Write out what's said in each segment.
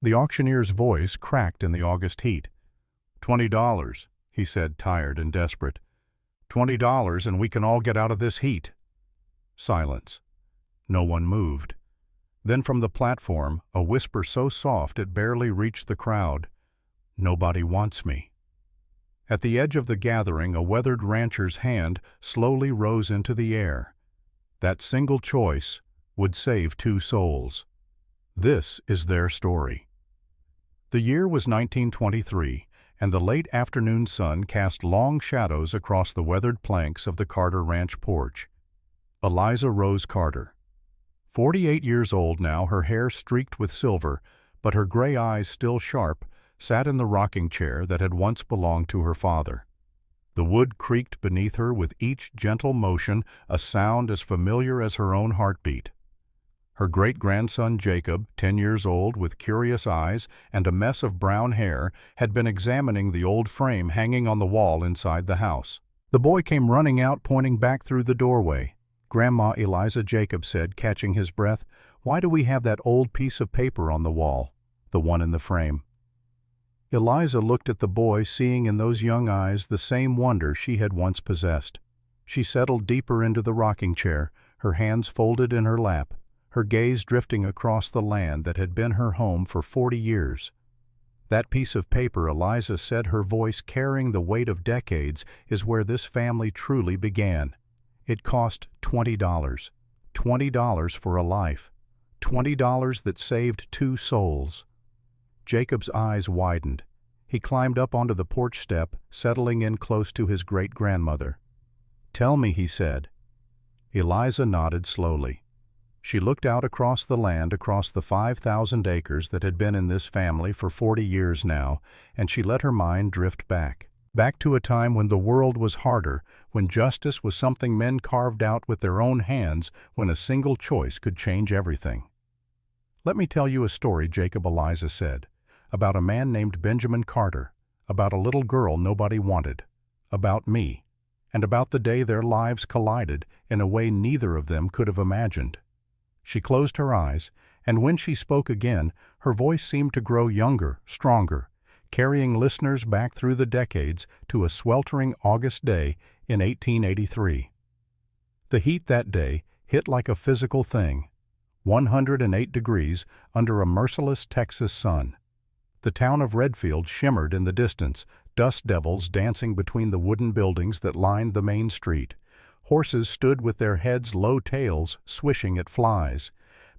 The auctioneer's voice cracked in the August heat. $20, he said, tired and desperate. $20 and we can all get out of this heat. Silence. No one moved. Then from the platform, a whisper so soft it barely reached the crowd. Nobody wants me. At the edge of the gathering, a weathered rancher's hand slowly rose into the air. That single choice would save 2 souls. This is their story. The year was 1923, and the late afternoon sun cast long shadows across the weathered planks of the Carter Ranch porch. Eliza Rose Carter. 48 years old now, her hair streaked with silver, but her gray eyes still sharp, sat in the rocking chair that had once belonged to her father. The wood creaked beneath her with each gentle motion, a sound as familiar as her own heartbeat. Her great-grandson Jacob, 10 years old, with curious eyes and a mess of brown hair, had been examining the old frame hanging on the wall inside the house. The boy came running out, pointing back through the doorway. "Grandma," Eliza, Jacob said, catching his breath, "why do we have that old piece of paper on the wall, the one in the frame?" Eliza looked at the boy, seeing in those young eyes the same wonder she had once possessed. She settled deeper into the rocking chair, her hands folded in her lap, her gaze drifting across the land that had been her home for 40 years. "That piece of paper," Eliza said, her voice carrying the weight of decades, "is where this family truly began. It cost $20. $20 for a life. $20 that saved 2 souls." Jacob's eyes widened. He climbed up onto the porch step, settling in close to his great-grandmother. "Tell me," he said. Eliza nodded slowly. She looked out across the land, across the 5,000 acres that had been in this family for 40 years now, and she let her mind drift back to a time when the world was harder, when justice was something men carved out with their own hands, when a single choice could change everything. "Let me tell you a story," Jacob, Eliza said, "about a man named Benjamin Carter, about a little girl nobody wanted, about me, and about the day their lives collided in a way neither of them could have imagined." She closed her eyes, and when she spoke again, her voice seemed to grow younger, stronger, carrying listeners back through the decades to a sweltering August day in 1883. The heat that day hit like a physical thing, 108 degrees under a merciless Texas sun. The town of Redfield shimmered in the distance, dust devils dancing between the wooden buildings that lined the main street. Horses stood with their heads low, tails swishing at flies.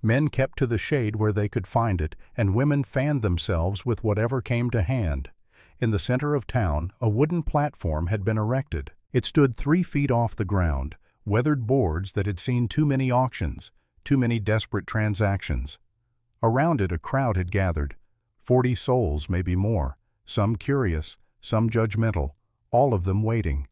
Men kept to the shade where they could find it, and women fanned themselves with whatever came to hand. In the center of town, a wooden platform had been erected. It stood 3 feet off the ground, weathered boards that had seen too many auctions, too many desperate transactions. Around it a crowd had gathered, 40 souls, maybe more, some curious, some judgmental, all of them waiting.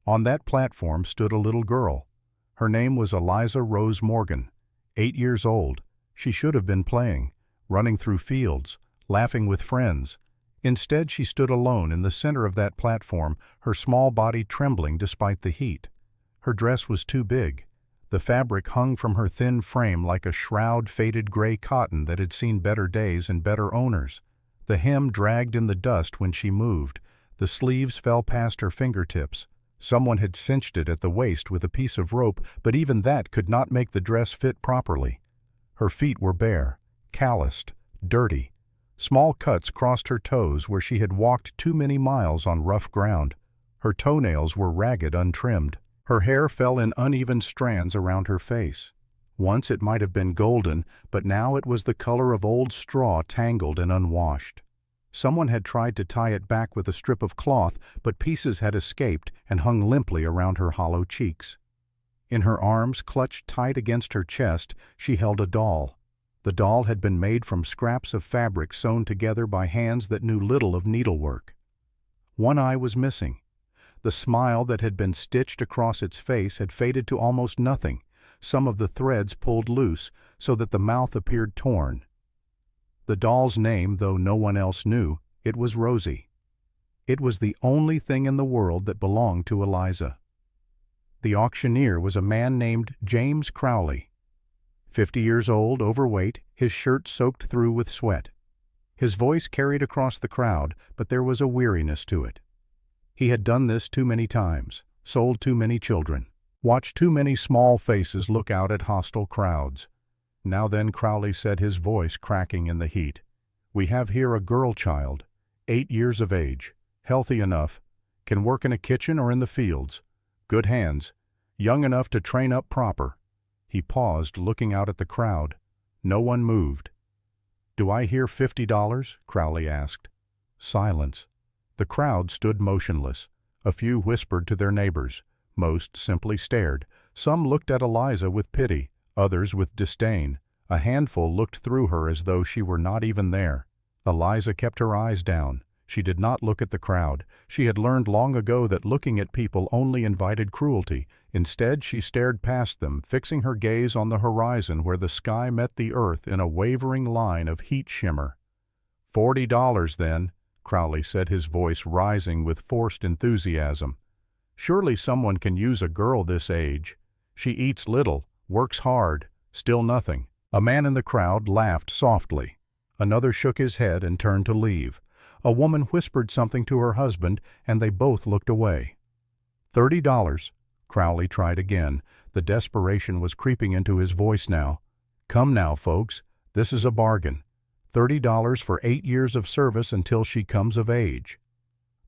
On that platform stood a little girl. Her name was Eliza Rose Morgan. 8 years old. She should have been playing, running through fields, laughing with friends. Instead, she stood alone in the center of that platform, her small body trembling despite the heat. Her dress was too big. The fabric hung from her thin frame like a shroud faded gray cotton that had seen better days and better owners. The hem dragged in the dust when she moved. The sleeves fell past her fingertips. Someone had cinched it at the waist with a piece of rope, but even that could not make the dress fit properly. Her feet were bare, calloused, dirty. Small cuts crossed her toes where she had walked too many miles on rough ground. Her toenails were ragged, untrimmed. Her hair fell in uneven strands around her face. Once it might have been golden, but now it was the color of old straw, tangled and unwashed. Someone had tried to tie it back with a strip of cloth, but pieces had escaped and hung limply around her hollow cheeks. In her arms, clutched tight against her chest, she held a doll. The doll had been made from scraps of fabric sewn together by hands that knew little of needlework. One eye was missing. The smile that had been stitched across its face had faded to almost nothing, some of the threads pulled loose so that the mouth appeared torn. The doll's name, though no one else knew, it was Rosie. It was the only thing in the world that belonged to Eliza. The auctioneer was a man named James Crowley. 50 years old, overweight, his shirt soaked through with sweat. His voice carried across the crowd, but there was a weariness to it. He had done this too many times, sold too many children, watched too many small faces look out at hostile crowds. Now then, Crowley said, his voice cracking in the heat. We have here a girl child, 8 years of age, healthy enough, can work in a kitchen or in the fields, good hands, young enough to train up proper. He paused, looking out at the crowd. No one moved. Do I hear $50? Crowley asked. Silence. The crowd stood motionless. A few whispered to their neighbors. Most simply stared. Some looked at Eliza with pity, others with disdain. A handful looked through her as though she were not even there. Eliza kept her eyes down. She did not look at the crowd. She had learned long ago that looking at people only invited cruelty. Instead, she stared past them, fixing her gaze on the horizon where the sky met the earth in a wavering line of heat shimmer. $40 then, Crowley said, his voice rising with forced enthusiasm. Surely someone can use a girl this age. She eats little, works hard, still nothing. A man in the crowd laughed softly. Another shook his head and turned to leave. A woman whispered something to her husband, and they both looked away. $30. Crowley tried again. The desperation was creeping into his voice now. Come now, folks. This is a bargain. $30 for 8 years of service until she comes of age.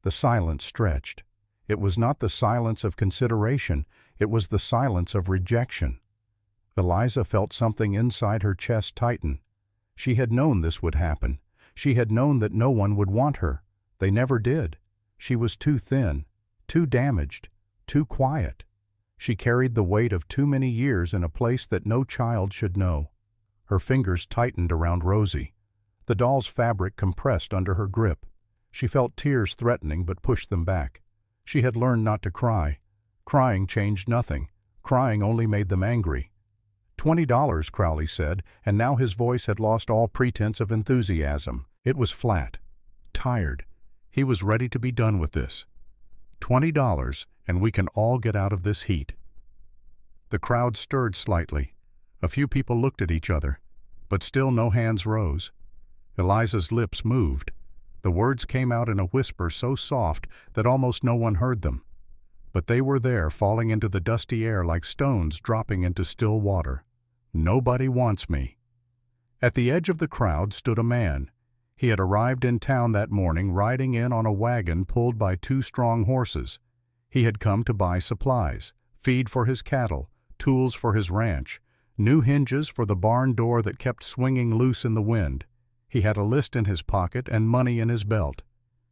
The silence stretched. It was not the silence of consideration. It was the silence of rejection. Eliza felt something inside her chest tighten. She had known this would happen. She had known that no one would want her. They never did. She was too thin, too damaged, too quiet. She carried the weight of too many years in a place that no child should know. Her fingers tightened around Rosie. The doll's fabric compressed under her grip. She felt tears threatening but pushed them back. She had learned not to cry. Crying changed nothing. Crying only made them angry. $20, Crowley said, and now his voice had lost all pretense of enthusiasm. It was flat, tired. He was ready to be done with this. $20, and we can all get out of this heat. The crowd stirred slightly. A few people looked at each other, but still no hands rose. Eliza's lips moved. The words came out in a whisper so soft that almost no one heard them. But they were there, falling into the dusty air like stones dropping into still water. Nobody wants me. At the edge of the crowd stood a man. He had arrived in town that morning, riding in on a wagon pulled by 2 strong horses. He had come to buy supplies, feed for his cattle, tools for his ranch, new hinges for the barn door that kept swinging loose in the wind. He had a list in his pocket and money in his belt.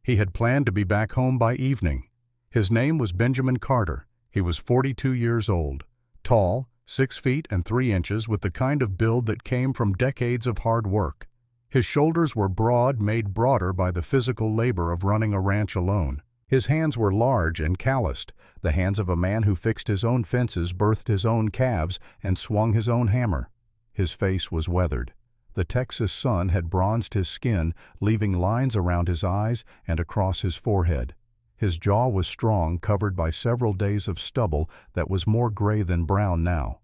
He had planned to be back home by evening. His name was Benjamin Carter. He was 42 years old, tall, 6 feet and 3 inches, with the kind of build that came from decades of hard work. His shoulders were broad, made broader by the physical labor of running a ranch alone. His hands were large and calloused, the hands of a man who fixed his own fences, birthed his own calves, and swung his own hammer. His face was weathered. The Texas sun had bronzed his skin, leaving lines around his eyes and across his forehead. His jaw was strong, covered by several days of stubble that was more gray than brown now.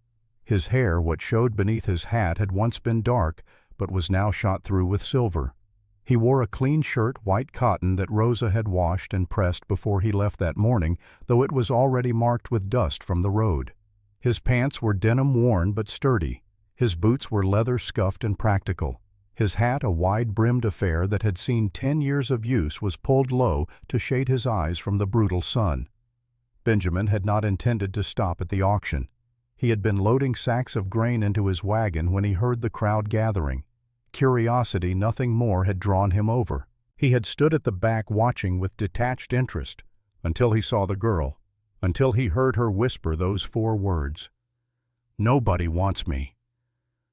His hair, what showed beneath his hat, had once been dark, but was now shot through with silver. He wore a clean shirt, white cotton, that Rosa had washed and pressed before he left that morning, though it was already marked with dust from the road. His pants were denim-worn but sturdy. His boots were leather scuffed and practical. His hat, a wide-brimmed affair that had seen 10 years of use, was pulled low to shade his eyes from the brutal sun. Benjamin had not intended to stop at the auction. He had been loading sacks of grain into his wagon when he heard the crowd gathering. Curiosity, nothing more, had drawn him over. He had stood at the back watching with detached interest, until he saw the girl, until he heard her whisper those 4 words. "Nobody wants me."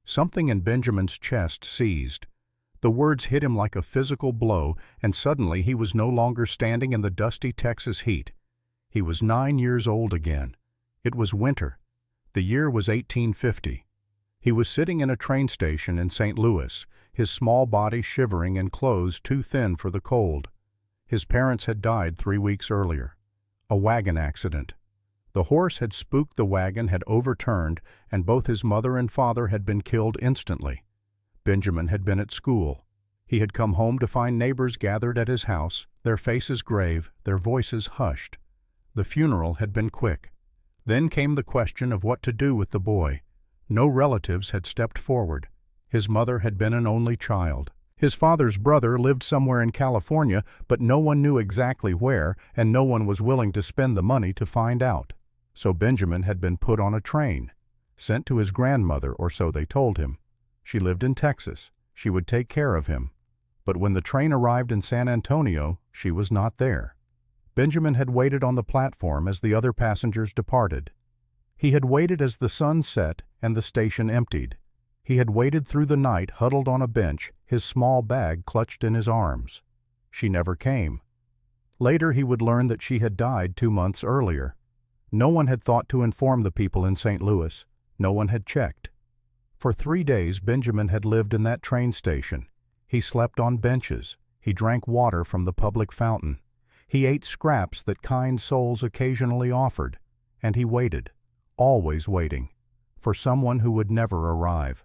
Something in Benjamin's chest seized. The words hit him like a physical blow, and suddenly he was no longer standing in the dusty Texas heat. He was 9 years old again. It was winter. The year was 1850. He was sitting in a train station in St. Louis, his small body shivering in clothes too thin for the cold. His parents had died 3 weeks earlier. A wagon accident. The horse had spooked the wagon, had overturned, and both his mother and father had been killed instantly. Benjamin had been at school. He had come home to find neighbors gathered at his house, their faces grave, their voices hushed. The funeral had been quick. Then came the question of what to do with the boy. No relatives had stepped forward. His mother had been an only child. His father's brother lived somewhere in California, but no one knew exactly where, and no one was willing to spend the money to find out. So Benjamin had been put on a train, sent to his grandmother, or so they told him. She lived in Texas. She would take care of him. But when the train arrived in San Antonio, she was not there. Benjamin had waited on the platform as the other passengers departed. He had waited as the sun set and the station emptied. He had waited through the night huddled on a bench, his small bag clutched in his arms. She never came. Later he would learn that she had died 2 months earlier. No one had thought to inform the people in St. Louis. No one had checked. For 3 days Benjamin had lived in that train station. He slept on benches. He drank water from the public fountain. He ate scraps that kind souls occasionally offered. And he waited, always waiting, for someone who would never arrive.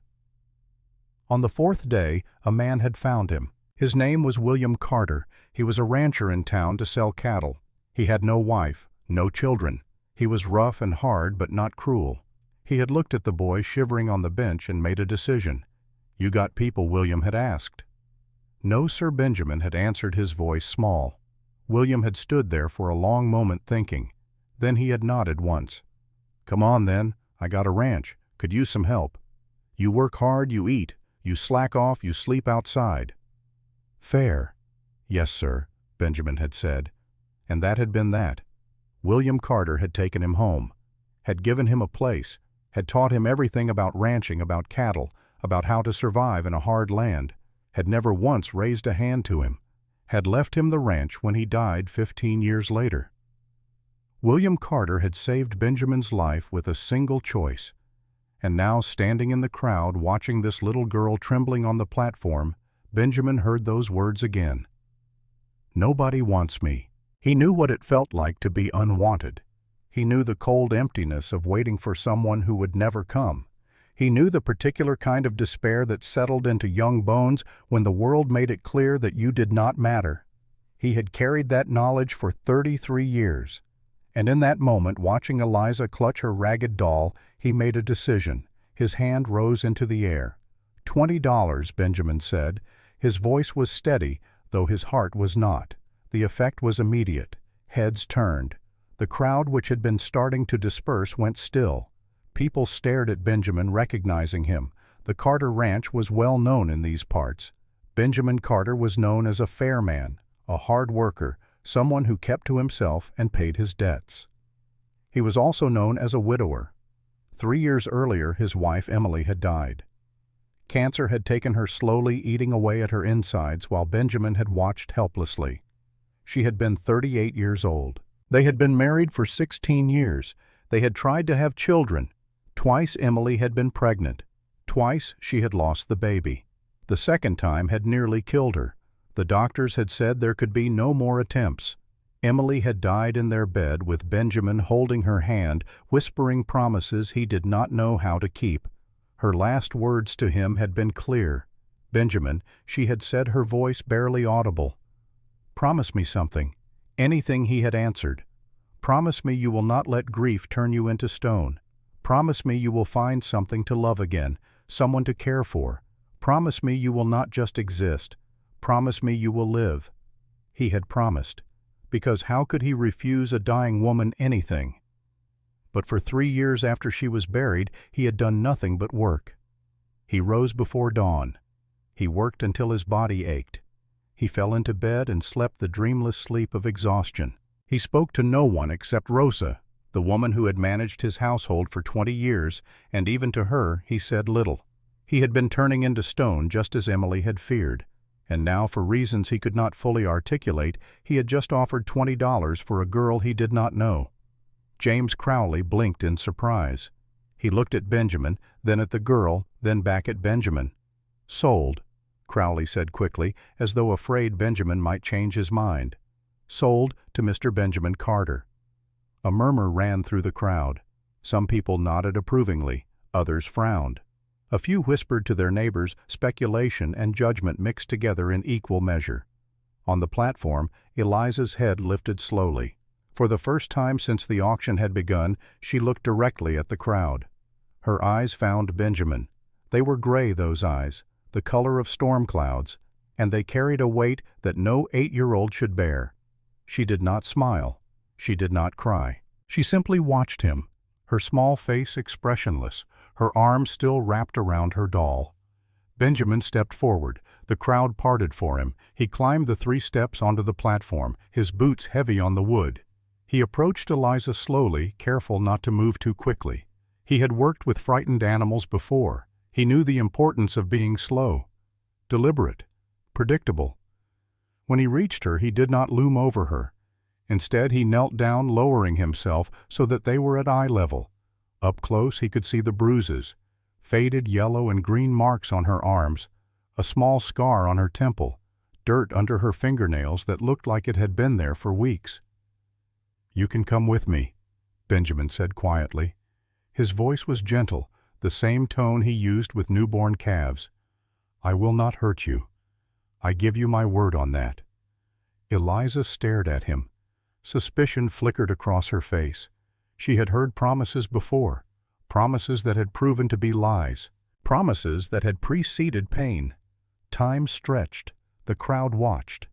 On the 4th day, a man had found him. His name was William Carter. He was a rancher in town to sell cattle. He had no wife, no children. He was rough and hard, but not cruel. He had looked at the boy shivering on the bench and made a decision. "You got people?" William had asked. No, Sir Benjamin had answered, his voice small. William had stood there for a long moment thinking. Then he had nodded once. "Come on, then. I got a ranch. Could use some help. You work hard, you eat. You slack off, you sleep outside." "Fair." "Yes, sir," Benjamin had said. And that had been that. William Carter had taken him home, had given him a place, had taught him everything about ranching, about cattle, about how to survive in a hard land, had never once raised a hand to him, had left him the ranch when he died 15 years later. William Carter had saved Benjamin's life with a single choice, and now, standing in the crowd watching this little girl trembling on the platform, Benjamin heard those words again. "Nobody wants me." He knew what it felt like to be unwanted. He knew the cold emptiness of waiting for someone who would never come. He knew the particular kind of despair that settled into young bones when the world made it clear that you did not matter. He had carried that knowledge for 33 years. And in that moment, watching Eliza clutch her ragged doll, he made a decision. His hand rose into the air. $20, Benjamin said. His voice was steady, though his heart was not. The effect was immediate. Heads turned. The crowd, which had been starting to disperse, went still. People stared at Benjamin, recognizing him. The Carter Ranch was well known in these parts. Benjamin Carter was known as a fair man, a hard worker, someone who kept to himself and paid his debts. He was also known as a widower. 3 years earlier, his wife Emily had died. Cancer had taken her slowly, eating away at her insides while Benjamin had watched helplessly. She had been 38 years old. They had been married for 16 years. They had tried to have children. Twice Emily had been pregnant. Twice she had lost the baby. The second time had nearly killed her. The doctors had said there could be no more attempts. Emily had died in their bed with Benjamin holding her hand, whispering promises he did not know how to keep. Her last words to him had been clear. "Benjamin," she had said, her voice barely audible. "Promise me something." Anything, he had answered. "Promise me you will not let grief turn you into stone. Promise me you will find something to love again, someone to care for. Promise me you will not just exist. Promise me you will live." He had promised, because how could he refuse a dying woman anything? But for 3 years after she was buried, he had done nothing but work. He rose before dawn. He worked until his body ached. He fell into bed and slept the dreamless sleep of exhaustion. He spoke to no one except Rosa, the woman who had managed his household for 20 years, and even to her he said little. He had been turning into stone just as Emily had feared, and now, for reasons he could not fully articulate, he had just offered $20 for a girl he did not know. James Crowley blinked in surprise. He looked at Benjamin, then at the girl, then back at Benjamin. "Sold," Crowley said quickly, as though afraid Benjamin might change his mind. "Sold to Mr. Benjamin Carter." A murmur ran through the crowd. Some people nodded approvingly, others frowned. A few whispered to their neighbors, speculation and judgment mixed together in equal measure. On the platform, Eliza's head lifted slowly. For the first time since the auction had begun, she looked directly at the crowd. Her eyes found Benjamin. They were gray, those eyes, the color of storm clouds, and they carried a weight that no 8-year-old should bear. She did not smile. She did not cry. She simply watched him, her small face expressionless, her arms still wrapped around her doll. Benjamin stepped forward. The crowd parted for him. He climbed the 3 steps onto the platform, his boots heavy on the wood. He approached Eliza slowly, careful not to move too quickly. He had worked with frightened animals before. He knew the importance of being slow, deliberate, predictable. When he reached her, he did not loom over her. Instead, he knelt down, lowering himself so that they were at eye level. Up close, he could see the bruises, faded yellow and green marks on her arms, a small scar on her temple, dirt under her fingernails that looked like it had been there for weeks. "You can come with me," Benjamin said quietly. His voice was gentle, the same tone he used with newborn calves. "I will not hurt you. I give you my word on that." Eliza stared at him. Suspicion flickered across her face. She had heard promises before, promises that had proven to be lies, promises that had preceded pain. Time stretched. The crowd watched.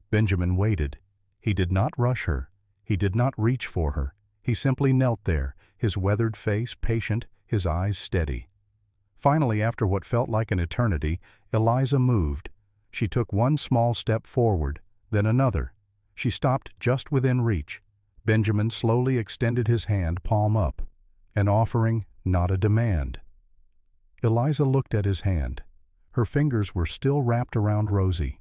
Benjamin waited. He did not rush her. He did not reach for her. He simply knelt there, his weathered face patient, his eyes steady. Finally, after what felt like an eternity, Eliza moved. She took one small step forward, then another. She stopped just within reach. Benjamin slowly extended his hand, palm up. An offering, not a demand. Eliza looked at his hand. Her fingers were still wrapped around Rosie.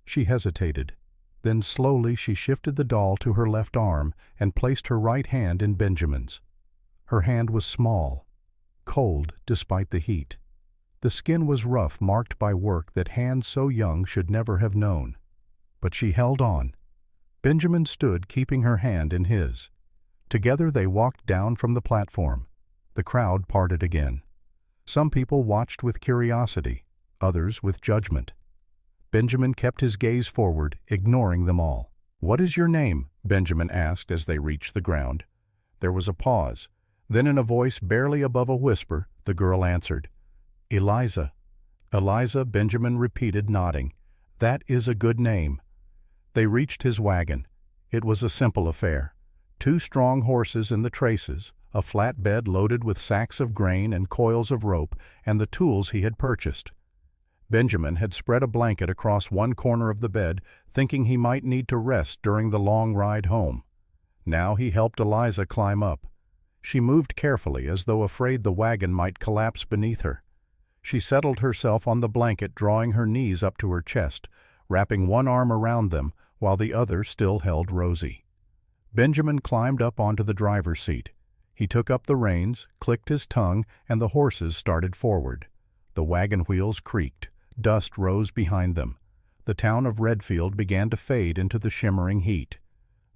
She hesitated. Then slowly she shifted the doll to her left arm and placed her right hand in Benjamin's. Her hand was small, cold despite the heat. The skin was rough, marked by work that hands so young should never have known. But she held on. Benjamin stood, keeping her hand in his. Together they walked down from the platform. The crowd parted again. Some people watched with curiosity, others with judgment. Benjamin kept his gaze forward, ignoring them all. "What is your name?" Benjamin asked as they reached the ground. There was a pause. Then in a voice barely above a whisper, the girl answered, "Eliza." "Eliza," Benjamin repeated, nodding. "That is a good name." They reached his wagon. It was a simple affair. 2 strong horses in the traces, a flatbed loaded with sacks of grain and coils of rope, and the tools he had purchased. Benjamin had spread a blanket across one corner of the bed, thinking he might need to rest during the long ride home. Now he helped Eliza climb up. She moved carefully, as though afraid the wagon might collapse beneath her. She settled herself on the blanket, drawing her knees up to her chest, wrapping one arm around them, while the other still held Rosie. Benjamin climbed up onto the driver's seat. He took up the reins, clicked his tongue, and the horses started forward. The wagon wheels creaked. Dust rose behind them. The town of Redfield began to fade into the shimmering heat.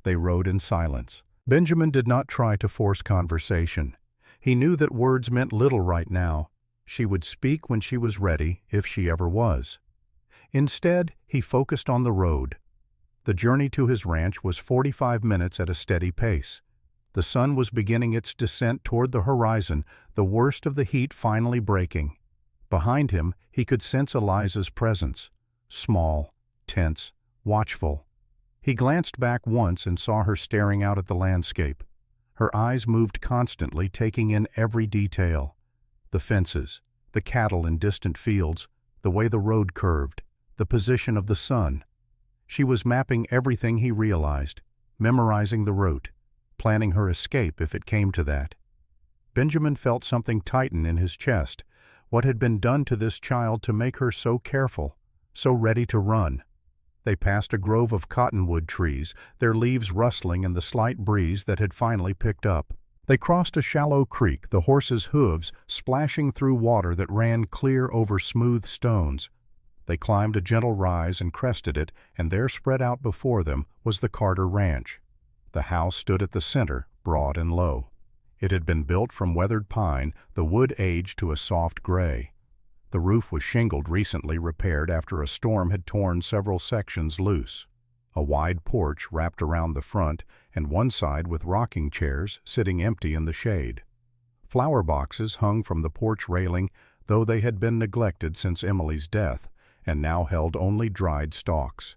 They rode in silence. Benjamin did not try to force conversation. He knew that words meant little right now. She would speak when she was ready, if she ever was. Instead, he focused on the road. The journey to his ranch was 45 minutes at a steady pace. The sun was beginning its descent toward the horizon, the worst of the heat finally breaking. Behind him, he could sense Eliza's presence, small, tense, watchful. He glanced back once and saw her staring out at the landscape. Her eyes moved constantly, taking in every detail. The fences, the cattle in distant fields, the way the road curved, the position of the sun. She was mapping everything he realized, memorizing the route, planning her escape if it came to that. Benjamin felt something tighten in his chest. What had been done to this child to make her so careful, so ready to run? They passed a grove of cottonwood trees, their leaves rustling in the slight breeze that had finally picked up. They crossed a shallow creek, the horses' hooves splashing through water that ran clear over smooth stones. They climbed a gentle rise and crested it, and there spread out before them was the Carter Ranch. The house stood at the center, broad and low. It had been built from weathered pine, the wood aged to a soft gray. The roof was shingled, recently repaired after a storm had torn several sections loose. A wide porch wrapped around the front, and one side with rocking chairs sitting empty in the shade. Flower boxes hung from the porch railing, though they had been neglected since Emily's death, and now held only dried stalks.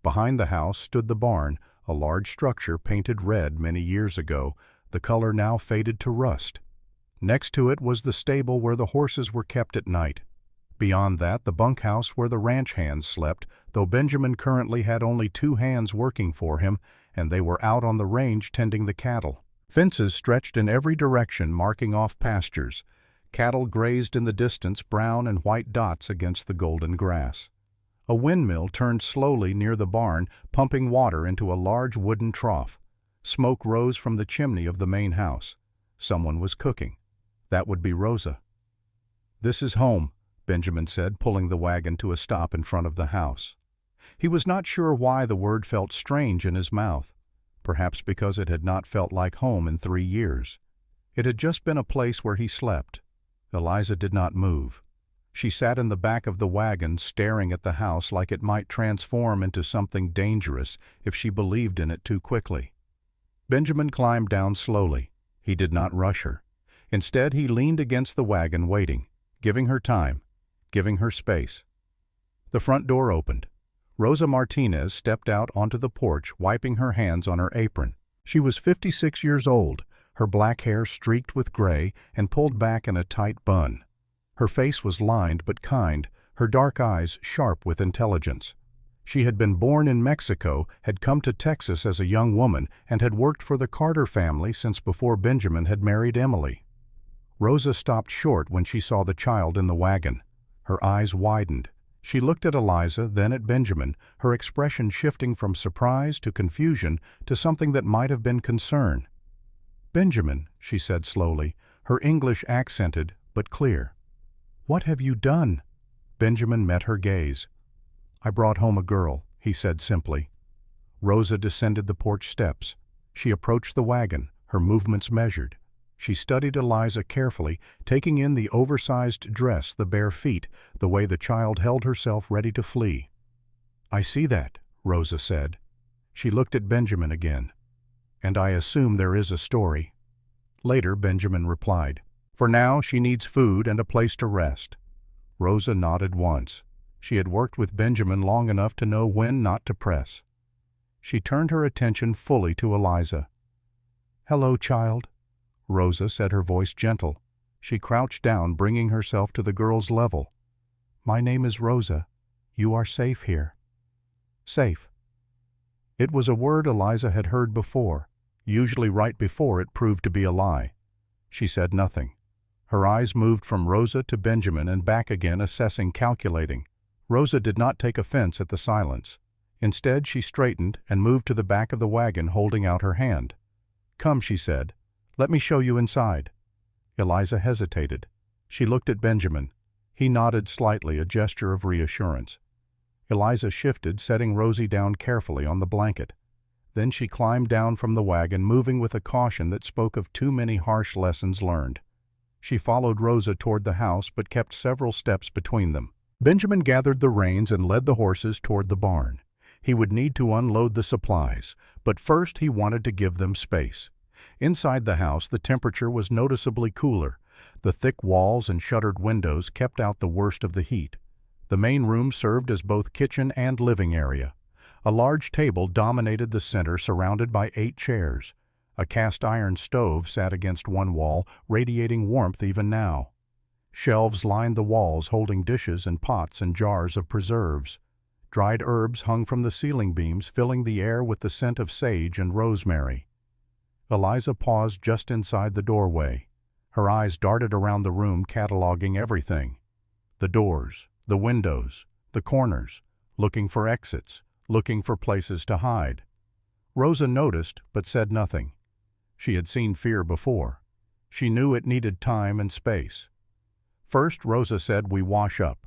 Behind the house stood the barn, a large structure painted red many years ago, the color now faded to rust. Next to it was the stable where the horses were kept at night. Beyond that, the bunkhouse where the ranch hands slept, though Benjamin currently had only 2 hands working for him, and they were out on the range tending the cattle. Fences stretched in every direction, marking off pastures. Cattle grazed in the distance, brown and white dots against the golden grass. A windmill turned slowly near the barn, pumping water into a large wooden trough. Smoke rose from the chimney of the main house. Someone was cooking. That would be Rosa. "This is home," Benjamin said, pulling the wagon to a stop in front of the house. He was not sure why the word felt strange in his mouth. Perhaps because it had not felt like home in 3 years. It had just been a place where he slept. Eliza did not move. She sat in the back of the wagon, staring at the house like it might transform into something dangerous if she believed in it too quickly. Benjamin climbed down slowly. He did not rush her. Instead, he leaned against the wagon, waiting, giving her time, giving her space. The front door opened. Rosa Martinez stepped out onto the porch, wiping her hands on her apron. She was 56 years old, her black hair streaked with gray and pulled back in a tight bun. Her face was lined but kind, her dark eyes sharp with intelligence. She had been born in Mexico, had come to Texas as a young woman, and had worked for the Carter family since before Benjamin had married Emily. Rosa stopped short when she saw the child in the wagon. Her eyes widened. She looked at Eliza, then at Benjamin, her expression shifting from surprise to confusion to something that might have been concern. "Benjamin," she said slowly, her English accented but clear. "What have you done?" Benjamin met her gaze. "I brought home a girl," he said simply. Rosa descended the porch steps. She approached the wagon, her movements measured. She studied Eliza carefully, taking in the oversized dress, the bare feet, the way the child held herself ready to flee. "I see that," Rosa said. She looked at Benjamin again. "And I assume there is a story." Later, Benjamin replied, "For now, she needs food and a place to rest." Rosa nodded once. She had worked with Benjamin long enough to know when not to press. She turned her attention fully to Eliza. "Hello, child," Rosa said, her voice gentle. She crouched down, bringing herself to the girl's level. "My name is Rosa. You are safe here." Safe. It was a word Eliza had heard before, usually right before it proved to be a lie. She said nothing. Her eyes moved from Rosa to Benjamin and back again, assessing, calculating. Rosa did not take offense at the silence. Instead, she straightened and moved to the back of the wagon, holding out her hand. "Come," she said. "Let me show you inside." Eliza hesitated. She looked at Benjamin. He nodded slightly, a gesture of reassurance. Eliza shifted, setting Rosie down carefully on the blanket. Then she climbed down from the wagon, moving with a caution that spoke of too many harsh lessons learned. She followed Rosa toward the house, but kept several steps between them. Benjamin gathered the reins and led the horses toward the barn. He would need to unload the supplies, but first he wanted to give them space. Inside the house, the temperature was noticeably cooler. The thick walls and shuttered windows kept out the worst of the heat. The main room served as both kitchen and living area. A large table dominated the center, surrounded by 8 chairs. A cast-iron stove sat against one wall, radiating warmth even now. Shelves lined the walls, holding dishes and pots and jars of preserves. Dried herbs hung from the ceiling beams, filling the air with the scent of sage and rosemary. Eliza paused just inside the doorway. Her eyes darted around the room, cataloging everything. The doors, the windows, the corners, looking for exits, looking for places to hide. Rosa noticed, but said nothing. She had seen fear before. She knew it needed time and space. First, Rosa said, "We wash up.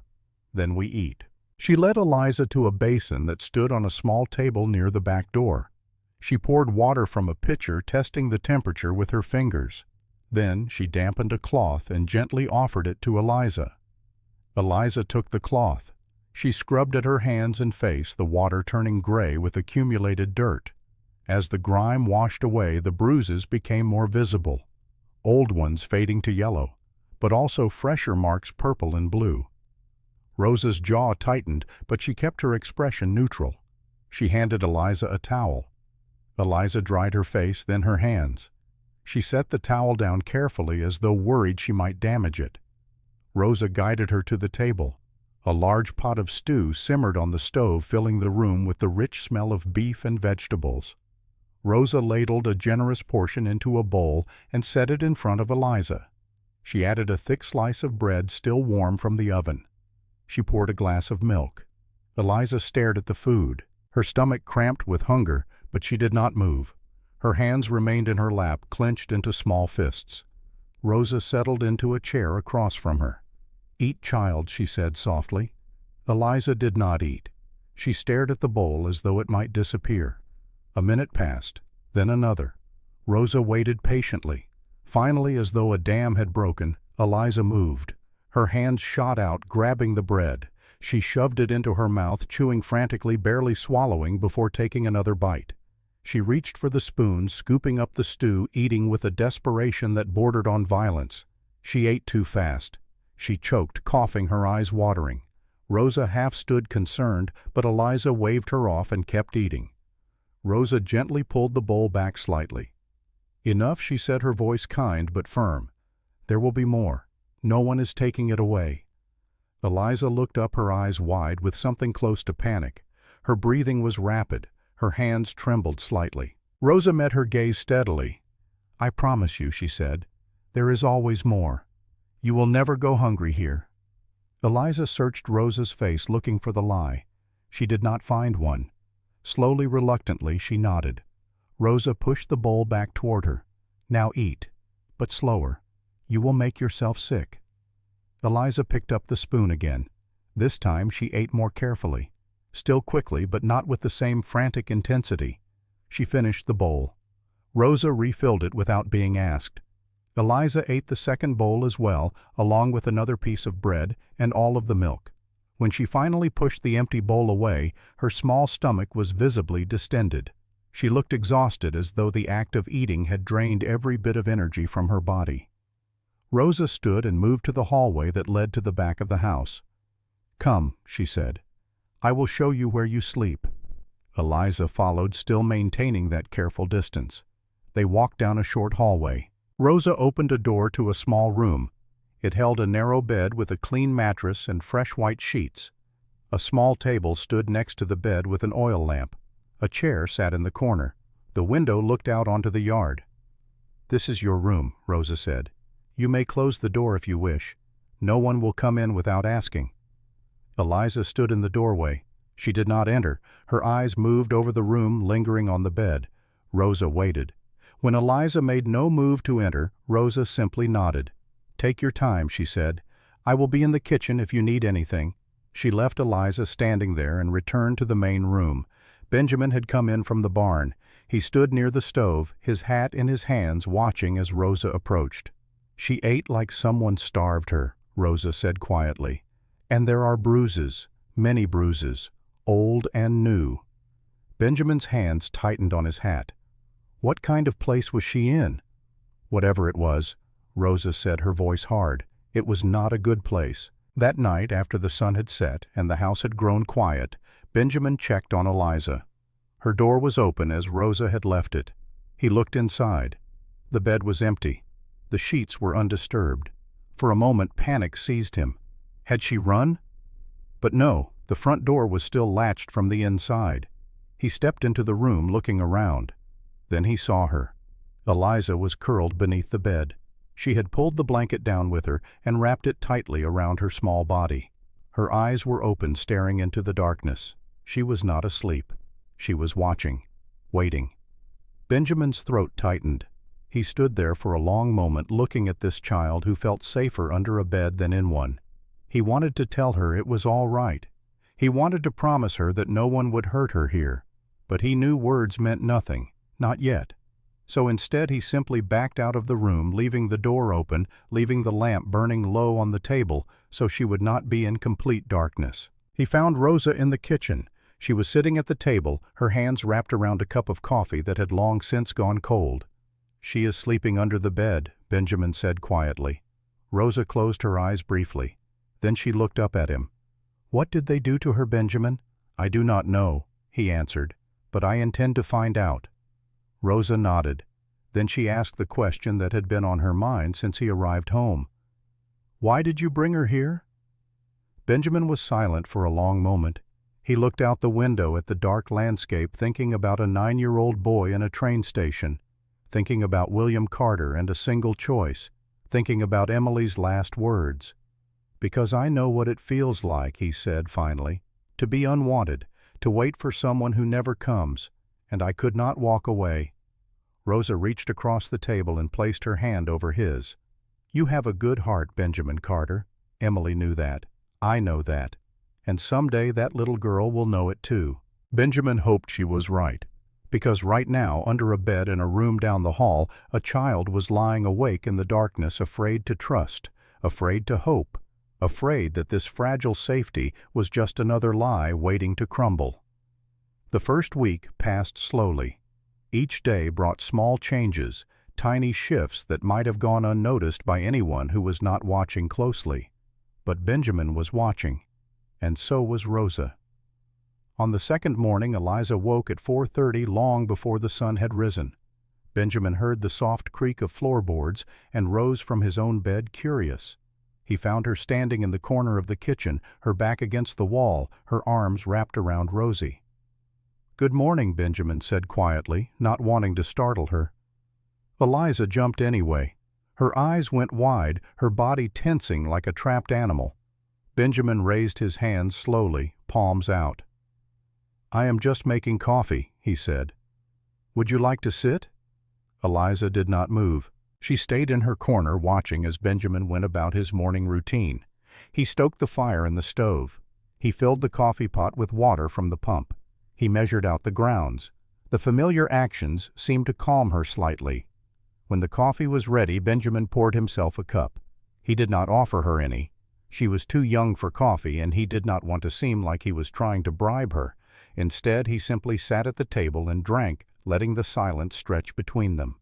Then we eat." She led Eliza to a basin that stood on a small table near the back door. She poured water from a pitcher, testing the temperature with her fingers. Then she dampened a cloth and gently offered it to Eliza. Eliza took the cloth. She scrubbed at her hands and face, the water turning gray with accumulated dirt. As the grime washed away, the bruises became more visible, old ones fading to yellow, but also fresher marks purple and blue. Rosa's jaw tightened, but she kept her expression neutral. She handed Eliza a towel. Eliza dried her face, then her hands. She set the towel down carefully as though worried she might damage it. Rosa guided her to the table. A large pot of stew simmered on the stove, filling the room with the rich smell of beef and vegetables. Rosa ladled a generous portion into a bowl and set it in front of Eliza. She added a thick slice of bread still warm from the oven. She poured a glass of milk. Eliza stared at the food. Her stomach cramped with hunger, but she did not move. Her hands remained in her lap, clenched into small fists. Rosa settled into a chair across from her. "Eat, child," she said softly. Eliza did not eat. She stared at the bowl as though it might disappear. A minute passed, then another. Rosa waited patiently. Finally, as though a dam had broken, Eliza moved. Her hands shot out, grabbing the bread. She shoved it into her mouth, chewing frantically, barely swallowing before taking another bite. She reached for the spoon, scooping up the stew, eating with a desperation that bordered on violence. She ate too fast. She choked, coughing, her eyes watering. Rosa half stood concerned, but Eliza waved her off and kept eating. Rosa gently pulled the bowl back slightly. "Enough," she said, her voice kind but firm. "There will be more. No one is taking it away." Eliza looked up, her eyes wide with something close to panic. Her breathing was rapid. Her hands trembled slightly. Rosa met her gaze steadily. "I promise you," she said, "there is always more. You will never go hungry here." Eliza searched Rosa's face, looking for the lie. She did not find one. Slowly, reluctantly, she nodded. Rosa pushed the bowl back toward her. "Now eat, but slower. You will make yourself sick." Eliza picked up the spoon again. This time she ate more carefully. Still quickly, but not with the same frantic intensity. She finished the bowl. Rosa refilled it without being asked. Eliza ate the second bowl as well, along with another piece of bread and all of the milk. When she finally pushed the empty bowl away, her small stomach was visibly distended. She looked exhausted, as though the act of eating had drained every bit of energy from her body. Rosa stood and moved to the hallway that led to the back of the house. "Come," she said. "I will show you where you sleep." Eliza followed, still maintaining that careful distance. They walked down a short hallway. Rosa opened a door to a small room. It held a narrow bed with a clean mattress and fresh white sheets. A small table stood next to the bed with an oil lamp. A chair sat in the corner. The window looked out onto the yard. "This is your room," Rosa said. "You may close the door if you wish. No one will come in without asking." Eliza stood in the doorway. She did not enter. Her eyes moved over the room, lingering on the bed. Rosa waited. When Eliza made no move to enter, Rosa simply nodded. "Take your time," she said. "I will be in the kitchen if you need anything." She left Eliza standing there and returned to the main room. Benjamin had come in from the barn. He stood near the stove, his hat in his hands, watching as Rosa approached. "She ate like someone starved her," Rosa said quietly. "And there are bruises, many bruises, old and new." Benjamin's hands tightened on his hat. What kind of place was she in? Whatever it was, Rosa said, her voice hard, it was not a good place. That night, after the sun had set and the house had grown quiet, Benjamin checked on Eliza. Her door was open as Rosa had left it. He looked inside. The bed was empty. The sheets were undisturbed. For a moment, panic seized him. Had she run? But no, the front door was still latched from the inside. He stepped into the room, looking around. Then he saw her. Eliza was curled beneath the bed. She had pulled the blanket down with her and wrapped it tightly around her small body. Her eyes were open, staring into the darkness. She was not asleep. She was watching, waiting. Benjamin's throat tightened. He stood there for a long moment, looking at this child who felt safer under a bed than in one. He wanted to tell her it was all right. He wanted to promise her that no one would hurt her here. But he knew words meant nothing, not yet. So instead he simply backed out of the room, leaving the door open, leaving the lamp burning low on the table so she would not be in complete darkness. He found Rosa in the kitchen. She was sitting at the table, her hands wrapped around a cup of coffee that had long since gone cold. "She is sleeping under the bed," Benjamin said quietly. Rosa closed her eyes briefly. Then she looked up at him. "What did they do to her, Benjamin?" "I do not know," he answered, "but I intend to find out." Rosa nodded. Then she asked the question that had been on her mind since he arrived home. "Why did you bring her here?" Benjamin was silent for a long moment. He looked out the window at the dark landscape, thinking about a 9-year-old boy in a train station, thinking about William Carter and a single choice, thinking about Emily's last words. "Because I know what it feels like," he said finally, "to be unwanted, to wait for someone who never comes, and I could not walk away." Rosa reached across the table and placed her hand over his. "You have a good heart, Benjamin Carter. Emily knew that. I know that. And someday that little girl will know it too." Benjamin hoped she was right, because right now, under a bed in a room down the hall, a child was lying awake in the darkness, afraid to trust, afraid to hope, afraid that this fragile safety was just another lie waiting to crumble. The first week passed slowly. Each day brought small changes, tiny shifts that might have gone unnoticed by anyone who was not watching closely. But Benjamin was watching, and so was Rosa. On the second morning, Eliza woke at 4:30, long before the sun had risen. Benjamin heard the soft creak of floorboards and rose from his own bed, curious. He found her standing in the corner of the kitchen, her back against the wall, her arms wrapped around Rosie. "Good morning," Benjamin said quietly, not wanting to startle her. Eliza jumped anyway. Her eyes went wide, her body tensing like a trapped animal. Benjamin raised his hands slowly, palms out. "I am just making coffee," he said. "Would you like to sit?" Eliza did not move. She stayed in her corner, watching as Benjamin went about his morning routine. He stoked the fire in the stove. He filled the coffee pot with water from the pump. He measured out the grounds. The familiar actions seemed to calm her slightly. When the coffee was ready, Benjamin poured himself a cup. He did not offer her any. She was too young for coffee, and he did not want to seem like he was trying to bribe her. Instead, he simply sat at the table and drank, letting the silence stretch between them.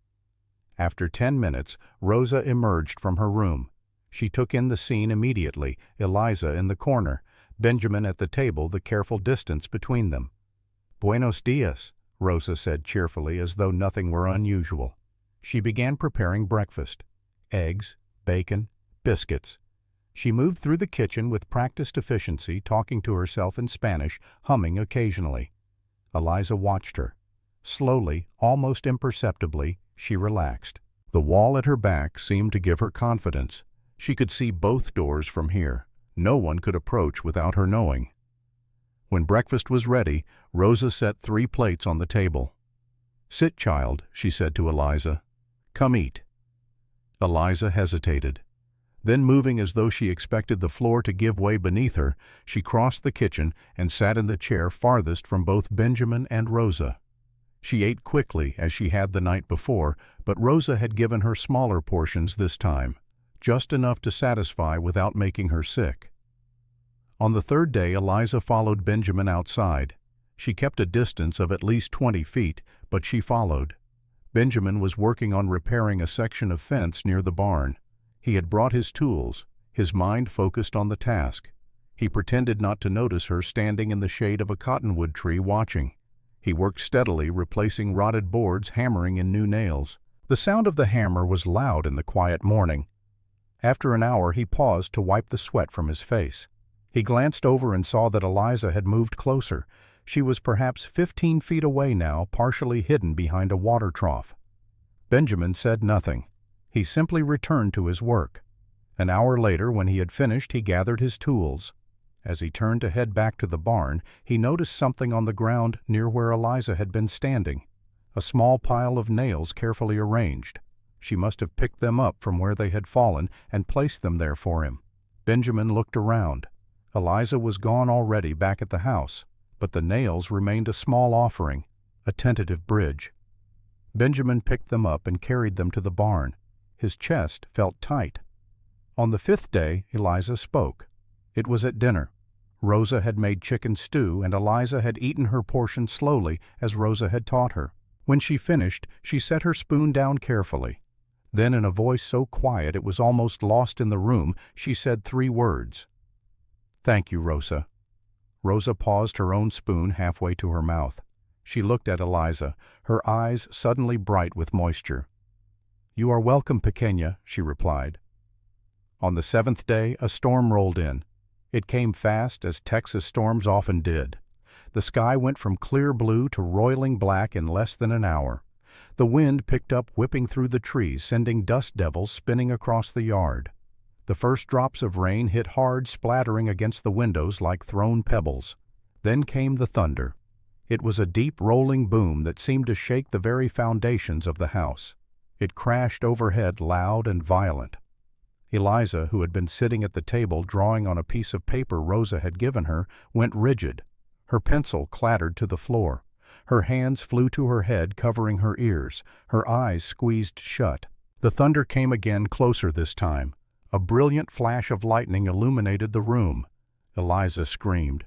After 10 minutes, Rosa emerged from her room. She took in the scene immediately, Eliza in the corner, Benjamin at the table, the careful distance between them. "Buenos dias," Rosa said cheerfully, as though nothing were unusual. She began preparing breakfast. Eggs, bacon, biscuits. She moved through the kitchen with practiced efficiency, talking to herself in Spanish, humming occasionally. Eliza watched her. Slowly, almost imperceptibly, she relaxed. The wall at her back seemed to give her confidence. She could see both doors from here. No one could approach without her knowing. When breakfast was ready, Rosa set 3 plates on the table. "Sit, child," she said to Eliza. "Come eat." Eliza hesitated. Then, moving as though she expected the floor to give way beneath her, she crossed the kitchen and sat in the chair farthest from both Benjamin and Rosa. She ate quickly, as she had the night before, but Rosa had given her smaller portions this time, just enough to satisfy without making her sick. On the third day, Eliza followed Benjamin outside. She kept a distance of at least 20 feet, but she followed. Benjamin was working on repairing a section of fence near the barn. He had brought his tools, his mind focused on the task. He pretended not to notice her standing in the shade of a cottonwood tree watching. He worked steadily, replacing rotted boards, hammering in new nails. The sound of the hammer was loud in the quiet morning. After an hour, he paused to wipe the sweat from his face. He glanced over and saw that Eliza had moved closer. She was perhaps 15 feet away now, partially hidden behind a water trough. Benjamin said nothing. He simply returned to his work. An hour later, when he had finished, he gathered his tools. As he turned to head back to the barn, he noticed something on the ground near where Eliza had been standing. A small pile of nails carefully arranged. She must have picked them up from where they had fallen and placed them there for him. Benjamin looked around. Eliza was gone already, back at the house, but the nails remained a small offering, a tentative bridge. Benjamin picked them up and carried them to the barn. His chest felt tight. On the 5th day, Eliza spoke. It was at dinner. Rosa had made chicken stew, and Eliza had eaten her portion slowly, as Rosa had taught her. When she finished, she set her spoon down carefully. Then, in a voice so quiet it was almost lost in the room, she said 3 words. "Thank you, Rosa." Rosa paused her own spoon halfway to her mouth. She looked at Eliza, her eyes suddenly bright with moisture. "You are welcome, Pequeña," she replied. On the 7th day, a storm rolled in. It came fast, as Texas storms often did. The sky went from clear blue to roiling black in less than an hour. The wind picked up, whipping through the trees, sending dust devils spinning across the yard. The first drops of rain hit hard, splattering against the windows like thrown pebbles. Then came the thunder. It was a deep rolling boom that seemed to shake the very foundations of the house. It crashed overhead, loud and violent. Eliza, who had been sitting at the table drawing on a piece of paper Rosa had given her, went rigid. Her pencil clattered to the floor. Her hands flew to her head, covering her ears. Her eyes squeezed shut. The thunder came again, closer this time. A brilliant flash of lightning illuminated the room. Eliza screamed.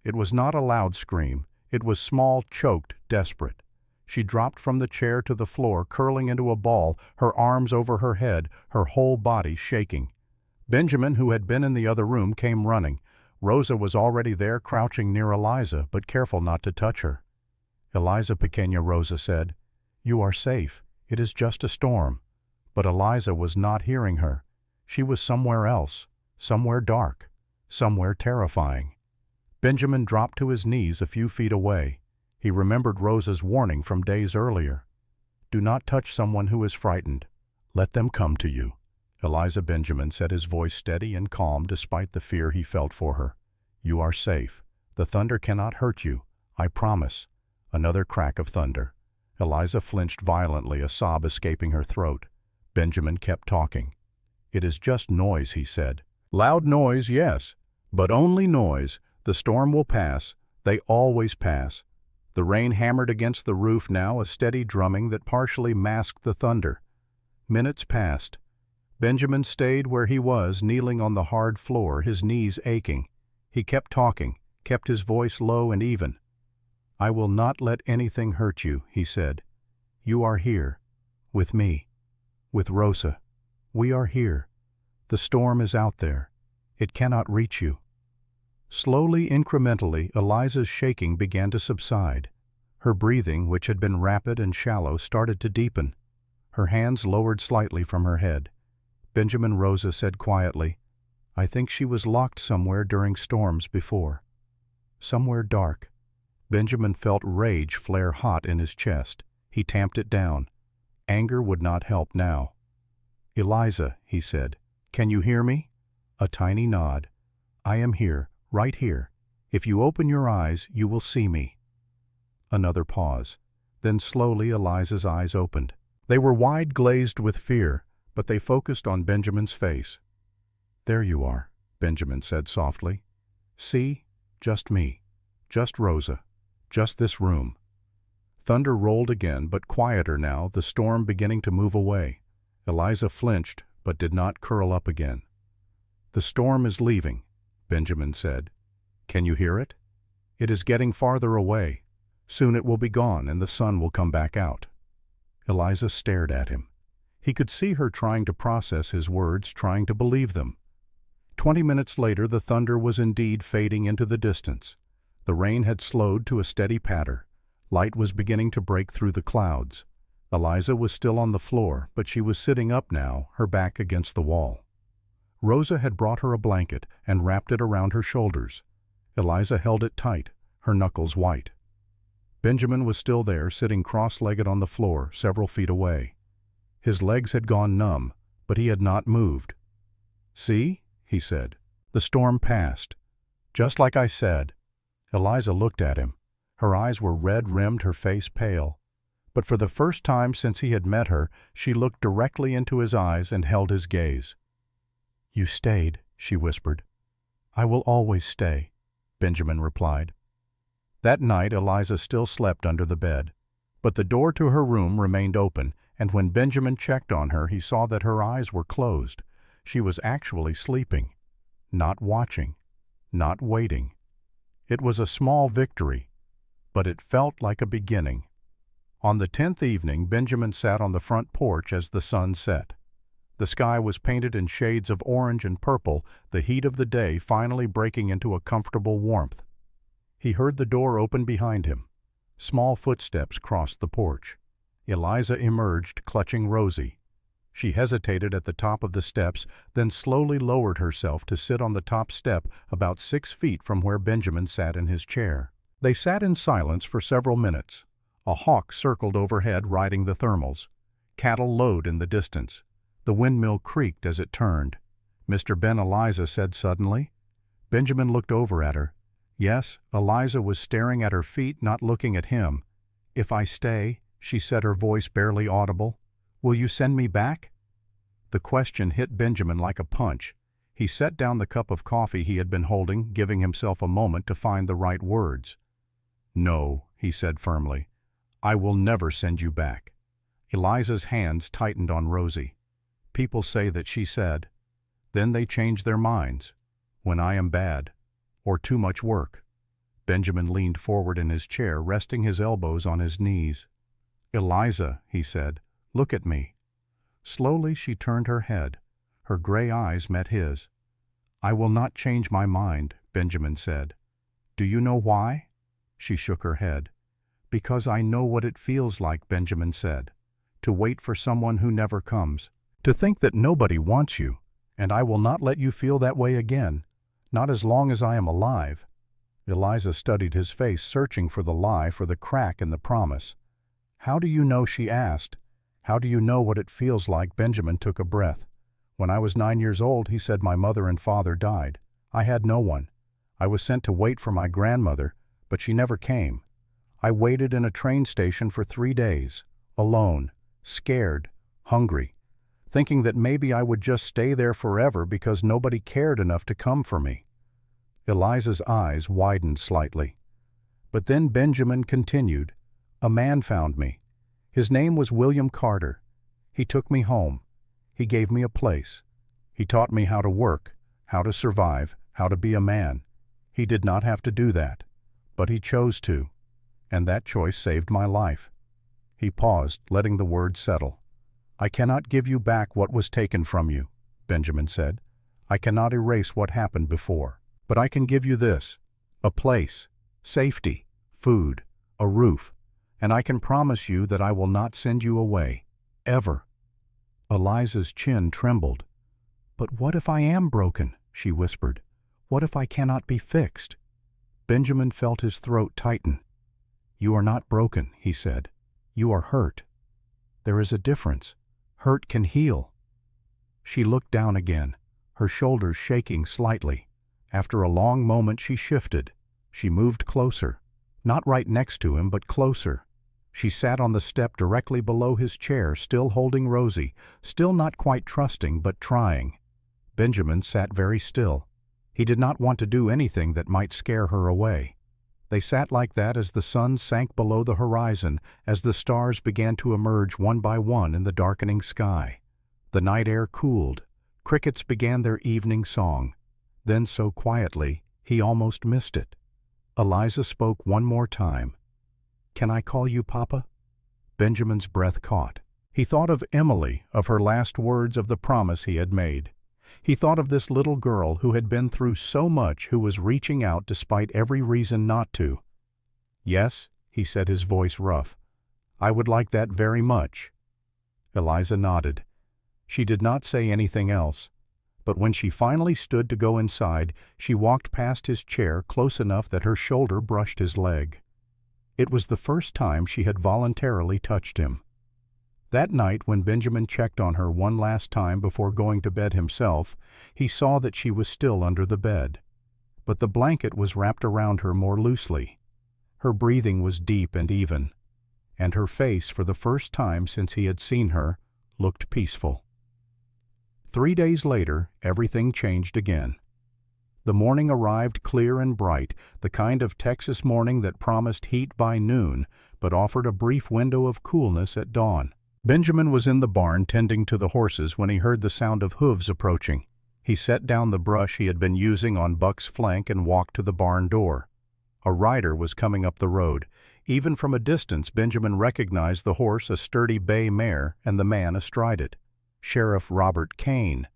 It was not a loud scream. It was small, choked, desperate. She dropped from the chair to the floor, curling into a ball, her arms over her head, her whole body shaking. Benjamin, who had been in the other room, came running. Rosa was already there, crouching near Eliza, but careful not to touch her. "Eliza, Pequeña," Rosa said. "You are safe. It is just a storm." But Eliza was not hearing her. She was somewhere else, somewhere dark, somewhere terrifying. Benjamin dropped to his knees a few feet away. He remembered Rosa's warning from days earlier. "Do not touch someone who is frightened. Let them come to you." "Eliza," Benjamin said, his voice steady and calm despite the fear he felt for her. "You are safe. The thunder cannot hurt you. I promise." Another crack of thunder. Eliza flinched violently, a sob escaping her throat. Benjamin kept talking. "It is just noise," he said. "Loud noise, yes, but only noise. The storm will pass. They always pass." The rain hammered against the roof now, a steady drumming that partially masked the thunder. Minutes passed. Benjamin stayed where he was, kneeling on the hard floor, his knees aching. He kept talking, kept his voice low and even. "I will not let anything hurt you," he said. "You are here, with me, with Rosa. We are here. The storm is out there. It cannot reach you." Slowly, incrementally, Eliza's shaking began to subside. Her breathing, which had been rapid and shallow, started to deepen. Her hands lowered slightly from her head. Benjamin, Rosa said quietly, "I think she was locked somewhere during storms before. Somewhere dark." Benjamin felt rage flare hot in his chest. He tamped it down. Anger would not help now. "Eliza," he said, "can you hear me?" A tiny nod. "I am here, right here. If you open your eyes, you will see me." Another pause. Then slowly Eliza's eyes opened. They were wide, glazed with fear, but they focused on Benjamin's face. "There you are," Benjamin said softly. "See? Just me. Just Rosa. Just this room." Thunder rolled again, but quieter now, the storm beginning to move away. Eliza flinched, but did not curl up again. "The storm is leaving," Benjamin said. "Can you hear it? It is getting farther away. Soon it will be gone, and the sun will come back out." Eliza stared at him. He could see her trying to process his words, trying to believe them. 20 minutes later, the thunder was indeed fading into the distance. The rain had slowed to a steady patter. Light was beginning to break through the clouds. Eliza was still on the floor, but she was sitting up now, her back against the wall. Rosa had brought her a blanket and wrapped it around her shoulders. Eliza held it tight, her knuckles white. Benjamin was still there, sitting cross-legged on the floor, several feet away. His legs had gone numb, but he had not moved. "See?" he said. "The storm passed. Just like I said." Eliza looked at him. Her eyes were red-rimmed, her face pale. But for the first time since he had met her, she looked directly into his eyes and held his gaze. "You stayed," she whispered. "I will always stay," Benjamin replied. That night Eliza still slept under the bed. But the door to her room remained open, and when Benjamin checked on her, he saw that her eyes were closed. She was actually sleeping, not watching, not waiting. It was a small victory, but it felt like a beginning. On the 10th evening, Benjamin sat on the front porch as the sun set. The sky was painted in shades of orange and purple, the heat of the day finally breaking into a comfortable warmth. He heard the door open behind him. Small footsteps crossed the porch. Eliza emerged, clutching Rosie. She hesitated at the top of the steps, then slowly lowered herself to sit on the top step about 6 feet from where Benjamin sat in his chair. They sat in silence for several minutes. A hawk circled overhead, riding the thermals. Cattle lowed in the distance. The windmill creaked as it turned. "Mr. Ben," Eliza said suddenly. Benjamin looked over at her. Yes, Eliza was staring at her feet, not looking at him. "If I stay," she said, her voice barely audible, "will you send me back?" The question hit Benjamin like a punch. He set down the cup of coffee he had been holding, giving himself a moment to find the right words. "No," he said firmly. "I will never send you back." Eliza's hands tightened on Rosie. "People say that," she said. "Then they change their minds. When I am bad. Or too much work." Benjamin leaned forward in his chair, resting his elbows on his knees. "Eliza," he said, "look at me." Slowly she turned her head. Her gray eyes met his. "I will not change my mind," Benjamin said. "Do you know why?" She shook her head. "Because I know what it feels like," Benjamin said, "to wait for someone who never comes. To think that nobody wants you, and I will not let you feel that way again, not as long as I am alive." Eliza studied his face, searching for the lie, for the crack in the promise. "How do you know?" she asked. "How do you know what it feels like?" Benjamin took a breath. "When I was 9 years old," he said, "my mother and father died. I had no one. I was sent to wait for my grandmother, but she never came. I waited in a train station for 3 days, alone, scared, hungry, thinking that maybe I would just stay there forever because nobody cared enough to come for me." Eliza's eyes widened slightly. But then Benjamin continued, "A man found me. His name was William Carter. He took me home. He gave me a place. He taught me how to work, how to survive, how to be a man. He did not have to do that, but he chose to, and that choice saved my life." He paused, letting the words settle. "I cannot give you back what was taken from you," Benjamin said. "I cannot erase what happened before. But I can give you this: a place, safety, food, a roof, and I can promise you that I will not send you away, ever." Eliza's chin trembled. "But what if I am broken?" she whispered. "What if I cannot be fixed?" Benjamin felt his throat tighten. "You are not broken," he said. "You are hurt. There is a difference. Hurt can heal." She looked down again, her shoulders shaking slightly. After a long moment she shifted. She moved closer. Not right next to him, but closer. She sat on the step directly below his chair, still holding Rosie, still not quite trusting, but trying. Benjamin sat very still. He did not want to do anything that might scare her away. They sat like that as the sun sank below the horizon, as the stars began to emerge one by one in the darkening sky. The night air cooled. Crickets began their evening song. Then so quietly, he almost missed it. Eliza spoke one more time. "Can I call you Papa?" Benjamin's breath caught. He thought of Emily, of her last words, of the promise he had made. He thought of this little girl who had been through so much, who was reaching out despite every reason not to. "Yes," he said, his voice rough. "I would like that very much." Eliza nodded. She did not say anything else. But when she finally stood to go inside, she walked past his chair close enough that her shoulder brushed his leg. It was the first time she had voluntarily touched him. That night, when Benjamin checked on her one last time before going to bed himself, he saw that she was still under the bed. But the blanket was wrapped around her more loosely. Her breathing was deep and even, and her face, for the first time since he had seen her, looked peaceful. 3 days later, everything changed again. The morning arrived clear and bright, the kind of Texas morning that promised heat by noon, but offered a brief window of coolness at dawn. Benjamin was in the barn tending to the horses when he heard the sound of hooves approaching. He set down the brush he had been using on Buck's flank and walked to the barn door. A rider was coming up the road. Even from a distance, Benjamin recognized the horse, a sturdy bay mare, and the man astride it. Sheriff Robert Kane.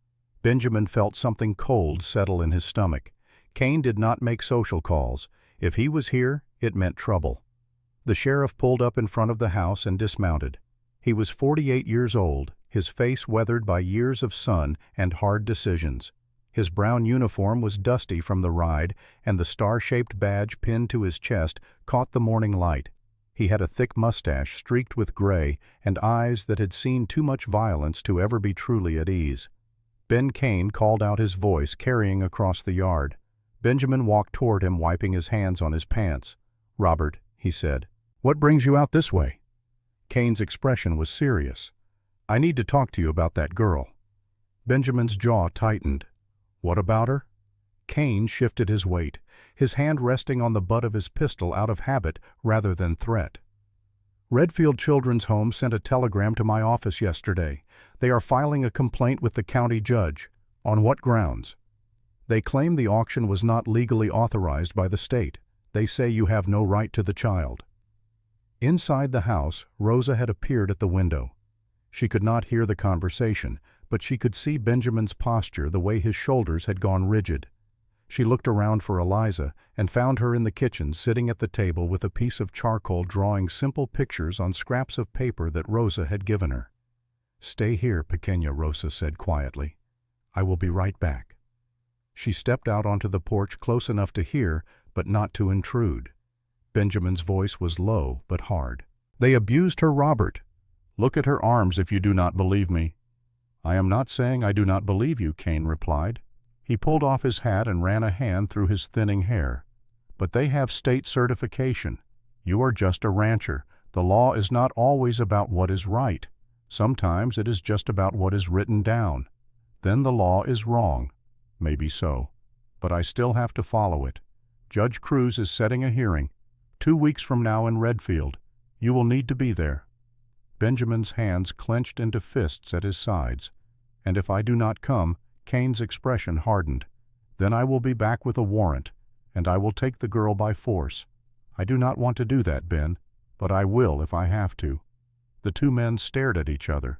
Benjamin felt something cold settle in his stomach. Kane did not make social calls. If he was here, it meant trouble. The sheriff pulled up in front of the house and dismounted. He was 48 years old, his face weathered by years of sun and hard decisions. His brown uniform was dusty from the ride, and the star-shaped badge pinned to his chest caught the morning light. He had a thick mustache streaked with gray and eyes that had seen too much violence to ever be truly at ease. Ben Kane called out, his voice carrying across the yard. Benjamin walked toward him, wiping his hands on his pants. "Robert," he said, "what brings you out this way?" Kane's expression was serious. "I need to talk to you about that girl." Benjamin's jaw tightened. "What about her?" Kane shifted his weight, his hand resting on the butt of his pistol out of habit rather than threat. "Redfield Children's Home sent a telegram to my office yesterday. They are filing a complaint with the county judge. On what grounds?" "They claim the auction was not legally authorized by the state. They say you have no right to the child." Inside the house, Rosa had appeared at the window. She could not hear the conversation, but she could see Benjamin's posture, the way his shoulders had gone rigid. She looked around for Eliza and found her in the kitchen, sitting at the table with a piece of charcoal drawing simple pictures on scraps of paper that Rosa had given her. "Stay here, Pequeña," Rosa said quietly. "I will be right back." She stepped out onto the porch close enough to hear, but not to intrude. Benjamin's voice was low but hard. "They abused her, Robert. Look at her arms if you do not believe me." "I am not saying I do not believe you," Kane replied. He pulled off his hat and ran a hand through his thinning hair. "But they have state certification. You are just a rancher. The law is not always about what is right. Sometimes it is just about what is written down. Then the law is wrong. Maybe so. But I still have to follow it. Judge Cruz is setting a hearing. 2 weeks from now in Redfield. You will need to be there." Benjamin's hands clenched into fists at his sides. "And if I do not come," Kane's expression hardened, "then I will be back with a warrant, and I will take the girl by force. I do not want to do that, Ben, but I will if I have to." The two men stared at each other.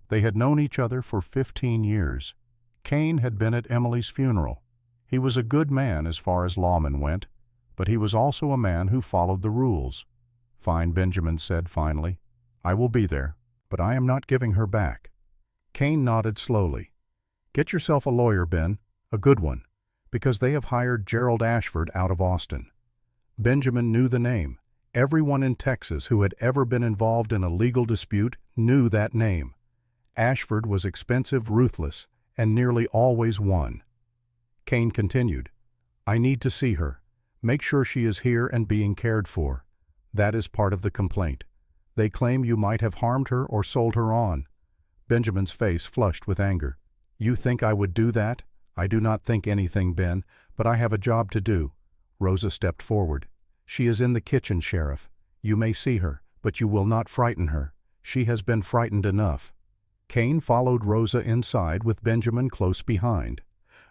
They had known each other for 15 years. Kane had been at Emily's funeral. He was a good man as far as lawmen went, but he was also a man who followed the rules. "Fine," Benjamin said finally. "I will be there, but I am not giving her back." Kane nodded slowly. "Get yourself a lawyer, Ben, a good one, because they have hired Gerald Ashford out of Austin." Benjamin knew the name. Everyone in Texas who had ever been involved in a legal dispute knew that name. Ashford was expensive, ruthless, and nearly always won. Kane continued, "I need to see her. Make sure she is here and being cared for. That is part of the complaint. They claim you might have harmed her or sold her on." Benjamin's face flushed with anger. "You think I would do that? I do not think anything, Ben, but I have a job to do." Rosa stepped forward. "She is in the kitchen, Sheriff. You may see her, but you will not frighten her. She has been frightened enough." Kane followed Rosa inside with Benjamin close behind.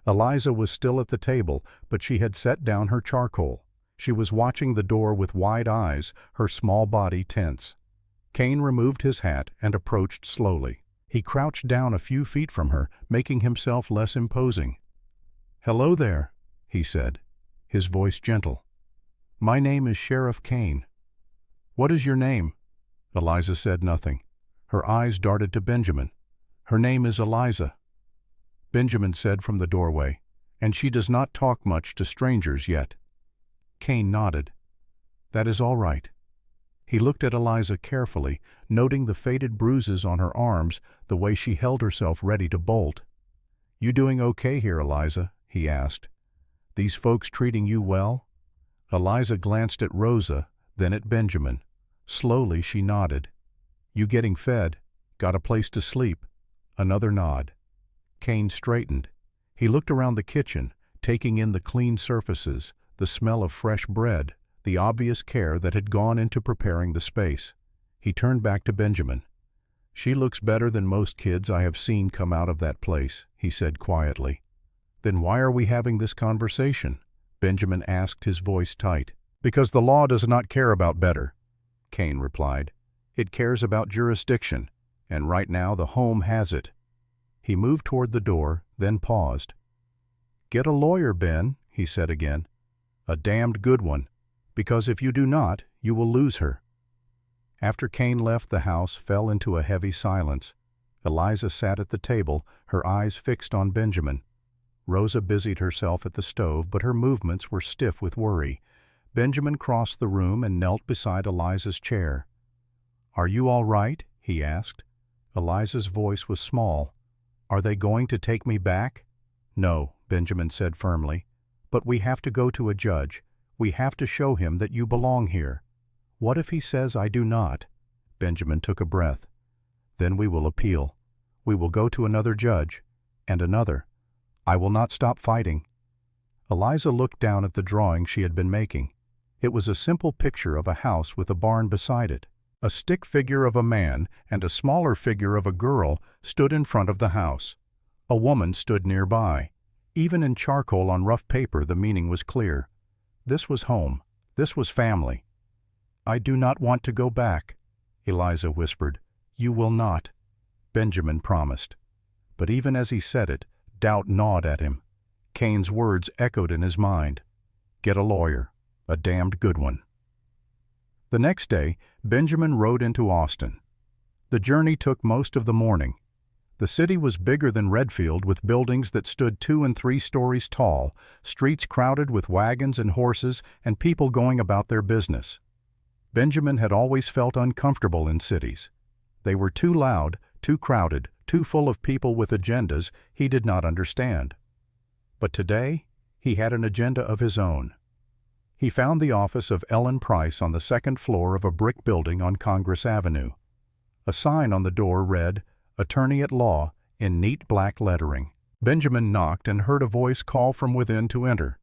Eliza was still at the table, but she had set down her charcoal. She was watching the door with wide eyes, her small body tense. Kane removed his hat and approached slowly. He crouched down a few feet from her, making himself less imposing. "Hello there," he said, his voice gentle. "My name is Sheriff Kane." "What is your name?" Eliza said nothing. Her eyes darted to Benjamin. "Her name is Eliza." Benjamin said from the doorway, "And she does not talk much to strangers yet." Kane nodded. "That is all right." He looked at Eliza carefully, noting the faded bruises on her arms, the way she held herself ready to bolt. "You doing okay here, Eliza?" he asked. "These folks treating you well?" Eliza glanced at Rosa, then at Benjamin. Slowly she nodded. "You getting fed? Got a place to sleep?" Another nod. Kane straightened. He looked around the kitchen, taking in the clean surfaces, the smell of fresh bread, the obvious care that had gone into preparing the space. He turned back to Benjamin. "She looks better than most kids I have seen come out of that place," he said quietly. "Then why are we having this conversation?" Benjamin asked, his voice tight. "Because the law does not care about better," Cain replied. "It cares about jurisdiction, and right now the home has it." He moved toward the door, then paused. "Get a lawyer, Ben," he said again. "A damned good one, because if you do not, you will lose her." After Cain left, the house fell into a heavy silence. Eliza sat at the table, her eyes fixed on Benjamin. Rosa busied herself at the stove, but her movements were stiff with worry. Benjamin crossed the room and knelt beside Eliza's chair. "Are you all right?" he asked. Eliza's voice was small. "Are they going to take me back?" "No," Benjamin said firmly. "But we have to go to a judge. We have to show him that you belong here." "What if he says I do not?" Benjamin took a breath. "Then we will appeal. We will go to another judge, and another. I will not stop fighting." Eliza looked down at the drawing she had been making. It was a simple picture of a house with a barn beside it. A stick figure of a man and a smaller figure of a girl stood in front of the house. A woman stood nearby. Even in charcoal on rough paper the meaning was clear. This was home. This was family. "I do not want to go back," Eliza whispered. "You will not," Benjamin promised. But even as he said it, doubt gnawed at him. Cain's words echoed in his mind. "Get a lawyer. A damned good one." The next day, Benjamin rode into Austin. The journey took most of the morning. The city was bigger than Redfield, with buildings that stood 2 and 3 stories tall, streets crowded with wagons and horses, and people going about their business. Benjamin had always felt uncomfortable in cities. They were too loud, too crowded, too full of people with agendas he did not understand. But today, he had an agenda of his own. He found the office of Ellen Price on the 2nd floor of a brick building on Congress Avenue. A sign on the door read, "Attorney at Law," in neat black lettering. Benjamin knocked and heard a voice call from within to enter.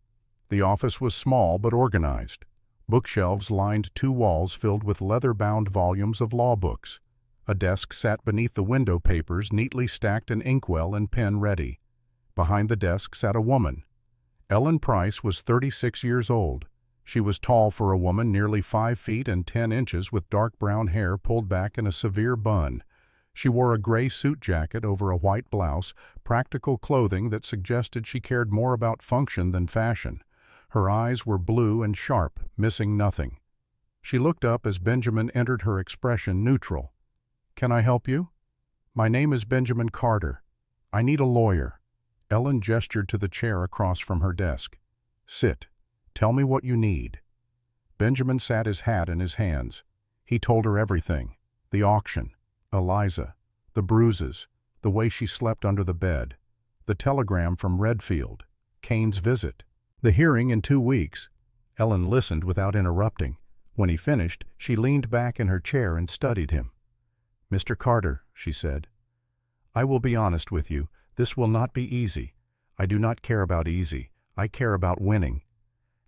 The office was small but organized. Bookshelves lined 2 walls filled with leather-bound volumes of law books. A desk sat beneath the window, papers neatly stacked, and inkwell and pen ready. Behind the desk sat a woman. Ellen Price was 36 years old. She was tall for a woman, nearly 5 feet and 10 inches, with dark brown hair pulled back in a severe bun. She wore a gray suit jacket over a white blouse, practical clothing that suggested she cared more about function than fashion. Her eyes were blue and sharp, missing nothing. She looked up as Benjamin entered, her expression neutral. "Can I help you?" "My name is Benjamin Carter. I need a lawyer." Ellen gestured to the chair across from her desk. "Sit. Tell me what you need." Benjamin sat, his hat in his hands. He told her everything. The auction, Eliza, the bruises, the way she slept under the bed, the telegram from Redfield, Cain's visit, the hearing in 2 weeks. Ellen listened without interrupting. When he finished, she leaned back in her chair and studied him. "Mr. Carter," she said, "I will be honest with you. This will not be easy. I do not care about easy. I care about winning."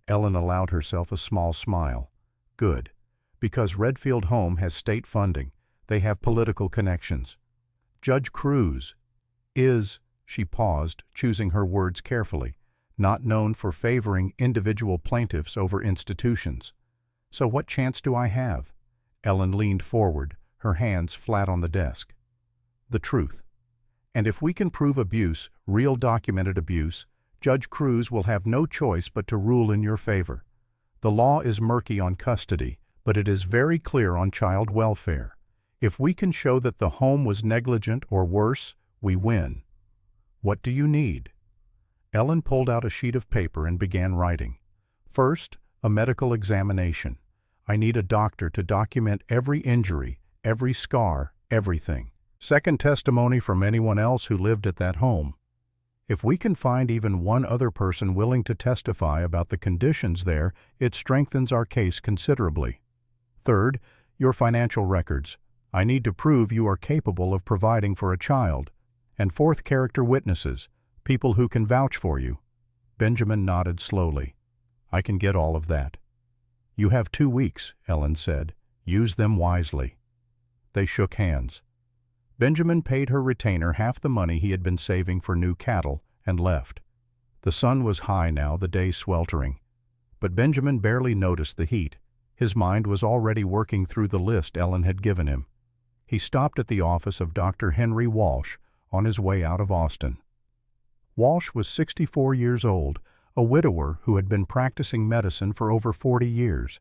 Ellen allowed herself a small smile. "Good. Because Redfield Home has state funding. They have political connections. Judge Cruz is," she paused, choosing her words carefully, "not known for favoring individual plaintiffs over institutions. So what chance do I have?" Ellen leaned forward, her hands flat on the desk. "The truth. And if we can prove abuse, real documented abuse, Judge Cruz will have no choice but to rule in your favor. The law is murky on custody, but it is very clear on child welfare. If we can show that the home was negligent or worse, we win. What do you need?" Ellen pulled out a sheet of paper and began writing. "First, a medical examination. I need a doctor to document every injury, every scar, everything. Second, testimony from anyone else who lived at that home. If we can find even one other person willing to testify about the conditions there, it strengthens our case considerably. Third, your financial records. I need to prove you are capable of providing for a child. And fourth, character witnesses, people who can vouch for you." Benjamin nodded slowly. "I can get all of that." "You have 2 weeks," Ellen said. "Use them wisely." They shook hands. Benjamin paid her retainer half the money he had been saving for new cattle and left. The sun was high now, the day sweltering. But Benjamin barely noticed the heat. His mind was already working through the list Ellen had given him. He stopped at the office of Dr. Henry Walsh on his way out of Austin. Walsh was 64 years old, a widower who had been practicing medicine for over 40 years.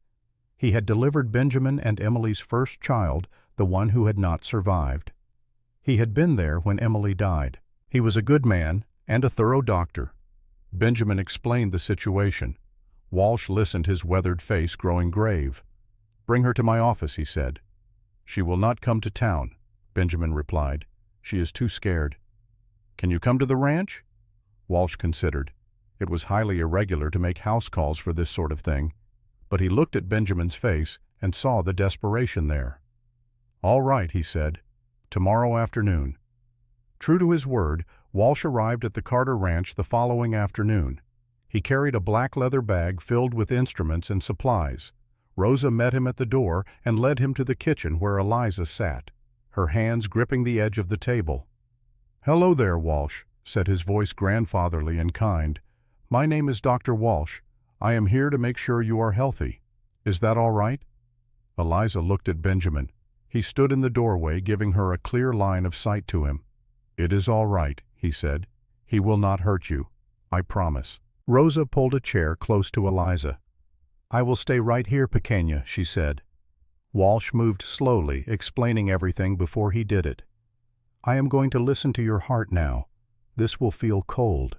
He had delivered Benjamin and Emily's first child, the one who had not survived. He had been there when Emily died. He was a good man and a thorough doctor. Benjamin explained the situation. Walsh listened, his weathered face growing grave. "Bring her to my office," he said. "She will not come to town," Benjamin replied. "She is too scared." "Can you come to the ranch?" Walsh considered. It was highly irregular to make house calls for this sort of thing, but he looked at Benjamin's face and saw the desperation there. "All right," he said. "Tomorrow afternoon." True to his word, Walsh arrived at the Carter Ranch the following afternoon. He carried a black leather bag filled with instruments and supplies. Rosa met him at the door and led him to the kitchen where Eliza sat, her hands gripping the edge of the table. "Hello there, Walsh," said his voice grandfatherly and kind. "My name is Dr. Walsh. I am here to make sure you are healthy. Is that all right?" Eliza looked at Benjamin. He stood in the doorway, giving her a clear line of sight to him. "It is all right," he said. "He will not hurt you. I promise." Rosa pulled a chair close to Eliza. "I will stay right here, Pequeña," she said. Walsh moved slowly, explaining everything before he did it. "I am going to listen to your heart now. This will feel cold.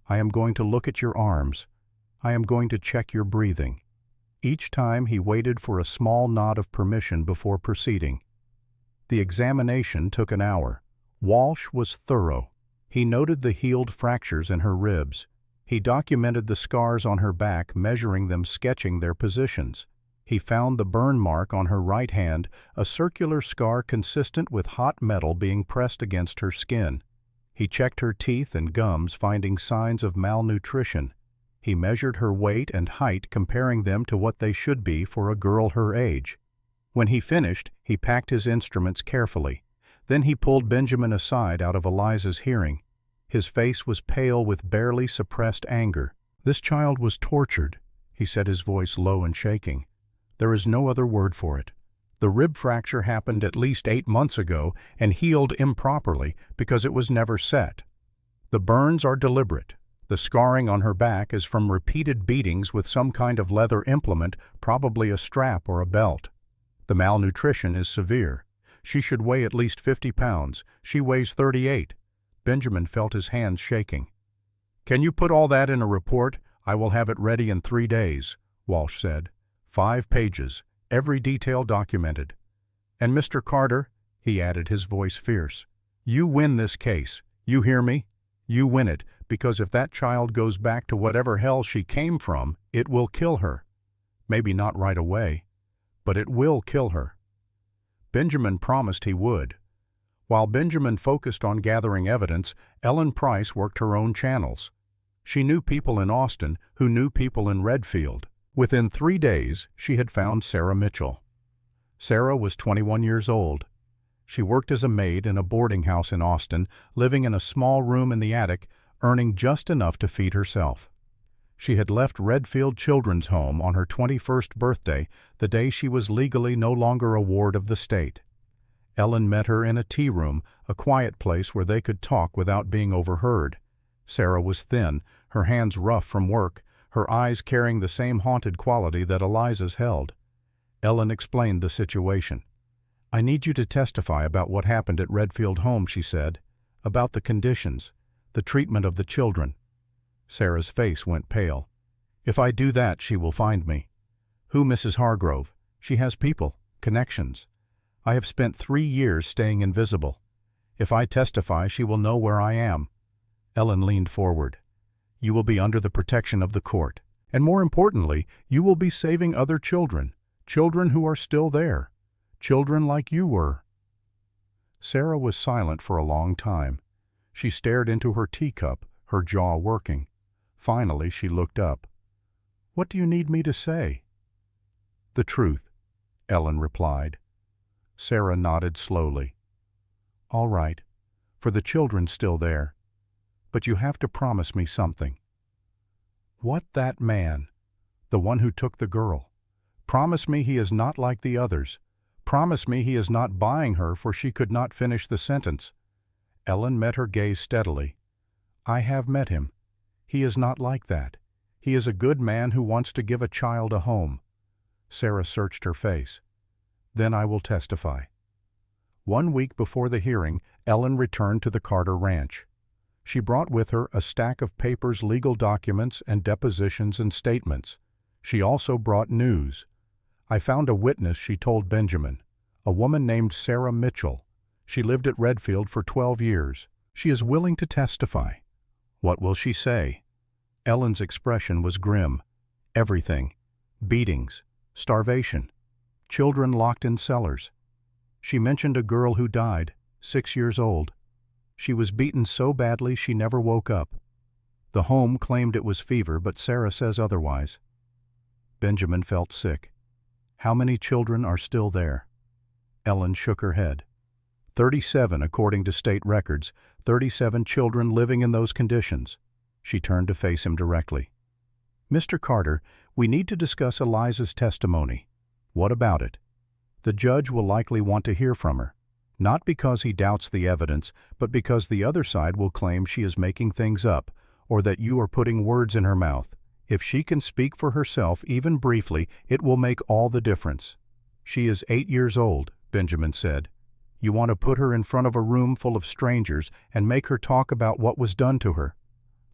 I am going to look at your arms. I am going to check your breathing." Each time he waited for a small nod of permission before proceeding. The examination took an hour. Walsh was thorough. He noted the healed fractures in her ribs. He documented the scars on her back, measuring them, sketching their positions. He found the burn mark on her right hand, a circular scar consistent with hot metal being pressed against her skin. He checked her teeth and gums, finding signs of malnutrition. He measured her weight and height, comparing them to what they should be for a girl her age. When he finished, he packed his instruments carefully. Then he pulled Benjamin aside out of Eliza's hearing. His face was pale with barely suppressed anger. "This child was tortured," he said, his voice low and shaking. "There is no other word for it. The rib fracture happened at least 8 months ago and healed improperly because it was never set. The burns are deliberate. The scarring on her back is from repeated beatings with some kind of leather implement, probably a strap or a belt. The malnutrition is severe. She should weigh at least 50 pounds. She weighs 38. Benjamin felt his hands shaking. "Can you put all that in a report? I will have it ready in 3 days, Walsh said. 5 pages, every detail documented. And Mr. Carter," he added, his voice fierce, "you win this case. You hear me? You win it, because if that child goes back to whatever hell she came from, it will kill her. Maybe not right away, but it will kill her." Benjamin promised he would. While Benjamin focused on gathering evidence, Ellen Price worked her own channels. She knew people in Austin who knew people in Redfield. Within 3 days, she had found Sarah Mitchell. Sarah was 21 years old. She worked as a maid in a boarding house in Austin, living in a small room in the attic, earning just enough to feed herself. She had left Redfield Children's Home on her 21st birthday, the day she was legally no longer a ward of the state. Ellen met her in a tea room, a quiet place where they could talk without being overheard. Sarah was thin, her hands rough from work, her eyes carrying the same haunted quality that Eliza's held. Ellen explained the situation. "I need you to testify about what happened at Redfield Home," she said, "about the conditions, the treatment of the children." Sarah's face went pale. "If I do that, she will find me. Who, Mrs. Hargrove? She has people, connections. I have spent 3 years staying invisible. If I testify, she will know where I am." Ellen leaned forward. "You will be under the protection of the court. And more importantly, you will be saving other children, children who are still there, children like you were." Sarah was silent for a long time. She stared into her teacup, her jaw working. Finally, she looked up. "What do you need me to say?" "The truth," Ellen replied. Sarah nodded slowly. "All right, for the children's still there. But you have to promise me something." "What, that man? The one who took the girl? Promise me he is not like the others. Promise me he is not buying her," for she could not finish the sentence. Ellen met her gaze steadily. "I have met him. He is not like that. He is a good man who wants to give a child a home." Sarah searched her face. "Then I will testify." 1 week before the hearing, Ellen returned to the Carter Ranch. She brought with her a stack of papers, legal documents, and depositions and statements. She also brought news. "I found a witness," she told Benjamin, "a woman named Sarah Mitchell. She lived at Redfield for 12 years. She is willing to testify." "What will she say?" Ellen's expression was grim. Everything. Beatings, starvation, children locked in cellars. She mentioned a girl who died, 6 years old. She was beaten so badly she never woke up. The home claimed it was fever, but Sarah says otherwise. Benjamin felt sick. "How many children are still there?" Ellen shook her head. 37, according to state records, 37 children living in those conditions. She turned to face him directly. "Mr. Carter, we need to discuss Eliza's testimony." "What about it?" "The judge will likely want to hear from her. Not because he doubts the evidence, but because the other side will claim she is making things up, or that you are putting words in her mouth. If she can speak for herself, even briefly, it will make all the difference." "She is 8 years old," Benjamin said. "You want to put her in front of a room full of strangers and make her talk about what was done to her."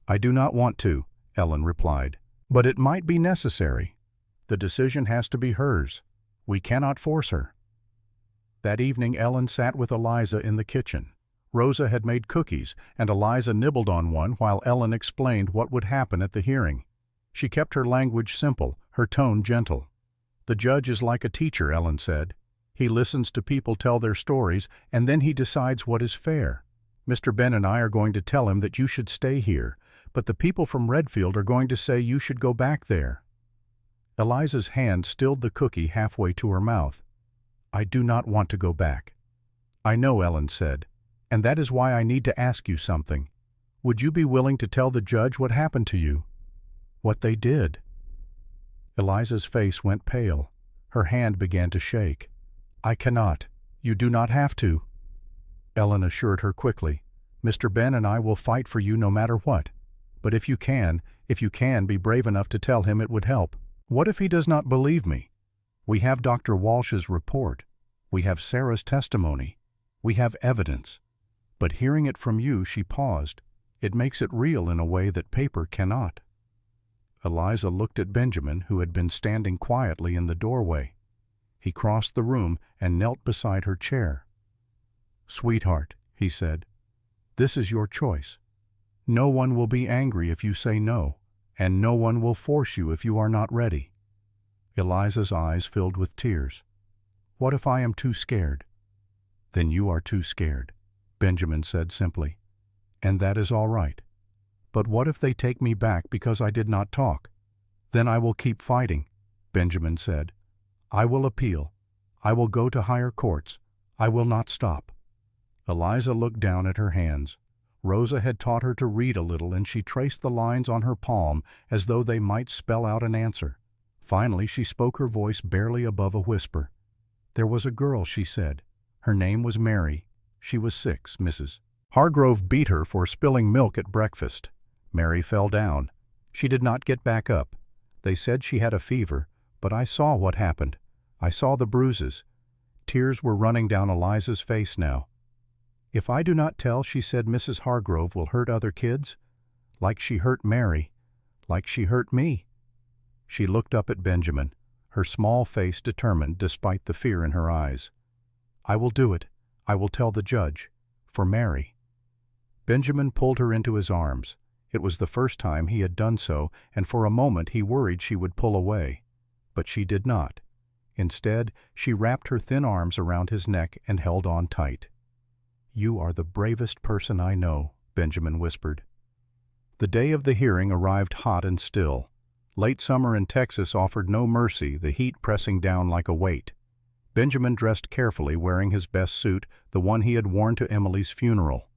"I do not want to," Ellen replied. "But it might be necessary. The decision has to be hers. We cannot force her." That evening Ellen sat with Eliza in the kitchen. Rosa had made cookies, and Eliza nibbled on one while Ellen explained what would happen at the hearing. She kept her language simple, her tone gentle. "The judge is like a teacher," Ellen said. "He listens to people tell their stories, and then he decides what is fair. Mr. Ben and I are going to tell him that you should stay here, but the people from Redfield are going to say you should go back there." Eliza's hand stilled the cookie halfway to her mouth. "I do not want to go back." "I know," Ellen said, "and that is why I need to ask you something. Would you be willing to tell the judge what happened to you? What they did?" Eliza's face went pale. Her hand began to shake. "I cannot. You do not have to." Ellen assured her quickly, "Mr. Ben and I will fight for you no matter what. But if you can, be brave enough to tell him, it would help. What if he does not believe me? We have Dr. Walsh's report. We have Sarah's testimony. We have evidence. But hearing it from you," she paused, "it makes it real in a way that paper cannot." Eliza looked at Benjamin, who had been standing quietly in the doorway. He crossed the room and knelt beside her chair. "Sweetheart," he said, "this is your choice. No one will be angry if you say no, and no one will force you if you are not ready." Eliza's eyes filled with tears. "What if I am too scared?" "Then you are too scared," Benjamin said simply. "And that is all right. But what if they take me back because I did not talk?" "Then I will keep fighting," Benjamin said. "I will appeal. I will go to higher courts. I will not stop." Eliza looked down at her hands. Rosa had taught her to read a little, and she traced the lines on her palm as though they might spell out an answer. Finally she spoke, her voice barely above a whisper. "There was a girl," she said. "Her name was Mary. She was 6, Mrs. Hargrove beat her for spilling milk at breakfast. Mary fell down. She did not get back up. They said she had a fever, but I saw what happened. I saw the bruises." Tears were running down Eliza's face now. "If I do not tell," she said, "Mrs. Hargrove will hurt other kids, like she hurt Mary, like she hurt me." She looked up at Benjamin, her small face determined despite the fear in her eyes. "I will do it. I will tell the judge. For Mary." Benjamin pulled her into his arms. It was the first time he had done so, and for a moment he worried she would pull away. But she did not. Instead, she wrapped her thin arms around his neck and held on tight. "You are the bravest person I know," Benjamin whispered. The day of the hearing arrived hot and still. Late summer in Texas offered no mercy, the heat pressing down like a weight. Benjamin dressed carefully, wearing his best suit, the one he had worn to Emily's funeral.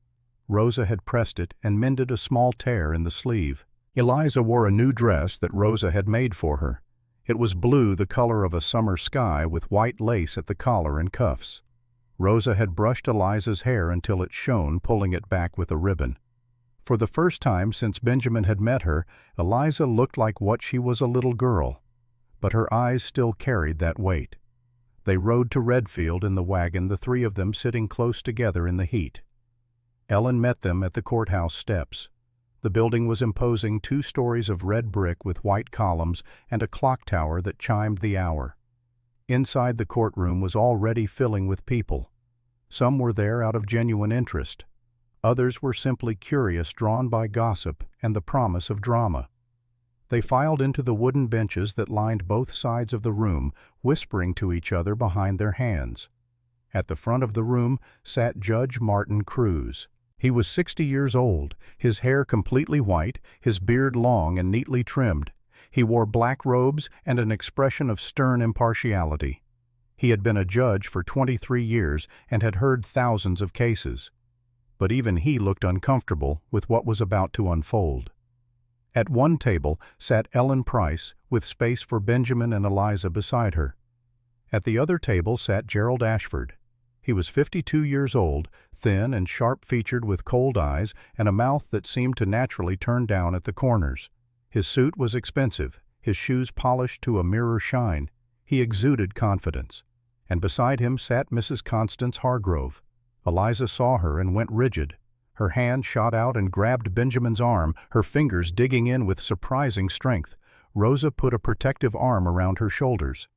Rosa had pressed it and mended a small tear in the sleeve. Eliza wore a new dress that Rosa had made for her. It was blue, the color of a summer sky, with white lace at the collar and cuffs. Rosa had brushed Eliza's hair until it shone, pulling it back with a ribbon. For the first time since Benjamin had met her, Eliza looked like what she was, a little girl. But her eyes still carried that weight. They rode to Redfield in the wagon, the three of them sitting close together in the heat. Ellen met them at the courthouse steps. The building was imposing, 2 stories of red brick with white columns and a clock tower that chimed the hour. Inside the courtroom was already filling with people. Some were there out of genuine interest. Others were simply curious, drawn by gossip and the promise of drama. They filed into the wooden benches that lined both sides of the room, whispering to each other behind their hands. At the front of the room sat Judge Martin Cruz. He was 60 years old, his hair completely white, his beard long and neatly trimmed. He wore black robes and an expression of stern impartiality. He had been a judge for 23 years and had heard thousands of cases. But even he looked uncomfortable with what was about to unfold. At one table sat Ellen Price, with space for Benjamin and Eliza beside her. At the other table sat Gerald Ashford. He was 52 years old, thin and sharp-featured with cold eyes and a mouth that seemed to naturally turn down at the corners. His suit was expensive, his shoes polished to a mirror shine. He exuded confidence. And beside him sat Mrs. Constance Hargrove. Eliza saw her and went rigid. Her hand shot out and grabbed Benjamin's arm, her fingers digging in with surprising strength. Rosa put a protective arm around her shoulders.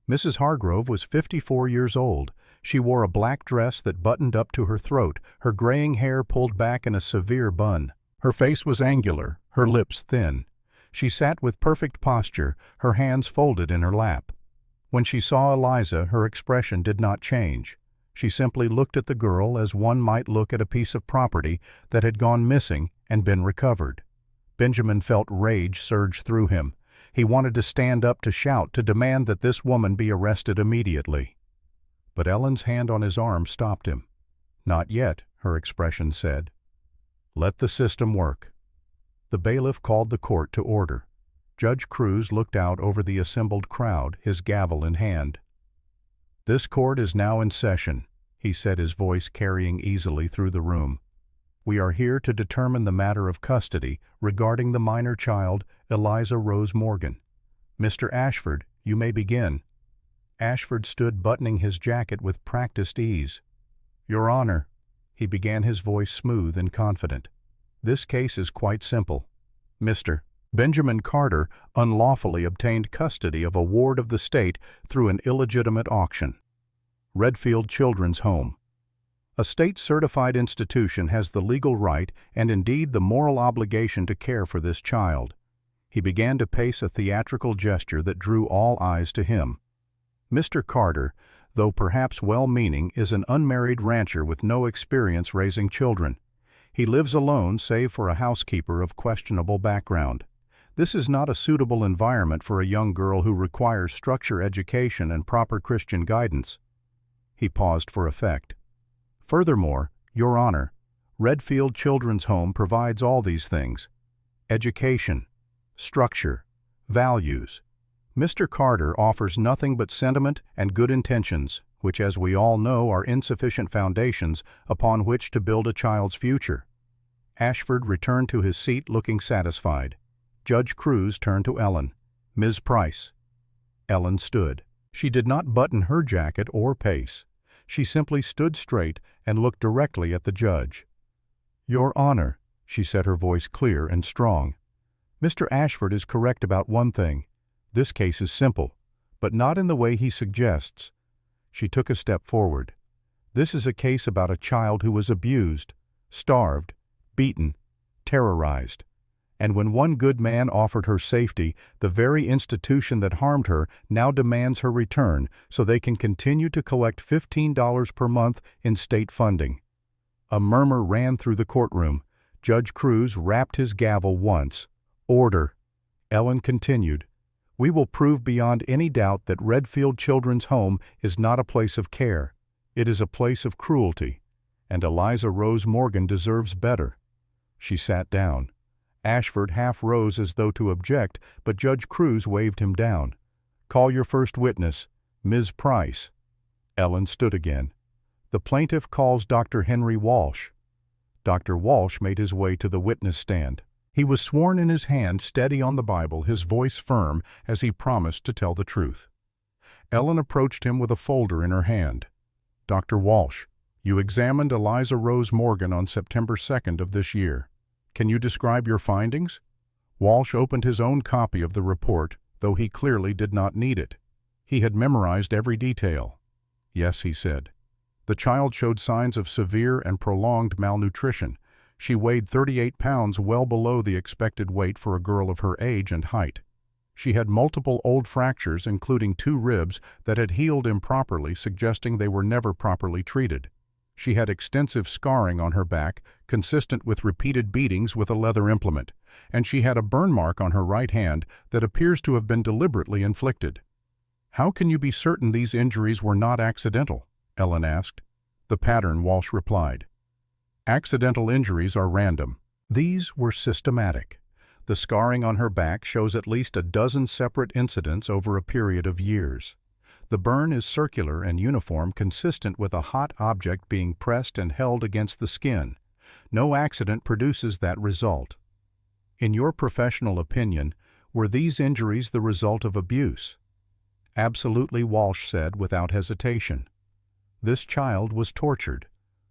Mrs. Hargrove was 54 years old. She wore a black dress that buttoned up to her throat, her graying hair pulled back in a severe bun. Her face was angular, her lips thin. She sat with perfect posture, her hands folded in her lap. When she saw Eliza, her expression did not change. She simply looked at the girl as one might look at a piece of property that had gone missing and been recovered. Benjamin felt rage surge through him. He wanted to stand up, to shout, to demand that this woman be arrested immediately. But Ellen's hand on his arm stopped him. "Not yet," her expression said. "Let the system work." The bailiff called the court to order. Judge Cruz looked out over the assembled crowd, his gavel in hand. "This court is now in session," he said, his voice carrying easily through the room. "We are here to determine the matter of custody regarding the minor child, Eliza Rose Morgan. Mr. Ashford, you may begin." Ashford stood buttoning his jacket with practiced ease. "Your Honor," he began, his voice smooth and confident, "this case is quite simple. Mr. Benjamin Carter unlawfully obtained custody of a ward of the state through an illegitimate auction. Redfield Children's Home. A state-certified institution has the legal right and indeed the moral obligation to care for this child." He began to pace a theatrical gesture that drew all eyes to him. "Mr. Carter, though perhaps well-meaning, is an unmarried rancher with no experience raising children. He lives alone save for a housekeeper of questionable background. This is not a suitable environment for a young girl who requires structure, education, and proper Christian guidance." He paused for effect. "Furthermore, Your Honor, Redfield Children's Home provides all these things: education, structure, values. Mr. Carter offers nothing but sentiment and good intentions, which, as we all know, are insufficient foundations upon which to build a child's future." Ashford returned to his seat looking satisfied. Judge Cruz turned to Ellen. "Ms. Price." Ellen stood. She did not button her jacket or pace. She simply stood straight and looked directly at the judge. "Your Honor," she said, her voice clear and strong, "Mr. Ashford is correct about one thing. This case is simple, but not in the way he suggests." She took a step forward. "This is a case about a child who was abused, starved, beaten, terrorized. And when one good man offered her safety, the very institution that harmed her now demands her return so they can continue to collect $15 per month in state funding." A murmur ran through the courtroom. Judge Cruz rapped his gavel once. Order. Ellen continued. We will prove beyond any doubt that Redfield Children's Home is not a place of care. It is a place of cruelty, and Eliza Rose Morgan deserves better. She sat down. Ashford half rose as though to object, but Judge Cruz waved him down. Call your first witness, Ms. Price. Ellen stood again. The plaintiff calls Dr. Henry Walsh. Dr. Walsh made his way to the witness stand. He was sworn in his hand, steady on the Bible, his voice firm, as he promised to tell the truth. Ellen approached him with a folder in her hand. Dr. Walsh, you examined Eliza Rose Morgan on September 2nd of this year. Can you describe your findings? Walsh opened his own copy of the report, though he clearly did not need it. He had memorized every detail. Yes, he said. The child showed signs of severe and prolonged malnutrition. She weighed 38 pounds, well below the expected weight for a girl of her age and height. She had multiple old fractures, including 2 ribs, that had healed improperly, suggesting they were never properly treated. She had extensive scarring on her back, consistent with repeated beatings with a leather implement, and she had a burn mark on her right hand that appears to have been deliberately inflicted. How can you be certain these injuries were not accidental? Ellen asked. The pattern, Walsh replied. Accidental injuries are random. These were systematic. The scarring on her back shows at least a dozen separate incidents over a period of years. The burn is circular and uniform, consistent with a hot object being pressed and held against the skin. No accident produces that result. In your professional opinion, were these injuries the result of abuse? Absolutely, Walsh said without hesitation. This child was tortured.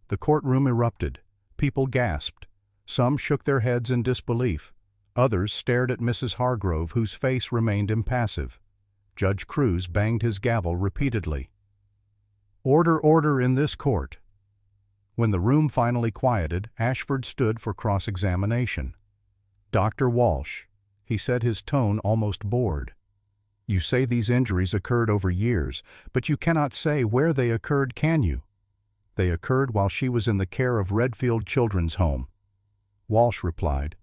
The courtroom erupted. People gasped. Some shook their heads in disbelief. Others stared at Mrs. Hargrove, whose face remained impassive. Judge Cruz banged his gavel repeatedly. Order, order in this court. When the room finally quieted, Ashford stood for cross-examination. Dr. Walsh, he said, his tone almost bored. You say these injuries occurred over years, but you cannot say where they occurred, can you? They occurred while she was in the care of Redfield Children's Home. Walsh replied,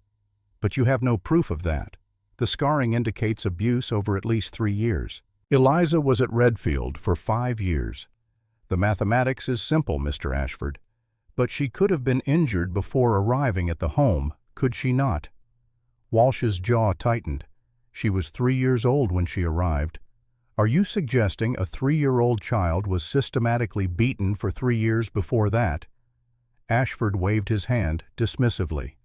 but you have no proof of that. The scarring indicates abuse over at least 3 years. Eliza was at Redfield for 5 years. The mathematics is simple, Mr. Ashford. But she could have been injured before arriving at the home, could she not? Walsh's jaw tightened. She was 3 years old when she arrived. Are you suggesting a 3-year-old child was systematically beaten for 3 years before that? Ashford waved his hand dismissively.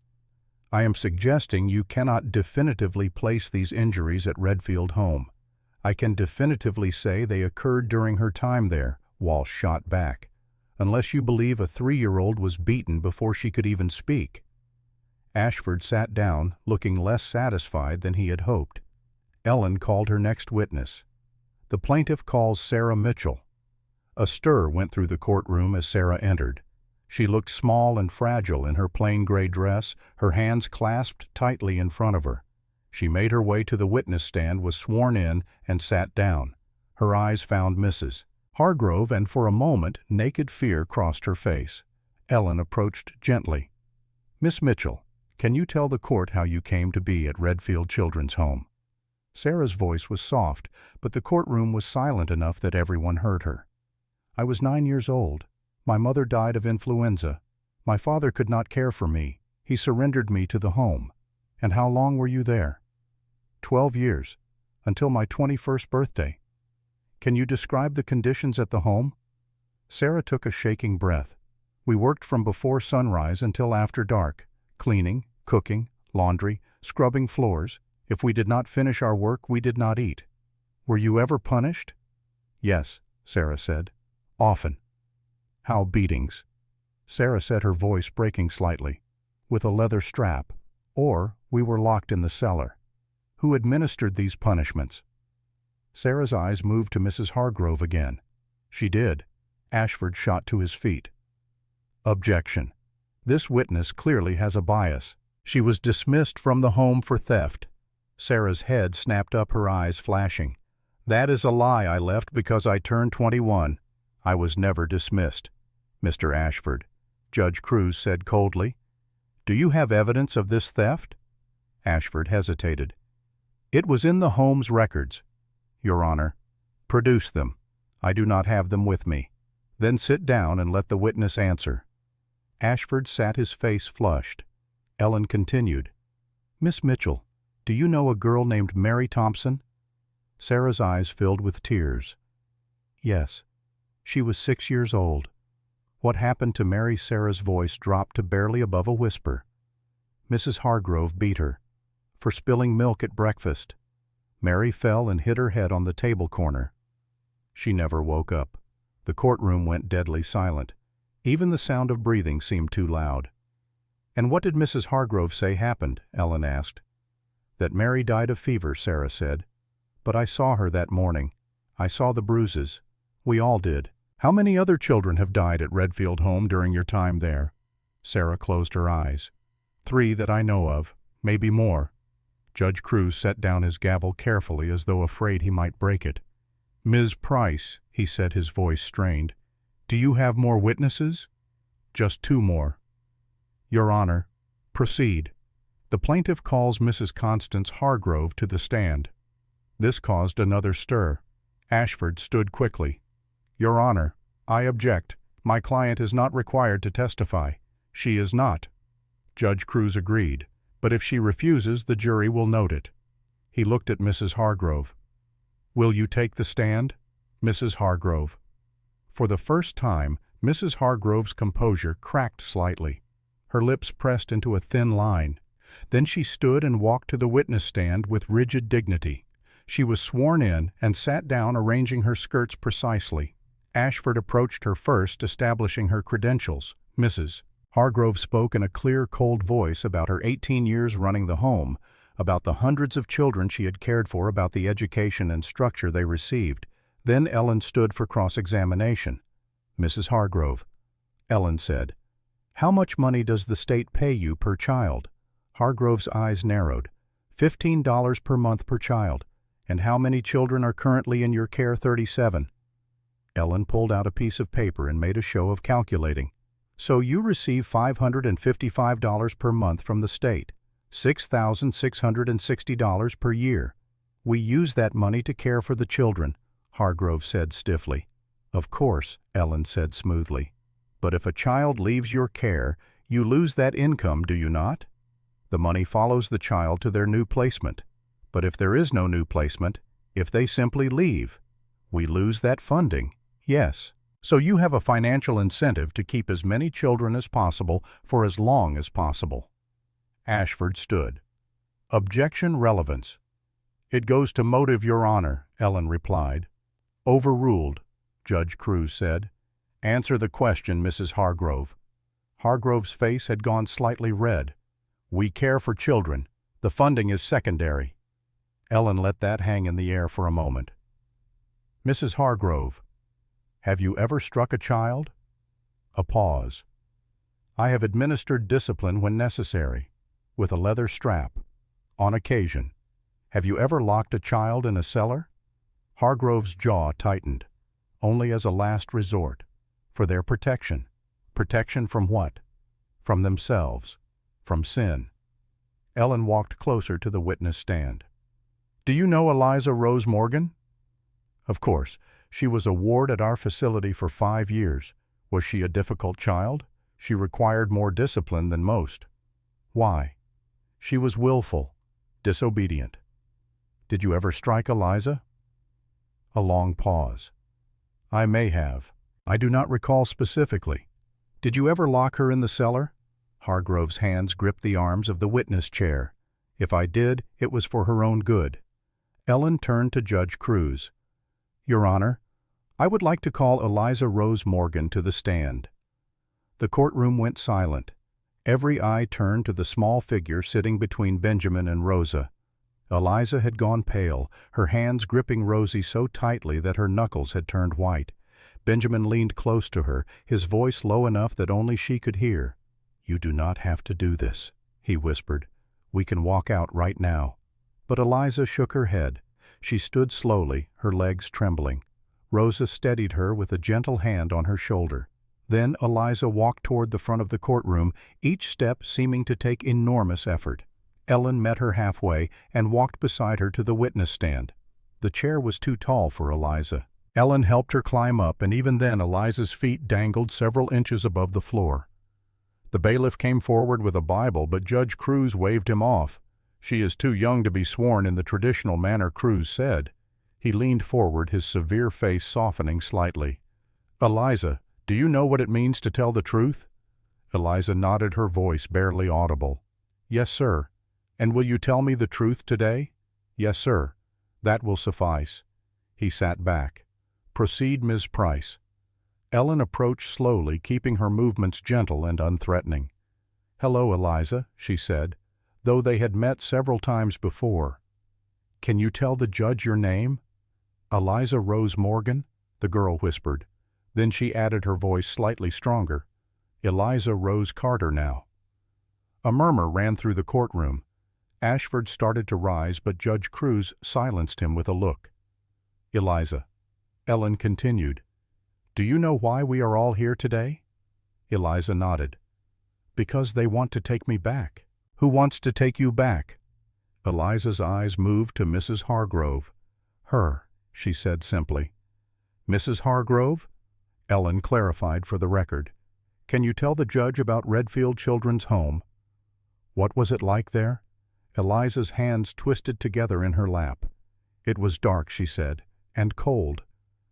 I am suggesting you cannot definitively place these injuries at Redfield Home. I can definitively say they occurred during her time there, Walsh shot back, unless you believe a 3-year-old was beaten before she could even speak. Ashford sat down, looking less satisfied than he had hoped. Ellen called her next witness. The plaintiff calls Sarah Mitchell. A stir went through the courtroom as Sarah entered. She looked small and fragile in her plain gray dress, her hands clasped tightly in front of her. She made her way to the witness stand, was sworn in, and sat down. Her eyes found Mrs. Hargrove, and for a moment naked fear crossed her face. Ellen approached gently. Miss Mitchell, can you tell the court how you came to be at Redfield Children's Home? Sarah's voice was soft, but the courtroom was silent enough that everyone heard her. I was 9 years old. My mother died of influenza. My father could not care for me. He surrendered me to the home. And how long were you there? 12 years, until my 21st birthday. Can you describe the conditions at the home? Sarah took a shaking breath. We worked from before sunrise until after dark, cleaning, cooking, laundry, scrubbing floors. If we did not finish our work, we did not eat. Were you ever punished? Yes, Sarah said. Often. How beatings? Sarah said, her voice breaking slightly. With a leather strap. Or we were locked in the cellar. Who administered these punishments? Sarah's eyes moved to Mrs. Hargrove again. She did. Ashford shot to his feet. Objection. This witness clearly has a bias. She was dismissed from the home for theft. Sarah's head snapped up, her eyes flashing. That is a lie. I left because I turned 21. I was never dismissed. Mr. Ashford, Judge Cruz said coldly. Do Do you have evidence of this theft? Ashford hesitated. It was in the home's records, Your Honor. Produce them. I do not have them with me. Then sit down and let the witness answer. Ashford sat, his face flushed. Ellen continued. Miss Mitchell, do you know a girl named Mary Thompson? Sarah's eyes filled with tears. Yes. She was 6 years old. What happened to Mary? Sarah's voice dropped to barely above a whisper. Mrs. Hargrove beat her for spilling milk at breakfast. Mary fell and hit her head on the table corner. She never woke up. The courtroom went deadly silent. Even the sound of breathing seemed too loud. And what did Mrs. Hargrove say happened? Ellen asked. That Mary died of fever, Sarah said. But I saw her that morning. I saw the bruises. We all did. How many other children have died at Redfield Home during your time there? Sarah closed her eyes. 3 that I know of, maybe more. Judge Cruz set down his gavel carefully as though afraid he might break it. Ms. Price, he said, his voice strained, do you have more witnesses? Just 2 more. Your Honor, proceed. The plaintiff calls Mrs. Constance Hargrove to the stand. This caused another stir. Ashford stood quickly. Your Honor, I object. My client is not required to testify. She is not. Judge Cruz agreed, but if she refuses, the jury will note it. He looked at Mrs. Hargrove. Will you take the stand? Mrs. Hargrove. For the first time, Mrs. Hargrove's composure cracked slightly. Her lips pressed into a thin line. Then she stood and walked to the witness stand with rigid dignity. She was sworn in and sat down, arranging her skirts precisely. Ashford approached her first, establishing her credentials. Mrs. Hargrove spoke in a clear, cold voice about her 18 years running the home, about the hundreds of children she had cared for, about the education and structure they received. Then Ellen stood for cross-examination. Mrs. Hargrove. Ellen said, How much money does the state pay you per child? Hargrove's eyes narrowed. $15 per month per child. And how many children are currently in your care? 37. Ellen pulled out a piece of paper and made a show of calculating. So you receive $555 per month from the state, $6,660 per year. We use that money to care for the children, Hargrove said stiffly. Of course, Ellen said smoothly. But if a child leaves your care, you lose that income, do you not? The money follows the child to their new placement. But if there is no new placement, if they simply leave, we lose that funding. Yes. So you have a financial incentive to keep as many children as possible for as long as possible. Ashford stood. Objection relevance. It goes to motive, Your Honor, Ellen replied. Overruled, Judge Cruz said. Answer the question, Mrs. Hargrove. Hargrove's face had gone slightly red. We care for children. The funding is secondary. Ellen let that hang in the air for a moment. Mrs. Hargrove. Have you ever struck a child? A pause. I have administered discipline when necessary, with a leather strap, on occasion. Have you ever locked a child in a cellar? Hargrove's jaw tightened. Only as a last resort, for their protection. Protection from what? From themselves, from sin. Ellen walked closer to the witness stand. Do you know Eliza Rose Morgan? Of course. She was a ward at our facility for 5 years. Was she a difficult child? She required more discipline than most. Why? She was willful, disobedient. Did you ever strike Eliza? A long pause. I may have. I do not recall specifically. Did you ever lock her in the cellar? Hargrove's hands gripped the arms of the witness chair. If I did, it was for her own good. Ellen turned to Judge Cruz. Your Honor, I would like to call Eliza Rose Morgan to the stand. The courtroom went silent. Every eye turned to the small figure sitting between Benjamin and Rosa. Eliza had gone pale, her hands gripping Rosie so tightly that her knuckles had turned white. Benjamin leaned close to her, his voice low enough that only she could hear. You do not have to do this, he whispered. We can walk out right now. But Eliza shook her head. She stood slowly, her legs trembling. Rosa steadied her with a gentle hand on her shoulder. Then Eliza walked toward the front of the courtroom, each step seeming to take enormous effort. Ellen met her halfway and walked beside her to the witness stand. The chair was too tall for Eliza. Ellen helped her climb up, and even then Eliza's feet dangled several inches above the floor. The bailiff came forward with a Bible, but Judge Cruz waved him off. "She is too young to be sworn in the traditional manner," Cruz said. He leaned forward, his severe face softening slightly. "Eliza, do you know what it means to tell the truth?" Eliza nodded, her voice barely audible. "Yes, sir." "And will you tell me the truth today?" "Yes, sir." "That will suffice." He sat back. "Proceed, Ms. Price." Ellen approached slowly, keeping her movements gentle and unthreatening. "Hello, Eliza," she said, though they had met several times before. "Can you tell the judge your name?" "Eliza Rose Morgan," the girl whispered. Then she added, her voice slightly stronger, "Eliza Rose Carter now." A murmur ran through the courtroom. Ashford started to rise, but Judge Cruz silenced him with a look. "Eliza," Ellen continued, "do you know why we are all here today?" Eliza nodded. "Because they want to take me back." "Who wants to take you back?" Eliza's eyes moved to Mrs. Hargrove. "Her," she said simply. "Mrs. Hargrove?" Ellen clarified for the record. "Can you tell the judge about Redfield Children's Home?" "What was it like there?" Eliza's hands twisted together in her lap. "It was dark," she said, "and cold.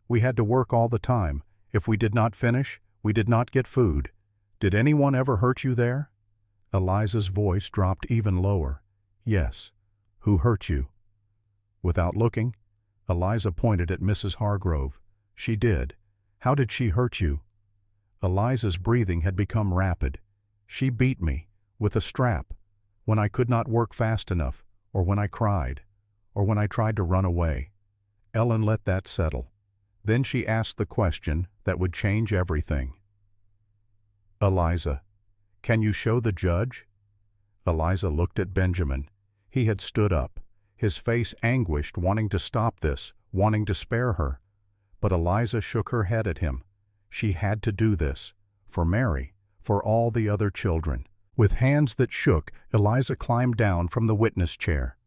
We had to work all the time. If we did not finish, we did not get food. Did anyone ever hurt you there?" Eliza's voice dropped even lower. "Yes." "Who hurt you?" Without looking, Eliza pointed at Mrs. Hargrove. "She did. How did she hurt you?" Eliza's breathing had become rapid. "She beat me, with a strap, when I could not work fast enough, or when I cried, or when I tried to run away." Ellen let that settle. Then she asked the question that would change everything. "Eliza, can you show the judge?" Eliza looked at Benjamin. He had stood up, his face anguished, wanting to stop this, wanting to spare her. But Eliza shook her head at him. She had to do this, for Mary, for all the other children. With hands that shook, Eliza climbed down from the witness chair.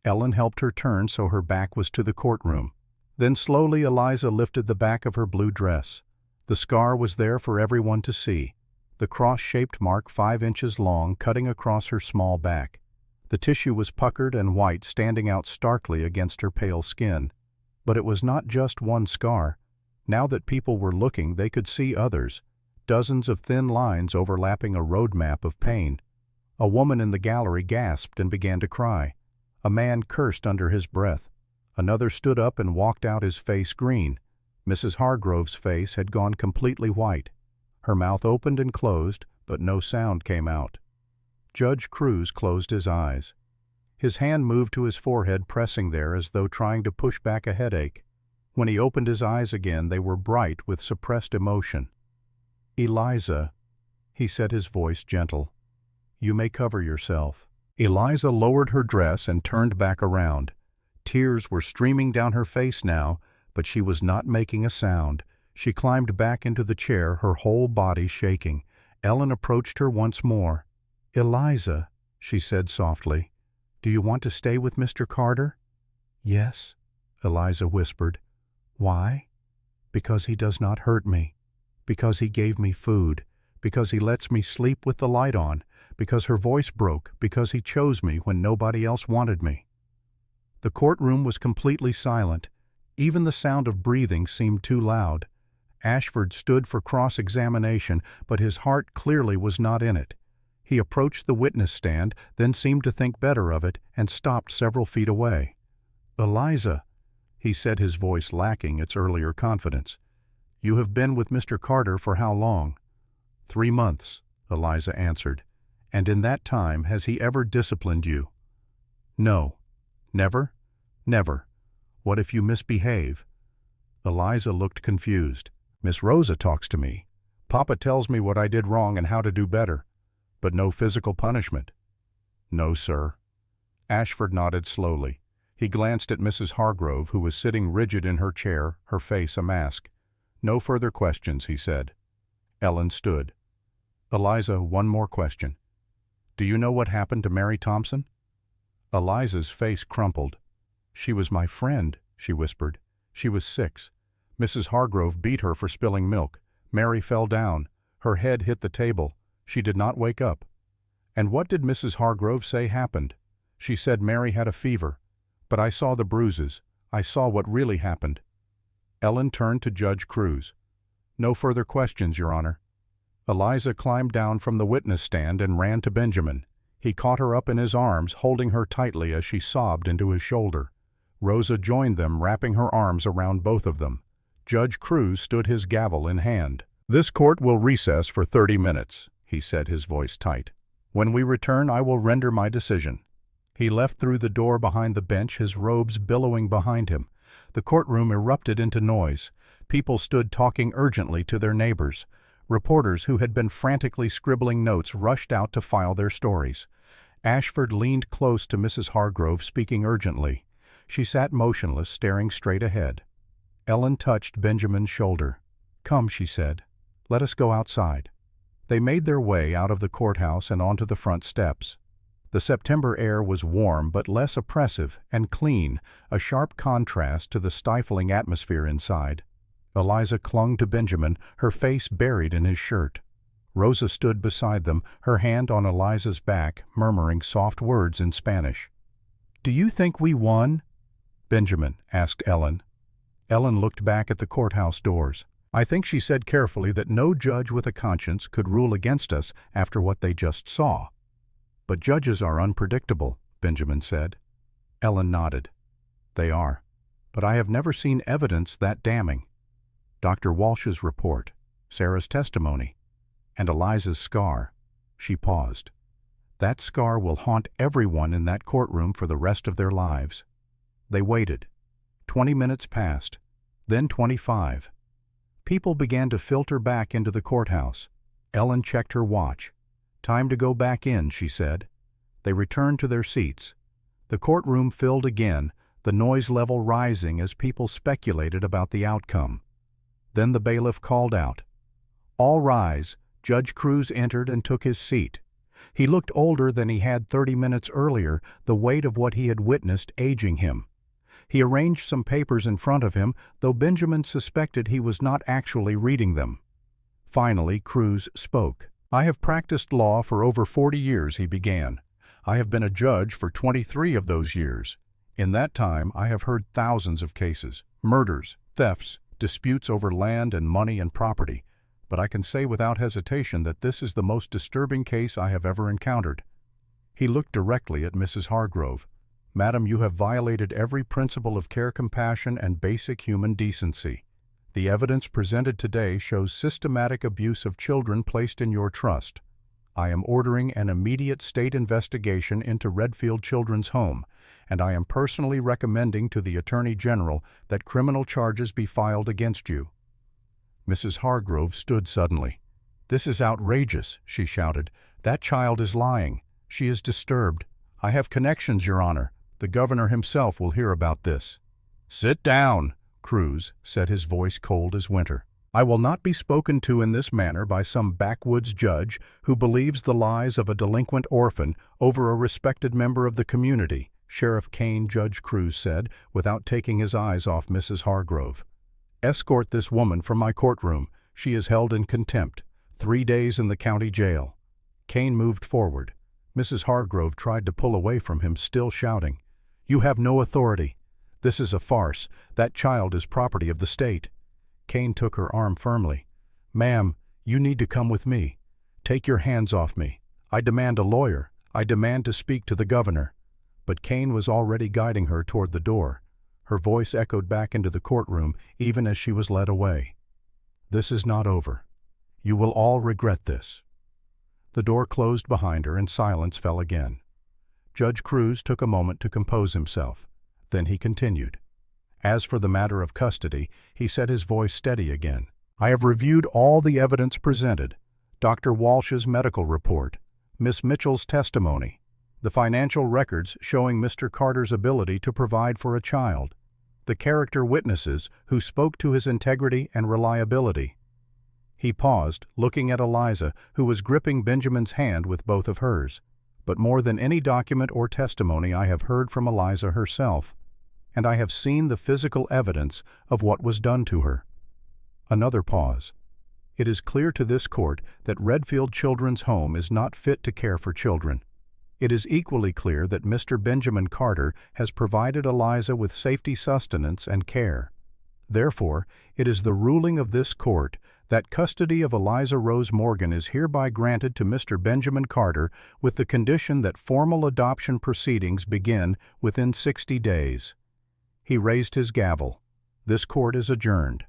Ellen helped her turn so her back was to the courtroom. Then slowly Eliza lifted the back of her blue dress. The scar was there for everyone to see, the cross-shaped mark 5 inches long cutting across her small back. The tissue was puckered and white, standing out starkly against her pale skin. But it was not just one scar. Now that people were looking, they could see others, dozens of thin lines overlapping a road map of pain. A woman in the gallery gasped and began to cry. A man cursed under his breath. Another stood up and walked out, his face green. Mrs. Hargrove's face had gone completely white. Her mouth opened and closed, but no sound came out. Judge Cruz closed his eyes. His hand moved to his forehead, pressing there as though trying to push back a headache. When he opened his eyes again, they were bright with suppressed emotion. "Eliza," he said, his voice gentle, "you may cover yourself." Eliza lowered her dress and turned back around. Tears were streaming down her face now, but she was not making a sound. She climbed back into the chair, her whole body shaking. Ellen approached her once more. "Eliza," she said softly, "do you want to stay with Mr. Carter?" "Yes," Eliza whispered. "Why?" "Because he does not hurt me. Because he gave me food. Because he lets me sleep with the light on. Because," her voice broke, "because he chose me when nobody else wanted me." The courtroom was completely silent. Even the sound of breathing seemed too loud. Ashford stood for cross-examination, but his heart clearly was not in it. He approached the witness stand, then seemed to think better of it, and stopped several feet away. "Eliza," he said, his voice lacking its earlier confidence, "you have been with Mr. Carter for how long?" 3 months, Eliza answered. "And in that time, has he ever disciplined you?" "No." "Never?" "Never." "What if you misbehave?" Eliza looked confused. "Miss Rosa talks to me. Papa tells me what I did wrong and how to do better. But no physical punishment." "No, sir." Ashford nodded slowly. He glanced at Mrs. Hargrove, who was sitting rigid in her chair, her face a mask. "No further questions," he said. Ellen stood. Eliza, one more question. Do you know what happened to Mary Thompson? Eliza's face crumpled. She was my friend, she whispered. She was 6. Mrs. Hargrove beat her for spilling milk. Mary fell down. Her head hit the table. She did not wake up. And what did Mrs. Hargrove say happened? She said Mary had a fever. But I saw the bruises. I saw what really happened. Ellen turned to Judge Cruz. No further questions, Your Honor. Eliza climbed down from the witness stand and ran to Benjamin. He caught her up in his arms, holding her tightly as she sobbed into his shoulder. Rosa joined them, wrapping her arms around both of them. Judge Cruz stood his gavel in hand. This court will recess for 30 minutes, he said, his voice tight. When we return, I will render my decision. He left through the door behind the bench, his robes billowing behind him. The courtroom erupted into noise. People stood talking urgently to their neighbors. Reporters who had been frantically scribbling notes rushed out to file their stories. Ashford leaned close to Mrs. Hargrove, speaking urgently. She sat motionless, staring straight ahead. Ellen touched Benjamin's shoulder. Come, she said. Let us go outside. They made their way out of the courthouse and onto the front steps. The September air was warm but less oppressive and clean, a sharp contrast to the stifling atmosphere inside. Eliza clung to Benjamin, her face buried in his shirt. Rosa stood beside them, her hand on Eliza's back, murmuring soft words in Spanish. "Do you think we won?" Benjamin asked Ellen. Ellen looked back at the courthouse doors. I think she said carefully that no judge with a conscience could rule against us after what they just saw. But judges are unpredictable, Benjamin said. Ellen nodded. They are. But I have never seen evidence that damning. Dr. Walsh's report, Sarah's testimony, and Eliza's scar. She paused. That scar will haunt everyone in that courtroom for the rest of their lives. They waited. 20 minutes passed, then 25. People began to filter back into the courthouse. Ellen checked her watch. Time to go back in, she said. They returned to their seats. The courtroom filled again, the noise level rising as people speculated about the outcome. Then the bailiff called out. All rise. Judge Cruz entered and took his seat. He looked older than he had 30 minutes earlier, the weight of what he had witnessed aging him. He arranged some papers in front of him, though Benjamin suspected he was not actually reading them. Finally, Cruz spoke. I have practiced law for over 40 years, he began. I have been a judge for 23 of those years. In that time, I have heard thousands of cases, murders, thefts, disputes over land and money and property. But I can say without hesitation that this is the most disturbing case I have ever encountered. He looked directly at Mrs. Hargrove. Madam, you have violated every principle of care, compassion, and basic human decency. The evidence presented today shows systematic abuse of children placed in your trust. I am ordering an immediate state investigation into Redfield Children's Home, and I am personally recommending to the Attorney General that criminal charges be filed against you. Mrs. Hargrove stood suddenly. This is outrageous, she shouted. That child is lying. She is disturbed. I have connections, Your Honor. The governor himself will hear about this. Sit down, Cruz said, his voice cold as winter. I will not be spoken to in this manner by some backwoods judge who believes the lies of a delinquent orphan over a respected member of the community, Sheriff Kane, Judge Cruz said, without taking his eyes off Mrs. Hargrove. Escort this woman from my courtroom. She is held in contempt. 3 days in the county jail. Kane moved forward. Mrs. Hargrove tried to pull away from him, still shouting. You have no authority. This is a farce. That child is property of the state. Kane took her arm firmly. Ma'am, you need to come with me. Take your hands off me. I demand a lawyer. I demand to speak to the governor. But Kane was already guiding her toward the door. Her voice echoed back into the courtroom even as she was led away. This is not over. You will all regret this. The door closed behind her and silence fell again. Judge Cruz took a moment to compose himself. Then he continued. As for the matter of custody, he set his voice steady again. I have reviewed all the evidence presented. Dr. Walsh's medical report, Miss Mitchell's testimony, the financial records showing Mr. Carter's ability to provide for a child, the character witnesses who spoke to his integrity and reliability. He paused, looking at Eliza, who was gripping Benjamin's hand with both of hers. But more than any document or testimony, I have heard from Eliza herself, and I have seen the physical evidence of what was done to her. Another pause. It is clear to this court that Redfield Children's Home is not fit to care for children. It is equally clear that Mr. Benjamin Carter has provided Eliza with safety sustenance and care. Therefore, it is the ruling of this court that custody of Eliza Rose Morgan is hereby granted to Mr. Benjamin Carter with the condition that formal adoption proceedings begin within 60 days. He raised his gavel. This court is adjourned.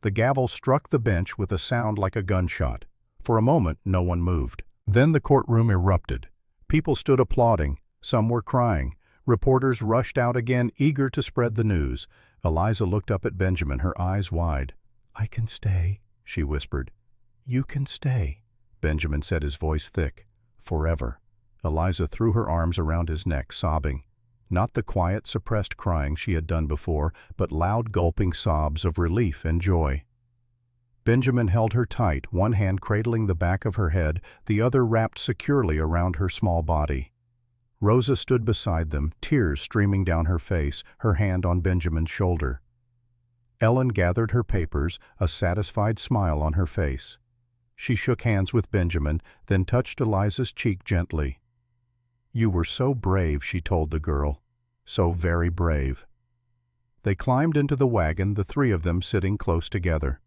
The gavel struck the bench with a sound like a gunshot. For a moment, no one moved. Then the courtroom erupted. People stood applauding. Some were crying. Reporters rushed out again, eager to spread the news. Eliza looked up at Benjamin, her eyes wide. "I can stay," she whispered. "You can stay," Benjamin said, his voice thick. "Forever." Eliza threw her arms around his neck, sobbing. Not the quiet, suppressed crying she had done before, but loud, gulping sobs of relief and joy. Benjamin held her tight, one hand cradling the back of her head, the other wrapped securely around her small body. Rosa stood beside them, tears streaming down her face, her hand on Benjamin's shoulder. Ellen gathered her papers, a satisfied smile on her face. She shook hands with Benjamin, then touched Eliza's cheek gently. "You were so brave," she told the girl. "So very brave." They climbed into the wagon, the three of them sitting close together.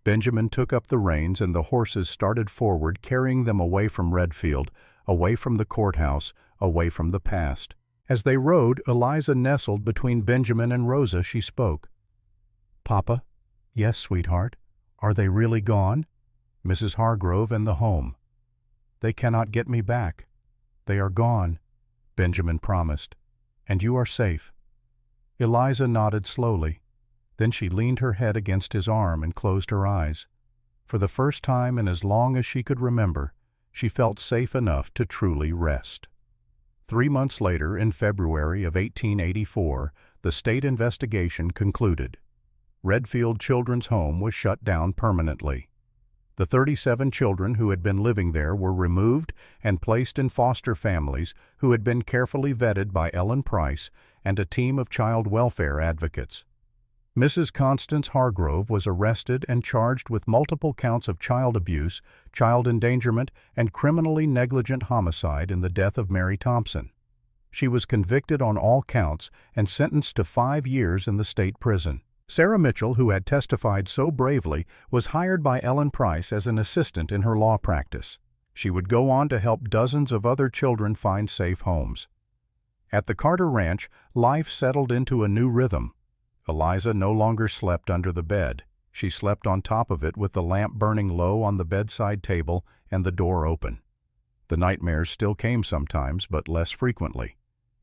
Benjamin took up the reins and the horses started forward, carrying them away from Redfield, away from the courthouse, away from the past. As they rode, Eliza nestled between Benjamin and Rosa. She spoke. "Papa?" "Yes, sweetheart." "Are they really gone?" "Mrs. Hargrove and the home." "They cannot get me back." "They are gone," Benjamin promised. "And you are safe." Eliza nodded slowly. Then she leaned her head against his arm and closed her eyes. For the first time in as long as she could remember, she felt safe enough to truly rest. 3 months later, in February of 1884, the state investigation concluded. Redfield Children's Home was shut down permanently. The 37 children who had been living there were removed and placed in foster families who had been carefully vetted by Ellen Price and a team of child welfare advocates. Mrs. Constance Hargrove was arrested and charged with multiple counts of child abuse, child endangerment, and criminally negligent homicide in the death of Mary Thompson. She was convicted on all counts and sentenced to 5 years in the state prison. Sarah Mitchell, who had testified so bravely, was hired by Ellen Price as an assistant in her law practice. She would go on to help dozens of other children find safe homes. At the Carter Ranch, life settled into a new rhythm. Eliza no longer slept under the bed. She slept on top of it with the lamp burning low on the bedside table and the door open. The nightmares still came sometimes, but less frequently.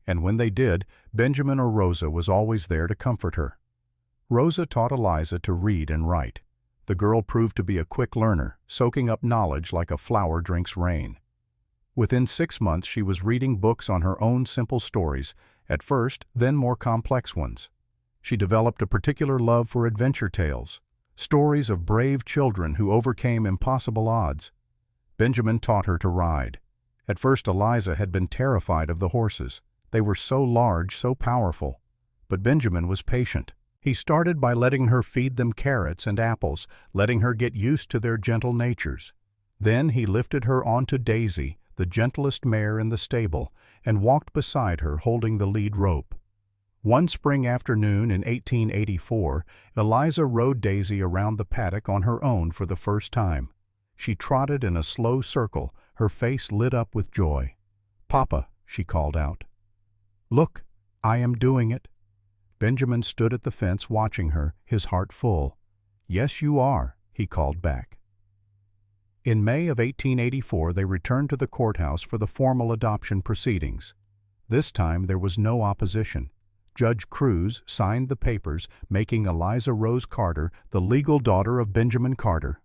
And when they did, Benjamin or Rosa was always there to comfort her. Rosa taught Eliza to read and write. The girl proved to be a quick learner, soaking up knowledge like a flower drinks rain. Within 6 months she was reading books on her own simple stories, at first, then more complex ones. She developed a particular love for adventure tales, stories of brave children who overcame impossible odds. Benjamin taught her to ride. At first Eliza had been terrified of the horses. They were so large, so powerful. But Benjamin was patient. He started by letting her feed them carrots and apples, letting her get used to their gentle natures. Then he lifted her onto Daisy, the gentlest mare in the stable, and walked beside her holding the lead rope. One spring afternoon in 1884, Eliza rode Daisy around the paddock on her own for the first time. She trotted in a slow circle, her face lit up with joy. "Papa," she called out. "Look, I am doing it." Benjamin stood at the fence watching her, his heart full. "Yes, you are," he called back. In May of 1884 they returned to the courthouse for the formal adoption proceedings. This time there was no opposition. Judge Cruz signed the papers, making Eliza Rose Carter the legal daughter of Benjamin Carter.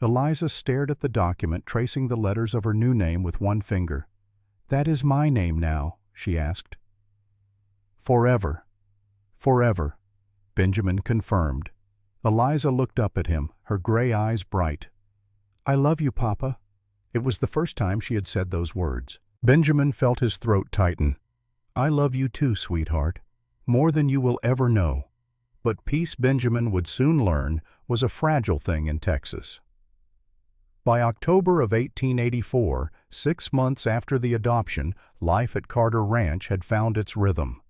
Eliza stared at the document, tracing the letters of her new name with one finger. "That is my name now?" she asked. "Forever." "Forever," Benjamin confirmed. Eliza looked up at him, her gray eyes bright. "I love you, Papa." It was the first time she had said those words. Benjamin felt his throat tighten. "I love you too, sweetheart. More than you will ever know." But peace, Benjamin would soon learn, was a fragile thing in Texas. By October of 1884, 6 months after the adoption, life at Carter Ranch had found its rhythm.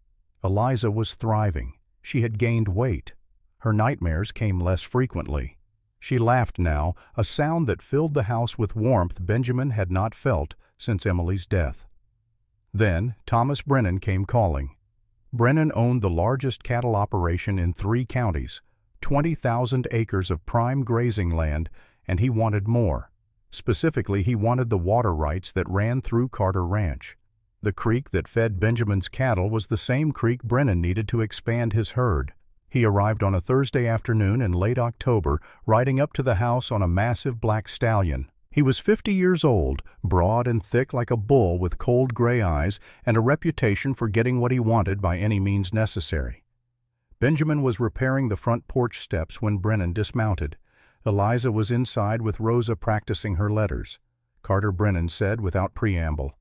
Eliza was thriving. She had gained weight. Her nightmares came less frequently. She laughed now, a sound that filled the house with warmth Benjamin had not felt since Emily's death. Then Thomas Brennan came calling. Brennan owned the largest cattle operation in 3 counties, 20,000 acres of prime grazing land, and he wanted more. Specifically, he wanted the water rights that ran through Carter Ranch. The creek that fed Benjamin's cattle was the same creek Brennan needed to expand his herd. He arrived on a Thursday afternoon in late October, riding up to the house on a massive black stallion. He was 50 years old, broad and thick like a bull with cold gray eyes, and a reputation for getting what he wanted by any means necessary. Benjamin was repairing the front porch steps when Brennan dismounted. Eliza was inside with Rosa practicing her letters. Carter Brennan said without preamble,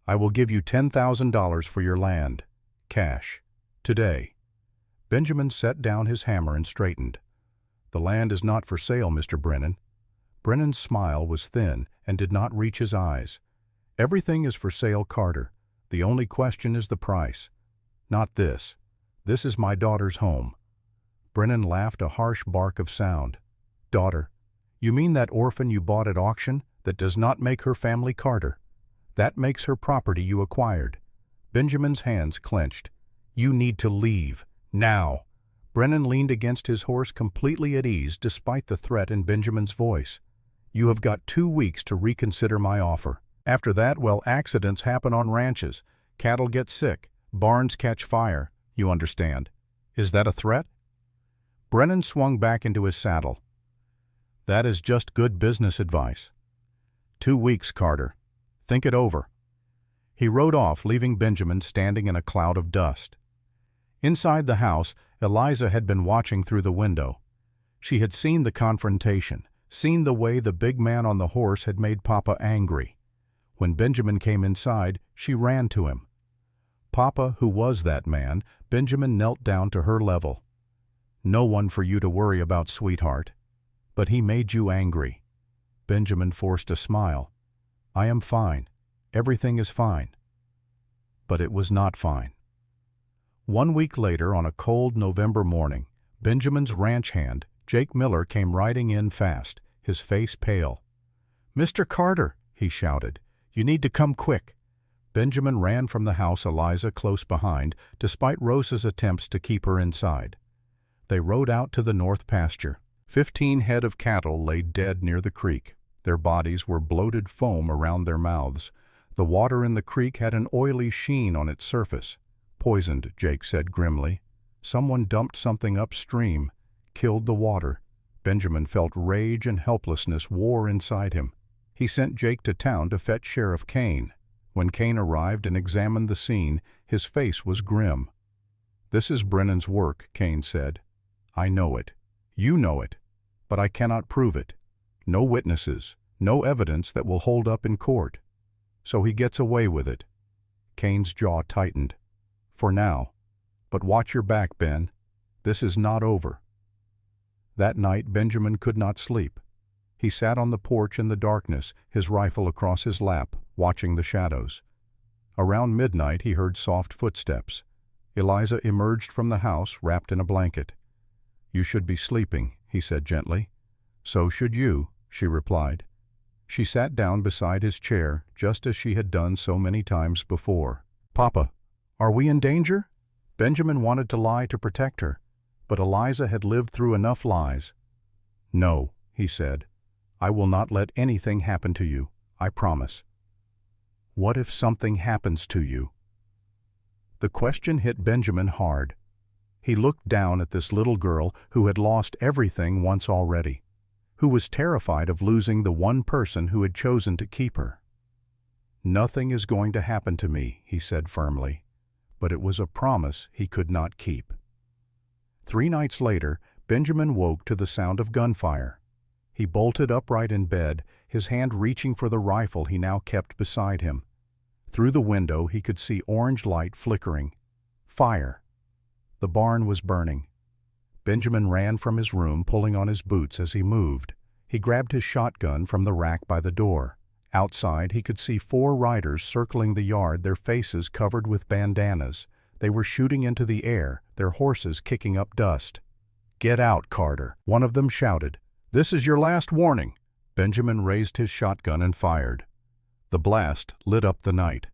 "I will give you $10,000 for your land. Cash. Today." Benjamin set down his hammer and straightened. "The land is not for sale, Mr. Brennan." Brennan's smile was thin and did not reach his eyes. "Everything is for sale, Carter. The only question is the price. Not this. This is my daughter's home." Brennan laughed a harsh bark of sound. "Daughter? You mean that orphan you bought at auction? That does not make her family Carter. That makes her property you acquired." Benjamin's hands clenched. "You need to leave. Now." Brennan leaned against his horse completely at ease despite the threat in Benjamin's voice. "You have got 2 weeks to reconsider my offer. After that, well, accidents happen on ranches. Cattle get sick. Barns catch fire. You understand. Is that a threat?" Brennan swung back into his saddle. "That is just good business advice. 2 weeks, Carter. Think it over." He rode off, leaving Benjamin standing in a cloud of dust. Inside the house, Eliza had been watching through the window. She had seen the confrontation, seen the way the big man on the horse had made Papa angry. When Benjamin came inside, she ran to him. Papa, who was that man, Benjamin knelt down to her level. "No one for you to worry about, sweetheart. But he made you angry." Benjamin forced a smile. "I am fine. Everything is fine." But it was not fine. 1 week later, on a cold November morning, Benjamin's ranch hand, Jake Miller, came riding in fast, his face pale. "Mr. Carter," he shouted, "you need to come quick." Benjamin ran from the house, Eliza close behind, despite Rosa's attempts to keep her inside. They rode out to the north pasture. 15 head of cattle lay dead near the creek. Their bodies were bloated foam around their mouths. The water in the creek had an oily sheen on its surface. "Poisoned," Jake said grimly. "Someone dumped something upstream, killed the water." Benjamin felt rage and helplessness war inside him. He sent Jake to town to fetch Sheriff Kane. When Kane arrived and examined the scene, his face was grim. "This is Brennan's work," Kane said. "I know it. You know it. But I cannot prove it. No witnesses, no evidence that will hold up in court. So he gets away with it." Kane's jaw tightened. "For now. But watch your back, Ben. This is not over." That night Benjamin could not sleep. He sat on the porch in the darkness, his rifle across his lap, watching the shadows. Around midnight he heard soft footsteps. Eliza emerged from the house, wrapped in a blanket. "You should be sleeping," he said gently. "So should you," she replied. She sat down beside his chair, just as she had done so many times before. "Papa, are we in danger?" Benjamin wanted to lie to protect her, but Eliza had lived through enough lies. "No," he said. "I will not let anything happen to you, I promise." "What if something happens to you?" The question hit Benjamin hard. He looked down at this little girl who had lost everything once already, who was terrified of losing the one person who had chosen to keep her. "Nothing is going to happen to me," he said firmly, but it was a promise he could not keep. 3 nights later, Benjamin woke to the sound of gunfire. He bolted upright in bed, his hand reaching for the rifle he now kept beside him. Through the window he could see orange light flickering. Fire. The barn was burning. Benjamin ran from his room, pulling on his boots as he moved. He grabbed his shotgun from the rack by the door. Outside he could see 4 riders circling the yard, their faces covered with bandanas. They were shooting into the air, their horses kicking up dust. "Get out, Carter," one of them shouted. "This is your last warning." Benjamin raised his shotgun and fired. The blast lit up the night.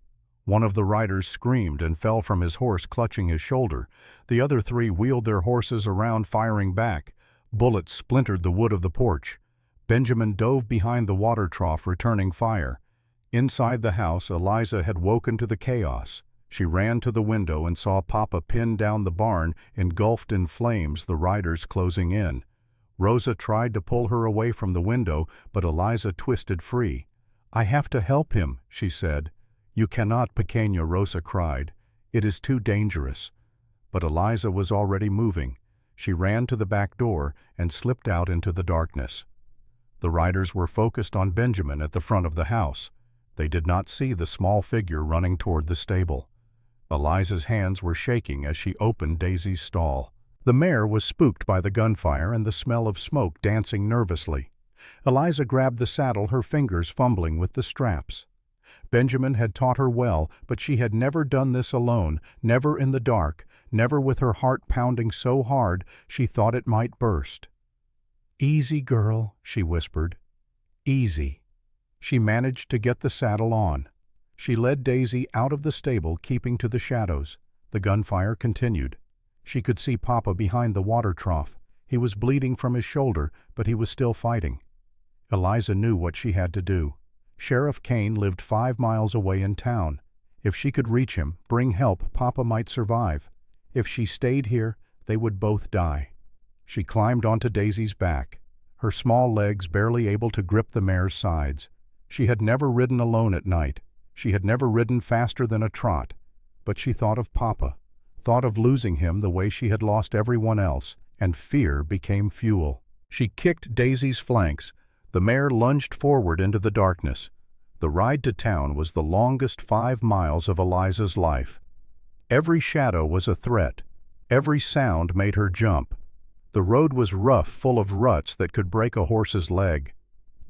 One of the riders screamed and fell from his horse, clutching his shoulder. The other 3 wheeled their horses around, firing back. Bullets splintered the wood of the porch. Benjamin dove behind the water trough, returning fire. Inside the house, Eliza had woken to the chaos. She ran to the window and saw Papa pinned down the barn, engulfed in flames, the riders closing in. Rosa tried to pull her away from the window, but Eliza twisted free. "I have to help him," she said. "You cannot, Pequeña," Rosa cried. "It is too dangerous." But Eliza was already moving. She ran to the back door and slipped out into the darkness. The riders were focused on Benjamin at the front of the house. They did not see the small figure running toward the stable. Eliza's hands were shaking as she opened Daisy's stall. The mare was spooked by the gunfire and the smell of smoke, dancing nervously. Eliza grabbed the saddle, her fingers fumbling with the straps. Benjamin had taught her well, but she had never done this alone, never in the dark, never with her heart pounding so hard she thought it might burst. "Easy, girl," she whispered. "Easy." She managed to get the saddle on. She led Daisy out of the stable, keeping to the shadows. The gunfire continued. She could see Papa behind the water trough. He was bleeding from his shoulder, but he was still fighting. Eliza knew what she had to do. Sheriff Kane lived 5 miles away in town. If she could reach him, bring help, Papa might survive. If she stayed here, they would both die. She climbed onto Daisy's back, her small legs barely able to grip the mare's sides. She had never ridden alone at night. She had never ridden faster than a trot. But she thought of Papa, thought of losing him the way she had lost everyone else, and fear became fuel. She kicked Daisy's flanks. The mare lunged forward into the darkness. The ride to town was the longest 5 miles of Eliza's life. Every shadow was a threat. Every sound made her jump. The road was rough, full of ruts that could break a horse's leg.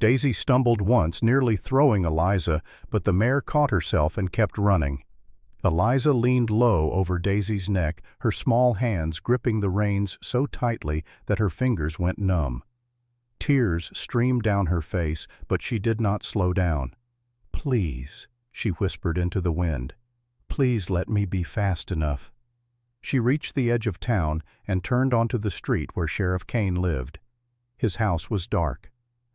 Daisy stumbled once, nearly throwing Eliza, but the mare caught herself and kept running. Eliza leaned low over Daisy's neck, her small hands gripping the reins so tightly that her fingers went numb. Tears streamed down her face, but she did not slow down. "Please," she whispered into the wind. "Please let me be fast enough." She reached the edge of town and turned onto the street where Sheriff Kane lived. His house was dark.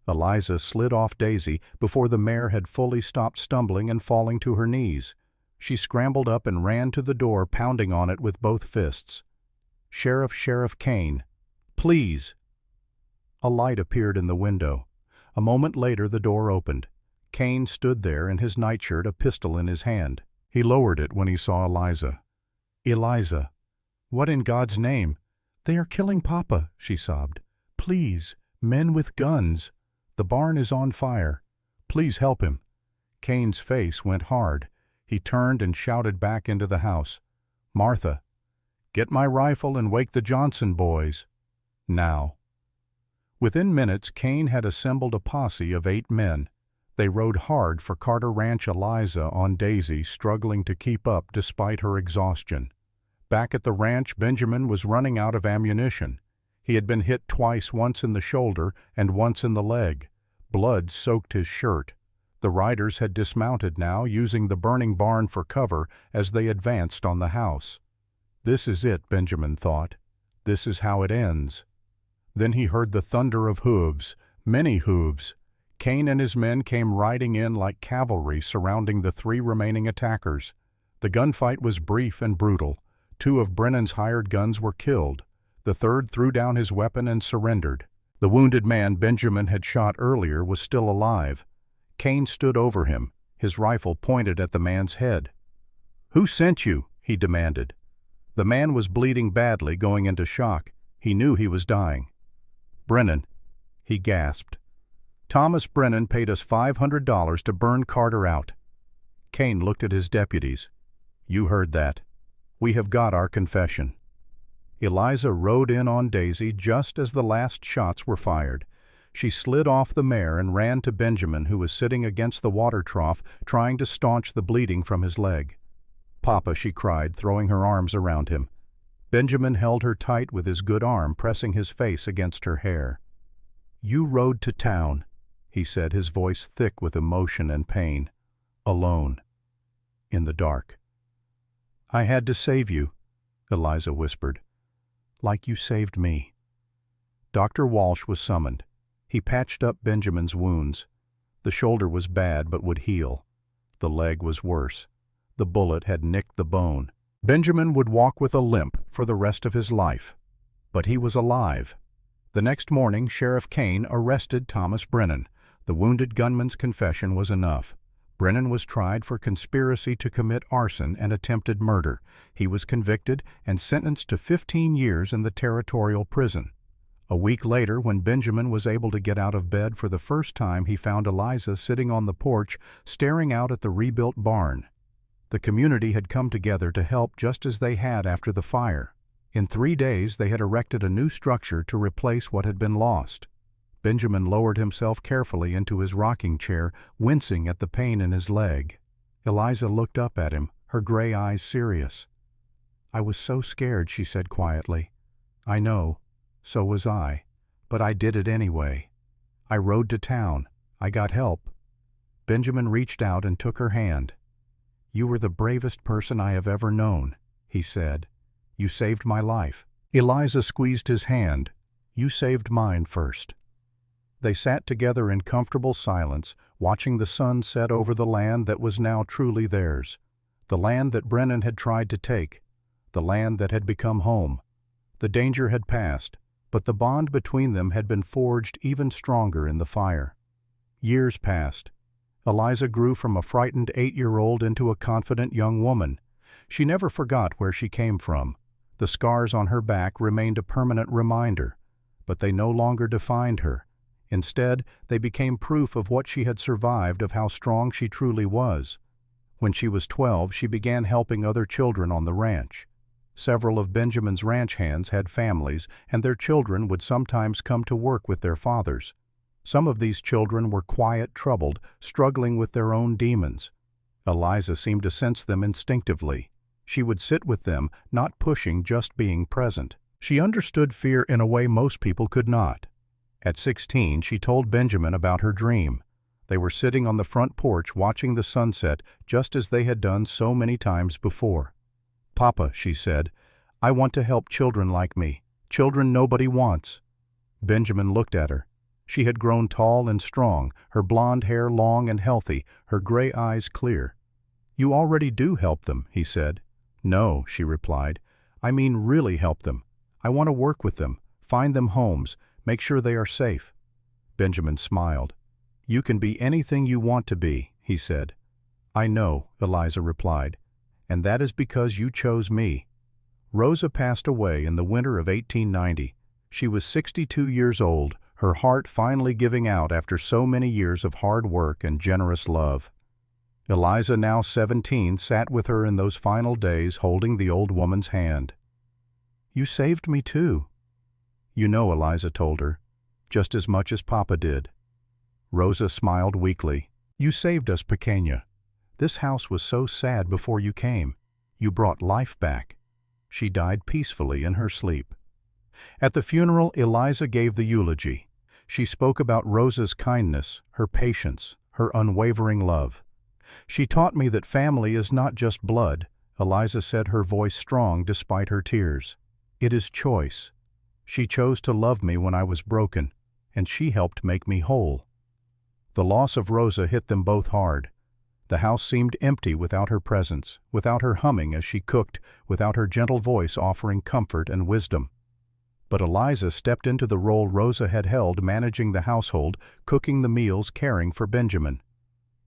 Eliza slid off Daisy before the mare had fully stopped stumbling and falling to her knees. She scrambled up and ran to the door, pounding on it with both fists. Sheriff Kane, please." A light appeared in the window. A moment later the door opened. Kane stood there in his nightshirt, a pistol in his hand. He lowered it when he saw Eliza. "Eliza, what in God's name?" "They are killing Papa," she sobbed. "Please, men with guns. The barn is on fire. Please help him." Kane's face went hard. He turned and shouted back into the house. "Martha, get my rifle and wake the Johnson boys. Now." Within minutes, Kane had assembled a posse of 8 men. They rode hard for Carter Ranch. Eliza on Daisy, struggling to keep up despite her exhaustion. Back at the ranch, Benjamin was running out of ammunition. He had been hit twice, once in the shoulder and once in the leg. Blood soaked his shirt. The riders had dismounted now, using the burning barn for cover as they advanced on the house. This is it, Benjamin thought. This is how it ends. Then he heard the thunder of hooves, many hooves. Kane and his men came riding in like cavalry, surrounding the 3 remaining attackers. The gunfight was brief and brutal. 2 of Brennan's hired guns were killed. The 3rd threw down his weapon and surrendered. The wounded man Benjamin had shot earlier was still alive. Kane stood over him, his rifle pointed at the man's head. "Who sent you?" he demanded. The man was bleeding badly, going into shock. He knew he was dying. "Brennan," he gasped. "Thomas Brennan paid us $500 to burn Carter out." Kane looked at his deputies. "You heard that. We have got our confession." Eliza rode in on Daisy just as the last shots were fired. She slid off the mare and ran to Benjamin, who was sitting against the water trough trying to staunch the bleeding from his leg. "Papa," she cried, throwing her arms around him. Benjamin held her tight with his good arm, pressing his face against her hair. "You rode to town," he said, his voice thick with emotion and pain. "Alone. In the dark." "I had to save you," Eliza whispered. "Like you saved me." Dr. Walsh was summoned. He patched up Benjamin's wounds. The shoulder was bad but would heal. The leg was worse. The bullet had nicked the bone. Benjamin would walk with a limp for the rest of his life. But he was alive. The next morning, Sheriff Kane arrested Thomas Brennan. The wounded gunman's confession was enough. Brennan was tried for conspiracy to commit arson and attempted murder. He was convicted and sentenced to 15 years in the territorial prison. A week later, when Benjamin was able to get out of bed for the first time, he found Eliza sitting on the porch, staring out at the rebuilt barn. The community had come together to help just as they had after the fire. In 3 days, they had erected a new structure to replace what had been lost. Benjamin lowered himself carefully into his rocking chair, wincing at the pain in his leg. Eliza looked up at him, her gray eyes serious. "I was so scared," she said quietly. "I know. So was I. But I did it anyway. I rode to town. I got help." Benjamin reached out and took her hand. "You were the bravest person I have ever known," he said. "You saved my life." Eliza squeezed his hand. "You saved mine first." They sat together in comfortable silence, watching the sun set over the land that was now truly theirs. The land that Brennan had tried to take. The land that had become home. The danger had passed, but the bond between them had been forged even stronger in the fire. Years passed. Eliza grew from a frightened 8-year-old into a confident young woman. She never forgot where she came from. The scars on her back remained a permanent reminder, but they no longer defined her. Instead, they became proof of what she had survived, of how strong she truly was. When she was 12, she began helping other children on the ranch. Several of Benjamin's ranch hands had families, and their children would sometimes come to work with their fathers. Some of these children were quiet, troubled, struggling with their own demons. Eliza seemed to sense them instinctively. She would sit with them, not pushing, just being present. She understood fear in a way most people could not. At 16, she told Benjamin about her dream. They were sitting on the front porch watching the sunset, just as they had done so many times before. "Papa," she said, "I want to help children like me, children nobody wants." Benjamin looked at her. She had grown tall and strong, her blonde hair long and healthy, her gray eyes clear. "You already do help them," he said. "No," she replied. "I mean really help them. I want to work with them, find them homes, make sure they are safe." Benjamin smiled. "You can be anything you want to be," he said. "I know," Eliza replied, "and that is because you chose me." Rosa passed away in the winter of 1890. She was 62 years old, her heart finally giving out after so many years of hard work and generous love. Eliza, now 17, sat with her in those final days, holding the old woman's hand. "You saved me too." "You know," Eliza told her, "just as much as Papa did." Rosa smiled weakly. "You saved us, Pequeña. This house was so sad before you came. You brought life back." She died peacefully in her sleep. At the funeral, Eliza gave the eulogy. She spoke about Rosa's kindness, her patience, her unwavering love. "She taught me that family is not just blood," Eliza said, her voice strong despite her tears. "It is choice. She chose to love me when I was broken, and she helped make me whole." The loss of Rosa hit them both hard. The house seemed empty without her presence, without her humming as she cooked, without her gentle voice offering comfort and wisdom. But Eliza stepped into the role Rosa had held, managing the household, cooking the meals, caring for Benjamin.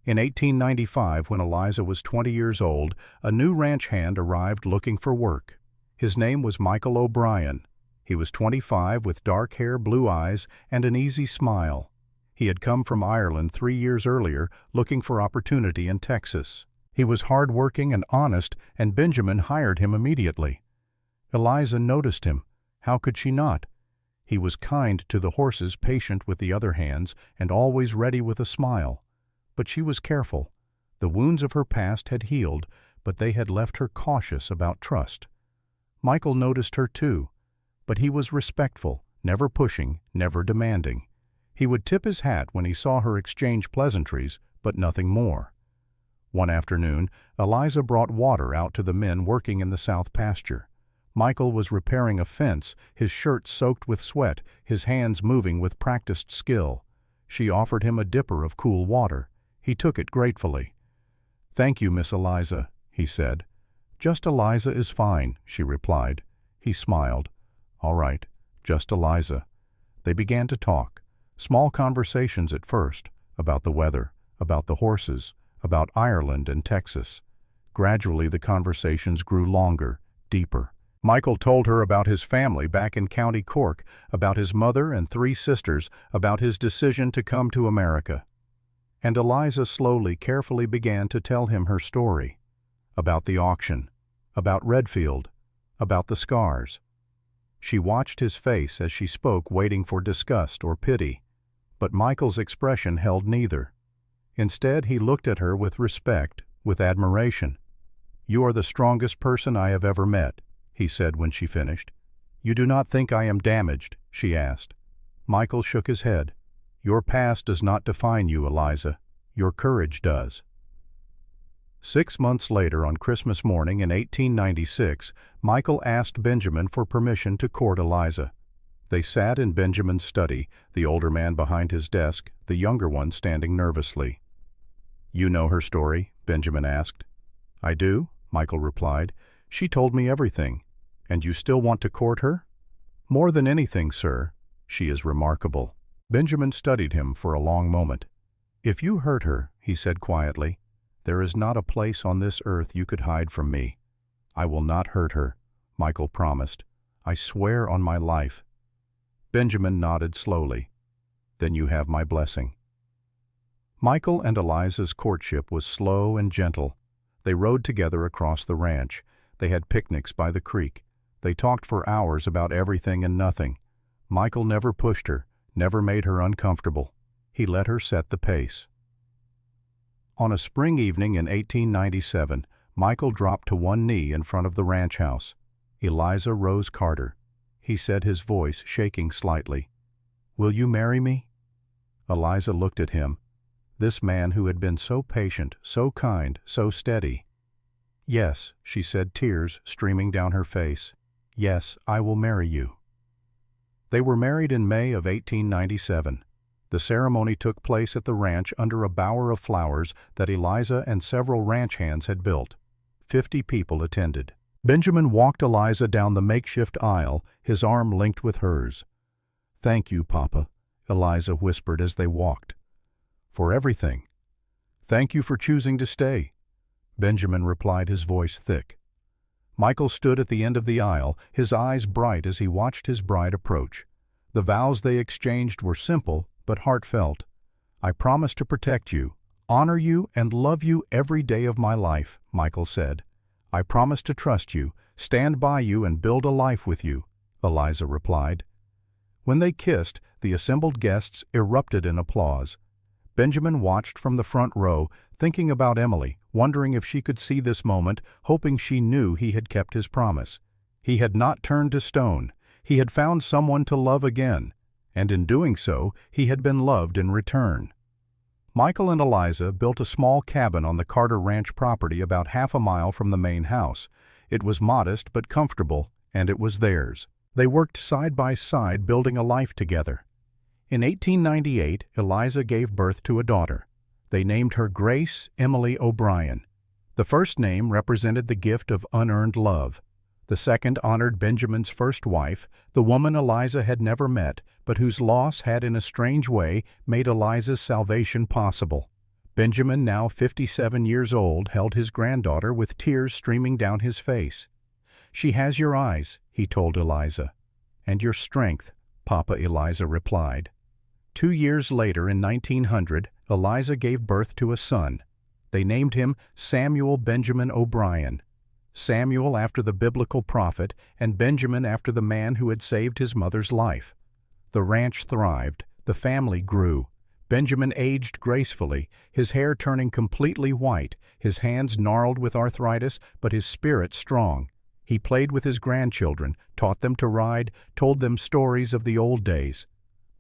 In 1895, when Eliza was 20 years old, a new ranch hand arrived looking for work. His name was Michael O'Brien. He was 25 with dark hair, blue eyes, and an easy smile. He had come from Ireland 3 years earlier, looking for opportunity in Texas. He was hard-working and honest, and Benjamin hired him immediately. Eliza noticed him. How could she not? He was kind to the horses, patient with the other hands, and always ready with a smile. But she was careful. The wounds of her past had healed, but they had left her cautious about trust. Michael noticed her too, but he was respectful, never pushing, never demanding. He would tip his hat when he saw her exchange pleasantries, but nothing more. One afternoon, Eliza brought water out to the men working in the south pasture. Michael was repairing a fence, his shirt soaked with sweat, his hands moving with practiced skill. She offered him a dipper of cool water. He took it gratefully. "Thank you, Miss Eliza," he said. "Just Eliza is fine," she replied. He smiled. "All right, just Eliza." They began to talk. Small conversations at first, about the weather, about the horses, about Ireland and Texas. Gradually the conversations grew longer, deeper. Michael told her about his family back in County Cork, about his mother and 3 sisters, about his decision to come to America. And Eliza slowly, carefully began to tell him her story. About the auction, about Redfield, about the scars. She watched his face as she spoke, waiting for disgust or pity. But Michael's expression held neither. Instead, he looked at her with respect, with admiration. "You are the strongest person I have ever met," he said when she finished. "You do not think I am damaged?" she asked. Michael shook his head. "Your past does not define you, Eliza. Your courage does." 6 months later, on Christmas morning in 1896, Michael asked Benjamin for permission to court Eliza. They sat in Benjamin's study, the older man behind his desk, the younger one standing nervously. "You know her story?" Benjamin asked. "I do," Michael replied. "She told me everything. And you still want to court her?" "More than anything, sir. She is remarkable." Benjamin studied him for a long moment. "If you hurt her," he said quietly, "there is not a place on this earth you could hide from me." "I will not hurt her," Michael promised. "I swear on my life." Benjamin nodded slowly. "Then you have my blessing." Michael and Eliza's courtship was slow and gentle. They rode together across the ranch. They had picnics by the creek. They talked for hours about everything and nothing. Michael never pushed her, never made her uncomfortable. He let her set the pace. On a spring evening in 1897, Michael dropped to one knee in front of the ranch house. "Eliza Rose Carter," he said, his voice shaking slightly. "Will you marry me?" Eliza looked at him, this man who had been so patient, so kind, so steady. "Yes," she said, tears streaming down her face. "Yes, I will marry you." They were married in May of 1897. The ceremony took place at the ranch under a bower of flowers that Eliza and several ranch hands had built. 50 people attended. Benjamin walked Eliza down the makeshift aisle, his arm linked with hers. "Thank you, Papa," Eliza whispered as they walked. "For everything." "Thank you for choosing to stay," Benjamin replied, his voice thick. Michael stood at the end of the aisle, his eyes bright as he watched his bride approach. The vows they exchanged were simple but heartfelt. "I promise to protect you, honor you, and love you every day of my life," Michael said. "I promise to trust you, stand by you, and build a life with you," Eliza replied. When they kissed, the assembled guests erupted in applause. Benjamin watched from the front row, thinking about Emily, wondering if she could see this moment, hoping she knew he had kept his promise. He had not turned to stone. He had found someone to love again, and in doing so, he had been loved in return. Michael and Eliza built a small cabin on the Carter Ranch property about half a mile from the main house. It was modest but comfortable, and it was theirs. They worked side by side, building a life together. In 1898, Eliza gave birth to a daughter. They named her Grace Emily O'Brien. The first name represented the gift of unearned love. The second honored Benjamin's first wife, the woman Eliza had never met, but whose loss had in a strange way made Eliza's salvation possible. Benjamin, now 57 years old, held his granddaughter with tears streaming down his face. "She has your eyes," he told Eliza. "And your strength," Papa Eliza replied. 2 years later, in 1900, Eliza gave birth to a son. They named him Samuel Benjamin O'Brien. Samuel after the biblical prophet, and Benjamin after the man who had saved his mother's life. The ranch thrived, the family grew. Benjamin aged gracefully, his hair turning completely white, his hands gnarled with arthritis, but his spirit strong. He played with his grandchildren, taught them to ride, told them stories of the old days.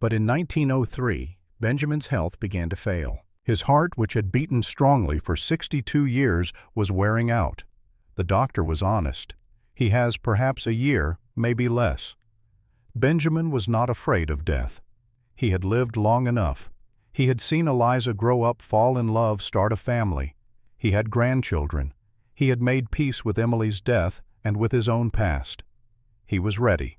But in 1903, Benjamin's health began to fail. His heart, which had beaten strongly for 62 years, was wearing out. The doctor was honest. He has perhaps a year, maybe less. Benjamin was not afraid of death. He had lived long enough. He had seen Eliza grow up, fall in love, start a family. He had grandchildren. He had made peace with Emily's death and with his own past. He was ready.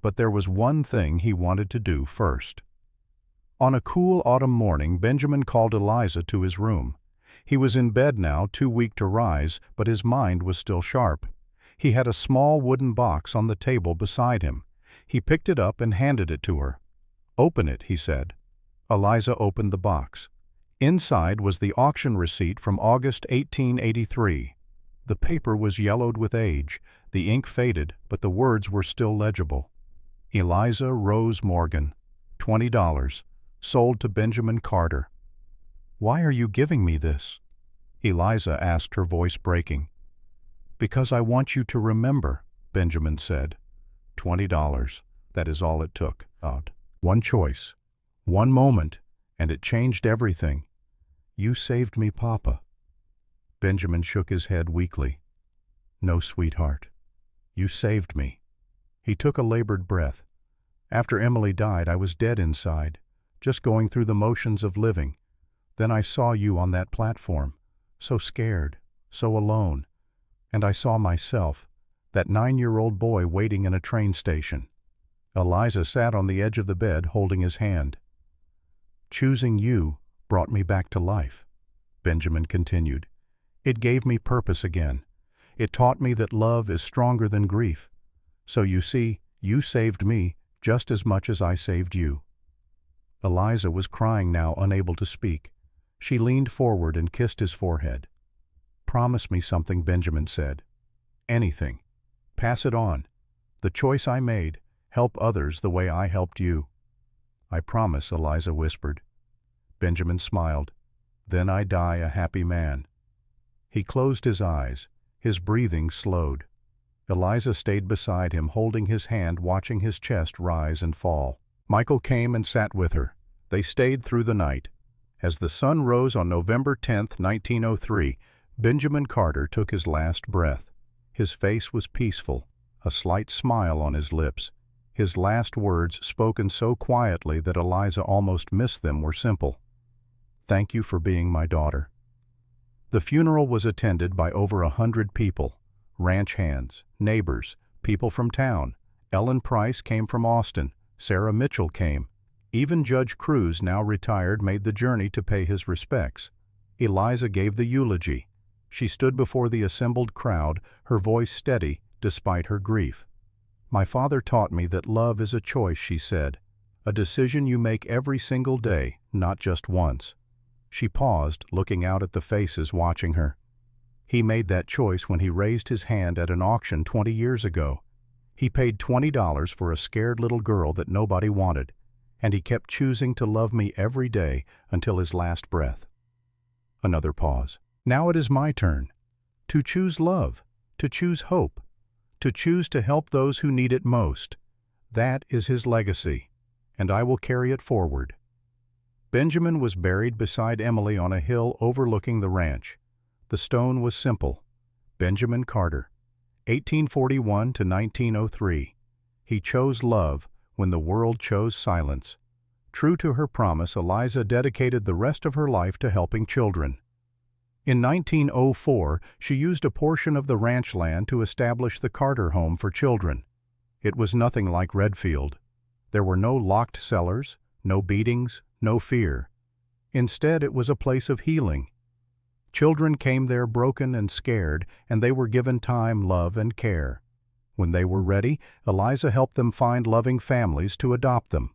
But there was one thing he wanted to do first. On a cool autumn morning, Benjamin called Eliza to his room. He was in bed now, too weak to rise, but his mind was still sharp. He had a small wooden box on the table beside him. He picked it up and handed it to her. "Open it," he said. Eliza opened the box. Inside was the auction receipt from August 1883. The paper was yellowed with age, the ink faded, but the words were still legible. Eliza Rose Morgan, $20, sold to Benjamin Carter. "Why are you giving me this?" Eliza asked, her voice breaking. "Because I want you to remember," Benjamin said. $20, that is all it took. One choice, one moment, and it changed everything. "You saved me, Papa." Benjamin shook his head weakly. "No, sweetheart. You saved me." He took a labored breath. "After Emily died, I was dead inside, just going through the motions of living. Then I saw you on that platform, so scared, so alone. And I saw myself, that 9-year-old boy waiting in a train station." Eliza sat on the edge of the bed holding his hand. "Choosing you brought me back to life," Benjamin continued. "It gave me purpose again. It taught me that love is stronger than grief. So you see, you saved me just as much as I saved you." Eliza was crying now, unable to speak. She leaned forward and kissed his forehead. "Promise me something," Benjamin said. "Anything. Pass it on. The choice I made, help others the way I helped you." "I promise," Eliza whispered. Benjamin smiled. "Then I die a happy man." He closed his eyes. His breathing slowed. Eliza stayed beside him, holding his hand, watching his chest rise and fall. Michael came and sat with her. They stayed through the night. As the sun rose on November 10, 1903, Benjamin Carter took his last breath. His face was peaceful, a slight smile on his lips. His last words, spoken so quietly that Eliza almost missed them, were simple. "Thank you for being my daughter." The funeral was attended by over 100 people, ranch hands, neighbors, people from town. Ellen Price came from Austin. Sarah Mitchell came. Even Judge Cruz, now retired, made the journey to pay his respects. Eliza gave the eulogy. She stood before the assembled crowd, her voice steady despite her grief. "My father taught me that love is a choice," she said, "a decision you make every single day, not just once." She paused, looking out at the faces watching her. "He made that choice when he raised his hand at an auction 20 years ago. He paid $20 for a scared little girl that nobody wanted, and he kept choosing to love me every day until his last breath." Another pause. "Now it is my turn. To choose love, to choose hope, to choose to help those who need it most. That is his legacy, and I will carry it forward." Benjamin was buried beside Emily on a hill overlooking the ranch. The stone was simple. Benjamin Carter, 1841 to 1903. He chose love when the world chose silence. True to her promise, Eliza dedicated the rest of her life to helping children. In 1904, she used a portion of the ranch land to establish the Carter Home for Children. It was nothing like Redfield. There were no locked cellars, no beatings, no fear. Instead, it was a place of healing. Children came there broken and scared, and they were given time, love, and care. When they were ready, Eliza helped them find loving families to adopt them.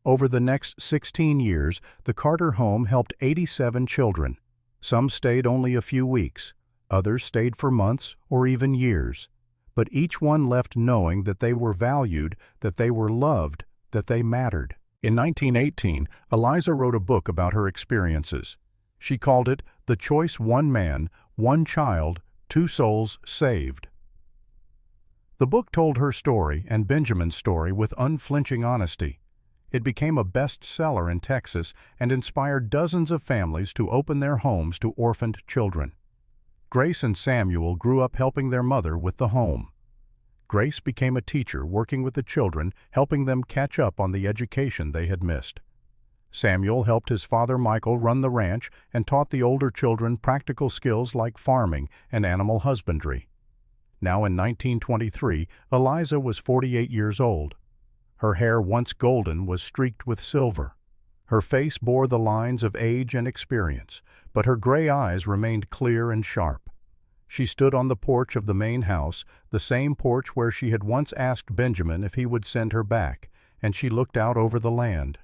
Over the next 16 years, the Carter home helped 87 children. Some stayed only a few weeks. Others stayed for months or even years. But each one left knowing that they were valued, that they were loved, that they mattered. In 1918, Eliza wrote a book about her experiences. She called it The Choice: One Man, One Child, Two Souls Saved. The book told her story and Benjamin's story with unflinching honesty. It became a bestseller in Texas and inspired dozens of families to open their homes to orphaned children. Grace and Samuel grew up helping their mother with the home. Grace became a teacher working with the children, helping them catch up on the education they had missed. Samuel helped his father Michael run the ranch and taught the older children practical skills like farming and animal husbandry. Now in 1923, Eliza was 48 years old. Her hair, once golden, was streaked with silver. Her face bore the lines of age and experience, but her gray eyes remained clear and sharp. She stood on the porch of the main house, the same porch where she had once asked Benjamin if he would send her back, and she looked out over the land.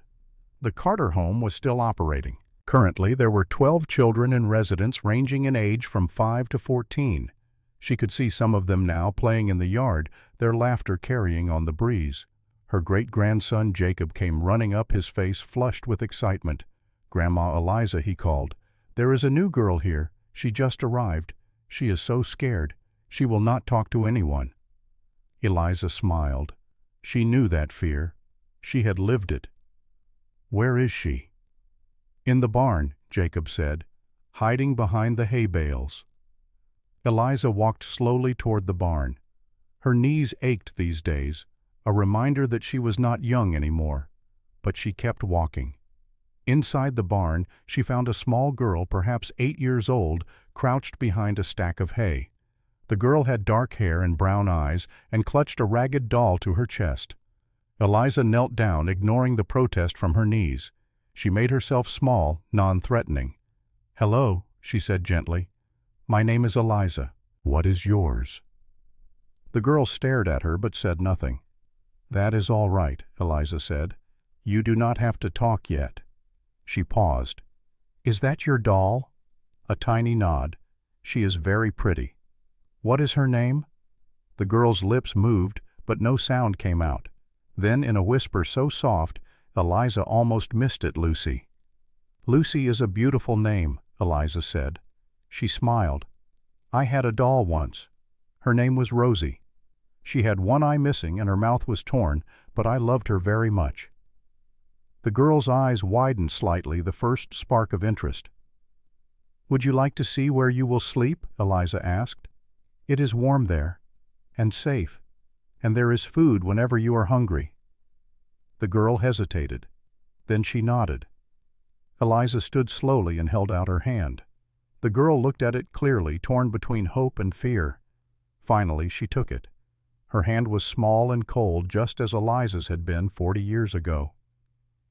The Carter home was still operating. Currently, there were 12 children in residence ranging in age from 5 to 14. She could see some of them now playing in the yard, their laughter carrying on the breeze. Her great-grandson Jacob came running up, his face flushed with excitement. "Grandma Eliza," he called, "there is a new girl here. She just arrived. She is so scared. She will not talk to anyone." Eliza smiled. She knew that fear. She had lived it. "Where is she?" "In the barn," Jacob said, "hiding behind the hay bales." Eliza walked slowly toward the barn. Her knees ached these days, a reminder that she was not young anymore, but she kept walking. Inside the barn, she found a small girl, perhaps 8 years old, crouched behind a stack of hay. The girl had dark hair and brown eyes and clutched a ragged doll to her chest. Eliza knelt down, ignoring the protest from her knees. She made herself small, non-threatening. "Hello," she said gently. "My name is Eliza. What is yours?" The girl stared at her but said nothing. "That is all right," Eliza said. "You do not have to talk yet." She paused. "Is that your doll?" A tiny nod. "She is very pretty." "What is her name?" The girl's lips moved, but no sound came out. Then, in a whisper so soft, Eliza almost missed it, "Lucy." "Lucy is a beautiful name," Eliza said. She smiled. "I had a doll once. Her name was Rosie. She had one eye missing and her mouth was torn, but I loved her very much." The girl's eyes widened slightly, the first spark of interest. "Would you like to see where you will sleep?" Eliza asked. "It is warm there, and safe, and there is food whenever you are hungry." The girl hesitated. Then she nodded. Eliza stood slowly and held out her hand. The girl looked at it clearly, torn between hope and fear. Finally, she took it. Her hand was small and cold, just as Eliza's had been 40 years ago.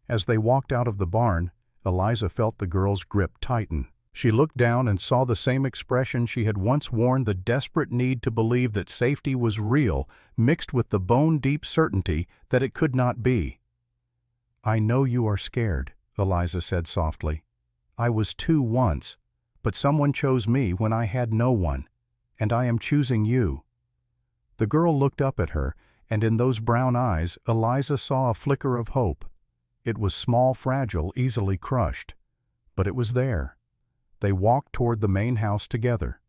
As they walked out of the barn, Eliza felt the girl's grip tighten. She looked down and saw the same expression she had once worn, the desperate need to believe that safety was real, mixed with the bone-deep certainty that it could not be. "I know you are scared," Eliza said softly. "I was too once, but someone chose me when I had no one, and I am choosing you." The girl looked up at her, and in those brown eyes Eliza saw a flicker of hope. It was small, fragile, easily crushed, but it was there. They walked toward the main house together.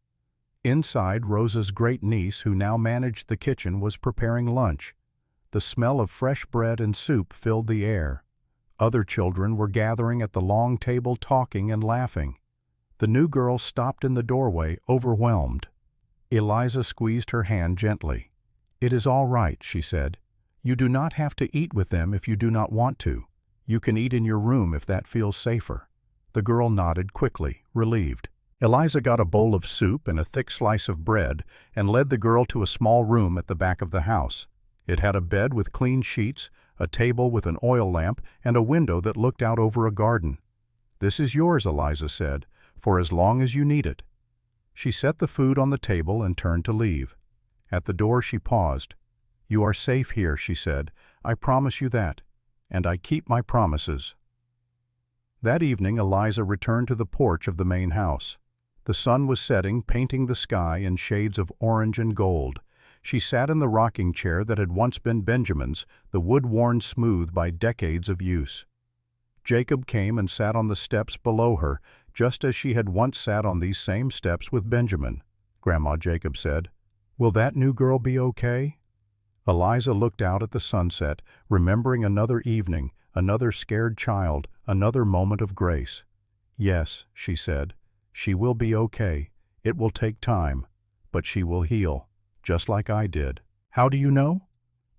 Inside, Rosa's great-niece, who now managed the kitchen, was preparing lunch. The smell of fresh bread and soup filled the air. Other children were gathering at the long table, talking and laughing. The new girl stopped in the doorway, overwhelmed. Eliza squeezed her hand gently. "It is all right," she said. "You do not have to eat with them if you do not want to. You can eat in your room if that feels safer." The girl nodded quickly, relieved. Eliza got a bowl of soup and a thick slice of bread and led the girl to a small room at the back of the house. It had a bed with clean sheets, a table with an oil lamp, and a window that looked out over a garden. "This is yours," Eliza said, "for as long as you need it." She set the food on the table and turned to leave. At the door she paused. "You are safe here," she said. "I promise you that. And I keep my promises." That evening Eliza returned to the porch of the main house. The sun was setting, painting the sky in shades of orange and gold. She sat in the rocking chair that had once been Benjamin's, the wood worn smooth by decades of use. Jacob came and sat on the steps below her, just as she had once sat on these same steps with Benjamin. Grandma Jacob said, "Will that new girl be okay?" Eliza looked out at the sunset, remembering another evening, another scared child, another moment of grace. "Yes," she said, "she will be okay. It will take time, but she will heal, just like I did." "How do you know?"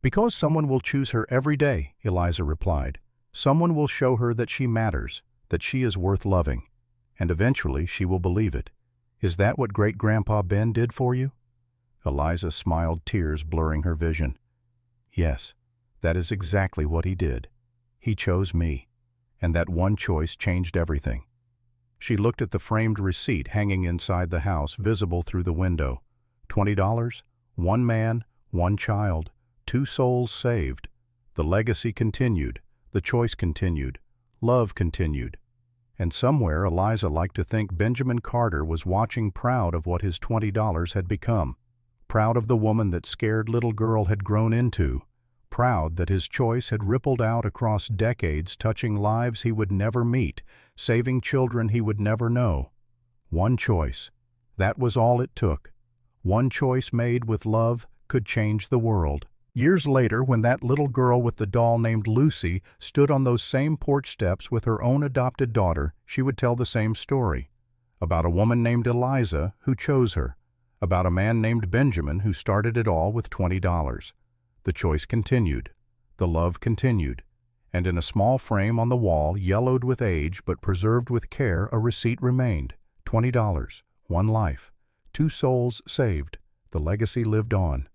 "Because someone will choose her every day," Eliza replied. "Someone will show her that she matters, that she is worth loving, and eventually she will believe it. Is that what Great-Grandpa Ben did for you?" Eliza smiled, tears blurring her vision. "Yes, that is exactly what he did. He chose me, and that one choice changed everything." She looked at the framed receipt hanging inside the house, visible through the window. $20, one man, one child, 2 souls saved. The legacy continued, the choice continued, love continued. And somewhere Eliza liked to think Benjamin Carter was watching, proud of what his $20 had become, proud of the woman that scared little girl had grown into, proud that his choice had rippled out across decades, touching lives he would never meet, saving children he would never know. One choice. That was all it took. One choice made with love could change the world. Years later, when that little girl with the doll named Lucy stood on those same porch steps with her own adopted daughter, she would tell the same story. About a woman named Eliza who chose her. About a man named Benjamin who started it all with $20. The choice continued. The love continued. And in a small frame on the wall, yellowed with age but preserved with care, a receipt remained. $20. One life. 2 souls saved. The legacy lived on.